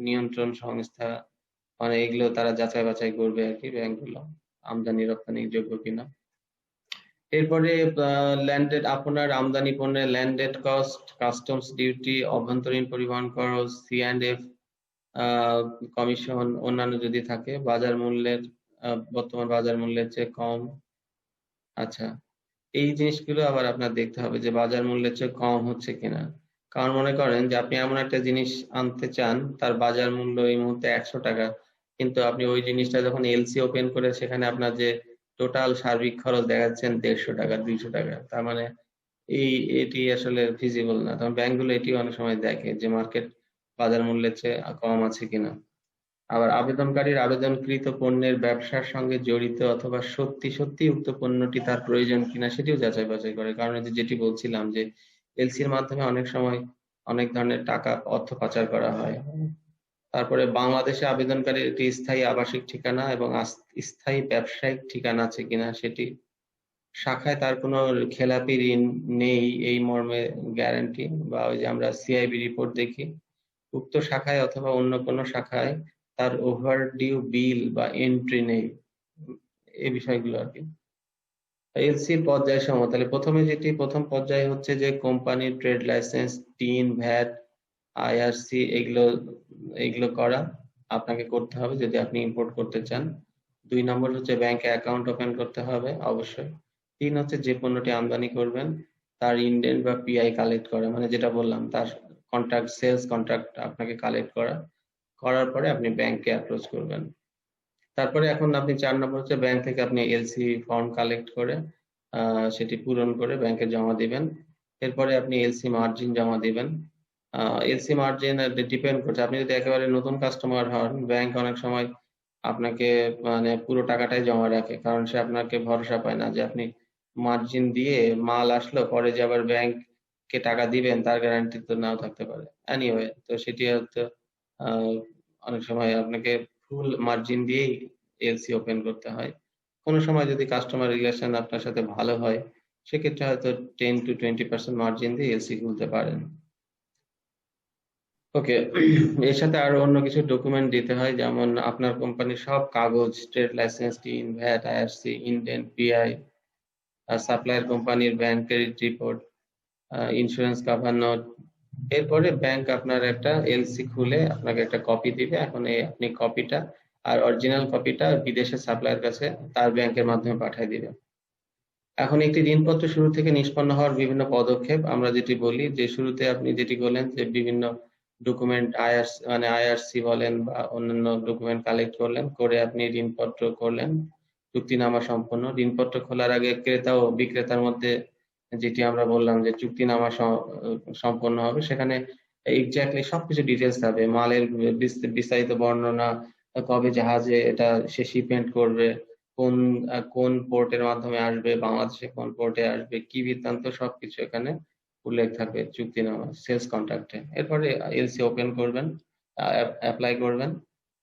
নিয়ন্ত্রণ সংস্থা মানে এগুলো তারা যাচাই বাছাই করবে আর কি, ব্যাংকগুলো আমদানি রপ্তানি যোগ্য কিনা। এরপরে ল্যান্ডেড আপনার আমদানি পণ্যের ল্যান্ডেড কস্ট, কাস্টমস ডিউটি, অভ্যন্তরীণ পরিবহন খরচ, C&F কমিশন অন্যান্য যদি থাকে, বাজার মূল্যের বর্তমান বাজার মূল্যের চেয়ে কম। আচ্ছা, এই জিনিসগুলো আবার আপনার দেখতে হবে যে বাজার মূল্যের চেয়ে কম হচ্ছে কিনা। কারণ মনে করেন যে আপনি এমন একটা জিনিস আনতে চান তার বাজার মূল্য এই মুহূর্তে 100 টাকা, কিন্তু আপনি ওই জিনিসটা যখন এলসি ওপেন করে সেখানে আপনার যে টোটাল সার্বিক খরচ দেখাচ্ছেন 150 টাকা 200 টাকা, তার মানে এটি আসলে ফিজিবল না। তখন ব্যাংকগুলো এটি অনেক সময় দেখে যে মার্কেট বাজার মূল্যের চেয়ে কম আছে কিনা। আবার আবেদনকারীর আবেদনকৃত পণ্যের ব্যবসার সঙ্গে জড়িত অথবা সত্যি সত্যি উক্ত পণ্যটি তার প্রয়োজন কিনা সেটিও যাচাই বাছাই করে। কারণ এই যে যেটি বলছিলাম যে এলসির মাধ্যমে অনেক সময় অনেক ধরনের টাকা অর্থ পাচার করা হয়। তারপরে বাংলাদেশে আবেদনকারীর একটি স্থায়ী আবাসিক ঠিকানা এবং স্থায়ী ব্যবসায়িক ঠিকানা আছে কিনা সেটি, শাখায় তার কোনো খেলাপি ঋণ নেই এই মর্মে গ্যারান্টি, বা ওই যে আমরা সিআইবি রিপোর্ট দেখি, উক্ত শাখায় অথবা অন্য কোনো শাখায় তার ওভারডিউ বিল বা এন্ট্রি নেই, এই বিষয়গুলো আর কি। এলসির পর্যায় সমূহ, তাহলে প্রথমে যেটি প্রথম পর্যায়ে হচ্ছে যে কোম্পানির trade licence, TIN, VAT, IRC এগুলো করা আপনাকে করতে হবে যদি আপনি ইম্পোর্ট করতে চান। 2 নম্বর হচ্ছে ব্যাংকে অ্যাকাউন্ট ওপেন করতে হবে অবশ্যই। 3 হচ্ছে যে পণ্যটি আমদানি করবেন তার ইনডেন্ট বা পিআই কালেক্ট করা, মানে যেটা বললাম তার কন্ট্রাক্ট সেলস কন্ট্রাক্ট আপনাকে কালেক্ট করার পরে আপনি ব্যাংকে অ্যাপ্রোচ করবেন। তারপরে এখন আপনি 4 নম্বর হচ্ছে ব্যাংক থেকে আপনি এলসি ফর্ম কালেক্ট করে সেটি পূরণ করে ব্যাংকে জমা দিবেন। এরপরে আপনি এলসি মার্জিন জমা দিবেন। এলসি মার্জিন ডিপেন্ড করছে, আপনি যদি একেবারে নতুন কাস্টমার হন ব্যাংক অনেক সময় আপনাকে মানে পুরো টাকাটাই জমা রাখে, কারণ সে আপনাকে ভরসা পায় না যে আপনি মার্জিন দিয়ে মাল আসলো পরে যে আবার ব্যাংককে টাকা দিবেন তার গ্যারান্টি তো নাও থাকতে পারে। এনিওয়ে, তো সেটি হয়তো অনেক সময় আপনাকে ফুল মার্জিন দিয়েই এলসি ওপেন করতে হয়। কোনো সময় যদি কাস্টমার রিলেশন আপনার সাথে ভালো হয় সেক্ষেত্রে হয়তো 10 to 20% মার্জিন দিয়ে এলসি খুলতে পারেন। ওকে, এর সাথে আরো অন্য কিছু ডকুমেন্ট দিতে হয়, যেমন আপনার কোম্পানির সব কাগজ, trade licence, TIN, VAT, IRC, indent, PI supplier কোম্পানির bank credit report, insurance cover note. এরপরে ব্যাংক আপনার একটা এলসি খুলে আপনাকে একটা কপি দিবে। এখন এই আপনি কপিটা আর অরিজিনাল কপিটা বিদেশের সাপ্লায়ার কাছে তার ব্যাংকের মাধ্যমে পাঠিয়ে দিবে। এখন একটি ঋণপত্র শুরু থেকে নিষ্পন্ন হওয়ার বিভিন্ন পদক্ষেপ আমরা যেটি বলি, যে শুরুতে আপনি যেটি বললেন যে বিভিন্ন ডকুমেন্ট আইআরসি বলেন বা অন্যান্য ডকুমেন্ট কালেক্ট করলেন, করে আপনি ঋণপত্র করলেন, চুক্তিনামা সম্পন্ন। ঋণপত্র খোলার আগে ক্রেতা ও বিক্রেতার মধ্যে যেটি আমরা বললাম যে চুক্তিনামা সম্পন্ন হবে, সেখানে এক্স্যাক্টলি সবকিছু ডিটেলস থাকবে, মালের বিস্তারিত বর্ণনা, কবে জাহাজে এটা সে শিপমেন্ট করবে, কোন পোর্টের মাধ্যমে আসবে, বাংলাদেশে কোন পোর্টে আসবে, কি বৃত্তান্ত, সবকিছু এখানে উল্লেখ থাকবে চুক্তিনামা, সেলস কন্ট্রাক্টে। এরপরে এলসি ওপেন করবেন, অ্যাপ্লাই করবেন,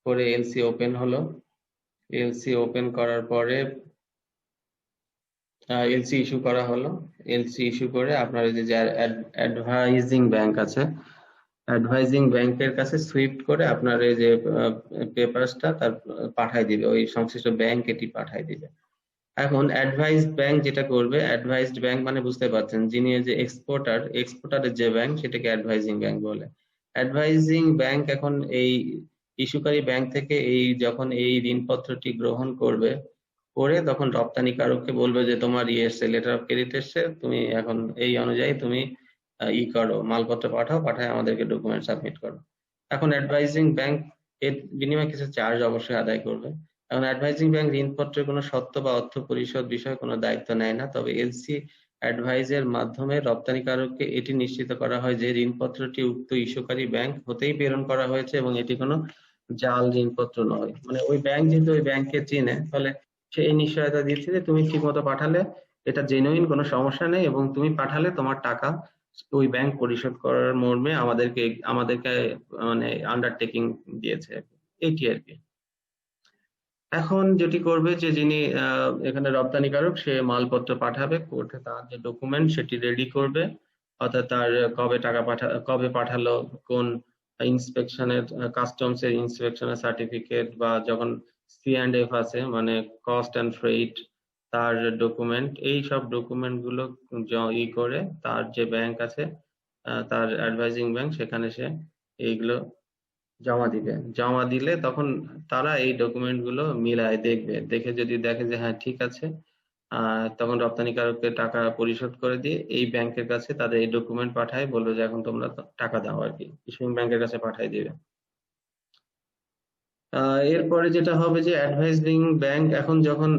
করে এলসি ওপেন হলো। এলসি ওপেন করার পরে এলসি ইস্যু করা হলো। এলসি ইস্যু করে আপনার যে অ্যাডভাইজিং ব্যাংক আছে, অ্যাডভাইজিং ব্যাংকের কাছে সুইফট করে আপনার এই যে পেপারসটা তার পাঠাই দিবে, ওই সংশ্লিষ্ট ব্যাংক এটি পাঠাই দিবে। এখন অ্যাডভাইজড ব্যাংক যেটা করবে, অ্যাডভাইজড ব্যাংক মানে বুঝতে পারছেন, যিনি যে এক্সপোর্টারের যে ব্যাংক সেটাকে অ্যাডভাইজিং ব্যাংক বলে। অ্যাডভাইজিং ব্যাংক এখন এই ইস্যুকারী ব্যাংক থেকে যখন এই ঋণপত্রটি গ্রহণ করবে, করে তখন রপ্তানিকারককে বলবে যে তোমার এসছে, লেটার অফ ক্রেডিট এসছে, তুমি এখন এই অনুযায়ী তুমি করো, মালপত্র পাঠায় আমাদেরকে ডকুমেন্ট সাবমিট করো। এখন অ্যাডভাইজিং ব্যাংক এর বিনিময়ে কিছু চার্জ অবশ্যই আদায় করবে। এখন অ্যাডভাইজিং ব্যাংক ঋণপত্রের কোনো সত্ত্ব বা অর্থ পরিশোধ বিষয়ে কোনো দায়িত্ব নেয় না, তবে এলসি অ্যাডভাইজের মাধ্যমে রপ্তানিকারককে এটি নিশ্চিত করা হয় যে ঋণপত্রটি উক্ত ইস্যুকারী ব্যাংক হতেই প্রেরণ করা হয়েছে এবং এটি কোনো জাল ঋণপত্র নয়। মানে ওই ব্যাংক যেহেতু ওই ব্যাংককে চিনে, ফলে সে এই নিশ্চয়তা দিচ্ছে যে তুমি ঠিক মতো পাঠালে, এটা জেনুইন, কোনো সমস্যা নেই, এবং তুমি পাঠালে তোমার টাকা ওই ব্যাংক পরিশোধ করার মর্মে আমাদেরকে মানে আন্ডারটেকিং দিয়েছে, এইটি আর কি। এখন যেটি করবে যে যিনি এখানে রপ্তানিকারক, সে মালপত্র পাঠাবে, কোর্টে তার যে ডকুমেন্ট সেটি রেডি করবে, অর্থাৎ তার কবে পাঠালো, কোন ইন্সপেকশনের, কাস্টমস এর ইন্সপেকশনের সার্টিফিকেট, বা যখন C&F আছে মানে কস্ট অ্যান্ড ফ্রেইট, তার ডকুমেন্ট, এই সব ডকুমেন্ট গুলো করে তার যে ব্যাংক আছে, তার অ্যাডভাইজিং ব্যাংক, সেখানে সে এইগুলো জমা দিবে। জমা দিলে তখন তারা এই ডকুমেন্ট গুলো মিলায় দেখবে, দেখে যদি দেখে যে হ্যাঁ ঠিক আছে, তখন রপ্তানিকারককে টাকা পরিশোধ করে দিয়ে এই ব্যাংকের কাছে তাদের এই ডকুমেন্ট পাঠায়, বলবে যে এখন তোমরা টাকা দাও আর কি, ইস্যুইং ব্যাংকের কাছে পাঠাই দিবে। এরপরে যেটা হবে যে অ্যাডভাইজিং ব্যাংক এখন যখন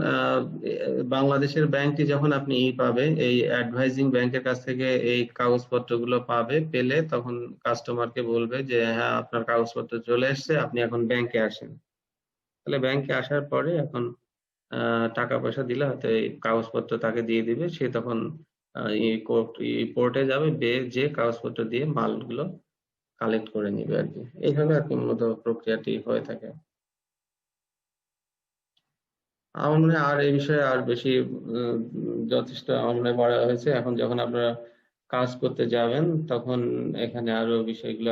বাংলাদেশের ব্যাংকটি যখন আপনি পাবে, এই অ্যাডভাইজিং ব্যাংকের কাছ থেকে এই কাগজপত্রগুলো পেলে তখন কাস্টমারকে বলবে যে হ্যাঁ আপনার কাগজপত্র চলে এসেছে, আপনি এখন ব্যাংকে আসেন। তাহলে ব্যাংকে আসার পরে এখন টাকা পয়সা দিলে হয়তো এই কাগজপত্র তাকে দিয়ে দিবে, সে তখন পোর্টে যাবে, যে কাগজপত্র দিয়ে মালগুলো কালেক্ট করে নিবে আর কি। এইভাবে আর কি মূলত প্রক্রিয়াটি হয়ে থাকে। আমার মনে হয় আর এই বিষয়ে আর বেশি যথেষ্ট আমার মনে হয় বলা হয়েছে। এখন যখন আপনারা কাজ করতে যাবেন তখন এখানে আরো বিষয়গুলো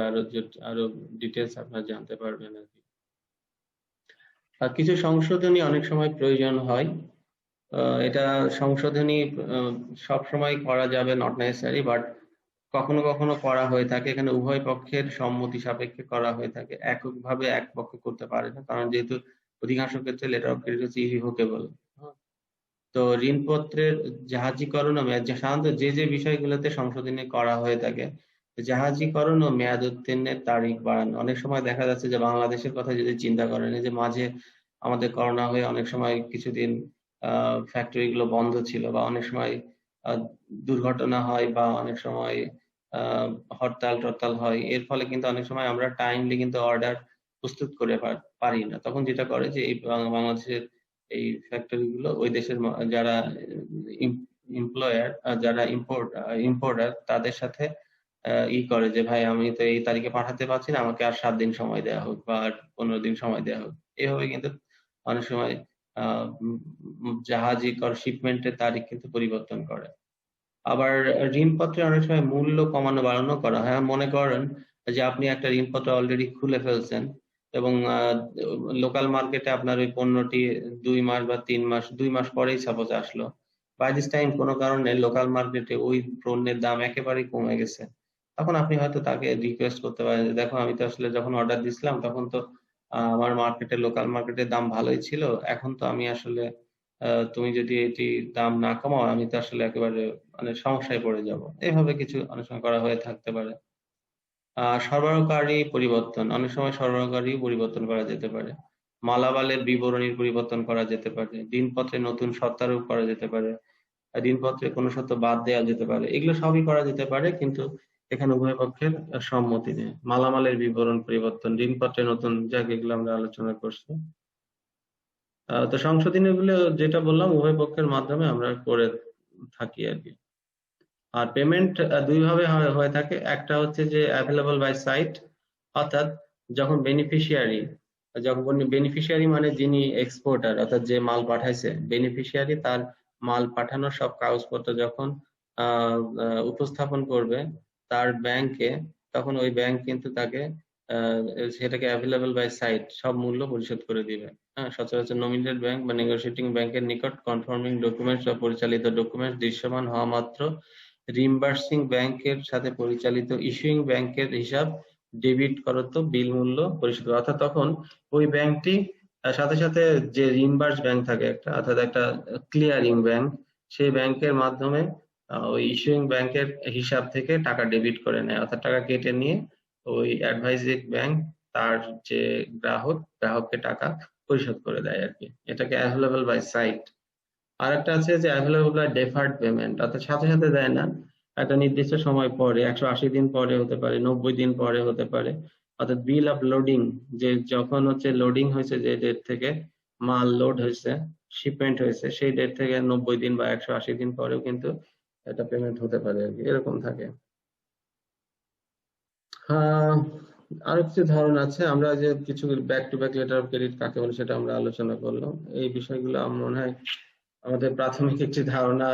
আরো ডিটেলস আপনারা জানতে পারবেন আর কি। আর কিছু সংশোধনী অনেক সময় প্রয়োজন হয়, এটা সংশোধনী সব সময় করা যাবে নট নেসেসারি, বাট কখনো কখনো করা হয়ে থাকে। এখানে উভয় পক্ষের সম্মতি সাপেক্ষে করা হয়ে থাকে, এককভাবে এক পক্ষ করতে পারে না, কারণ যেহেতু অধিকাংশ ক্ষেত্রে লেটার অফ ক্রেডিট হচ্ছে ইররিভোকেবল। তো ঋণপত্রের জাহাজীকরণ ও সাধারণত যে বিষয়গুলোতে সংশোধনী করা হয়ে থাকে, জাহাজীকরণ ও মেয়াদ উত্তীর্ণের তারিখ বাড়ানো। অনেক সময় দেখা যাচ্ছে যে বাংলাদেশের কথা যদি চিন্তা করেন, যে মাঝে আমাদের করোনা হয়ে অনেক সময় কিছুদিন ফ্যাক্টরি গুলো বন্ধ ছিল, বা অনেক সময় দুর্ঘটনা হয়, বা অনেক সময় হরতাল হয়, এর ফলে কিন্তু অনেক সময় আমরা টাইমলি কিন্তু অর্ডার প্রস্তুত করে পারি না। তখন যেটা করে যে এই বাংলাদেশের এই ফ্যাক্টরি গুলো ওই দেশের যারা এমপ্লয়ার, যারা ইম্পোর্টার, তাদের সাথে করে যে ভাই আমি তো এই তারিখে পাঠাতে পারছি না, আমাকে আর 7 দিন সময় দেওয়া হোক, বা 15 দিন সময় দেওয়া হোক। এভাবে কিন্তু অনেক সময় জাহাজী শিপমেন্টের তারিখ কিন্তু পরিবর্তন করে। আবার ঋণপত্রে অনেক সময় মূল্য কমানো বাড়ানো করা হয়। মনে করেন যে আপনি একটা ঋণপত্র অলরেডি খুলে ফেলছেন এবং লোকাল মার্কেটে আপনার ওই পণ্যটি 2 মাস বা 3 মাস, 2 মাস পরেই সাপোজ আসলো, বাই দিস টাইম কোনো কারণে লোকাল মার্কেটে ওই পণ্যের দাম একেবারেই কমে গেছে, তখন আপনি হয়তো তাকে রিকোয়েস্ট করতে পারেন যে দেখো আমি তো আসলে যখন অর্ডার দিছিলাম তখন তো আমার মার্কেটে লোকাল মার্কেটের দাম ভালোই ছিল, এখন তো আমি আসলে তুমি যদি এটি দাম না কমাও আমি তো আসলে একেবারে মানে সমস্যায় পড়ে যাব। এইভাবে কিছু অনেক সময় করা হয়ে থাকতে পারে। সরবরাহকারী পরিবর্তন, অনেক সময় সরবরাহকারী পরিবর্তন করা যেতে পারে, মালামালের বিবরণীর পরিবর্তন করা যেতে পারে, দিনপত্রে নতুন সত্তারোপ করা যেতে পারে, দিনপত্রে কোনো সত্য বাদ দেওয়া যেতে পারে, এগুলো সবই করা যেতে পারে, কিন্তু এখানে উভয় পক্ষের সম্মতি নেই। মালামালের বিবরণ পরিবর্তন, দিনপত্রে নতুন, যাক এগুলো আমরা আলোচনা করছি। তো সংশোধনী গুলো যেটা বললাম উভয় পক্ষের মাধ্যমে আমরা করে থাকি আর কি। আর পেমেন্ট দুই ভাবে হয়ে থাকে, একটা হচ্ছে যে অ্যাভেলেবল বাই সাইট, অর্থাৎ যখন বেনিফিশিয়ারি মানে যিনি এক্সপোর্টার অর্থাৎ যে মাল পাঠাইছে, বেনিফিশিয়ারি তার মাল পাঠানোর সব কাগজপত্র যখন উপস্থাপন করবে তার ব্যাংকে, তখন ওই ব্যাংক কিন্তু তাকে সেটাকে অ্যাভেলেবল বাই সাইট সব মূল্য পরিশোধ করে দিবে। হ্যাঁ, সচরাচর নমিনেটেড ব্যাংক বা নেগোশিয়েটিং ব্যাংকের নিকট কনফার্মিং ডকুমেন্টস বা পরিচালিত ডকুমেন্টস দৃশ্যমান হওয়া মাত্র রিম্বার্সিং ব্যাংকের সাথে পরিচালিত ইস্যুইং ব্যাংকের হিসাব ডেবিট করত বিল মূল্য পরিশোধ, অর্থাৎ তখন ওই ব্যাংকটি সাথে সাথে যে রিম্বার্স ব্যাংক থাকে একটা, অর্থাৎ একটা ক্লিয়ারিং ব্যাংক, সেই ব্যাংকের মাধ্যমে ওই ইস্যুইং ব্যাংকের হিসাব থেকে টাকা ডেবিট করে নেয়, অর্থাৎ টাকা কেটে নিয়ে ওই অ্যাডভাইজিং ব্যাংক তার যে গ্রাহককে টাকা পরিশোধ করে দেয় আর কি। এটাকে অ্যাভেলেবল বাই সাইট। আর একটা আছে যে অ্যাভেলেবল বাই ডেফার্ড পেমেন্ট, অর্থাৎ সাথে সাথে দেয় না, একটা নির্দিষ্ট সময় পরে, 180 দিন পরে হতে পারে, 90 দিন পরে হতে পারে। অর্থাৎ বিল অফ লোডিং, যে যখন হচ্ছে লোডিং হয়েছে, যে ডেট থেকে মাল লোড হয়েছে, শিপমেন্ট হয়েছে, সেই ডেট থেকে 90 দিন বা 180 দিন পরেও কিন্তু এটা পেমেন্ট হতে পারে আর কি, এরকম থাকে। আরো কিছু ধারণা আছে, আমরা যে কিছু back to back later of credit কাকে বলে সেটা আমরা আলোচনা করলাম। এই বিষয়গুলো আমার মনে হয় আমাদের প্রাথমিক একটি ধারণা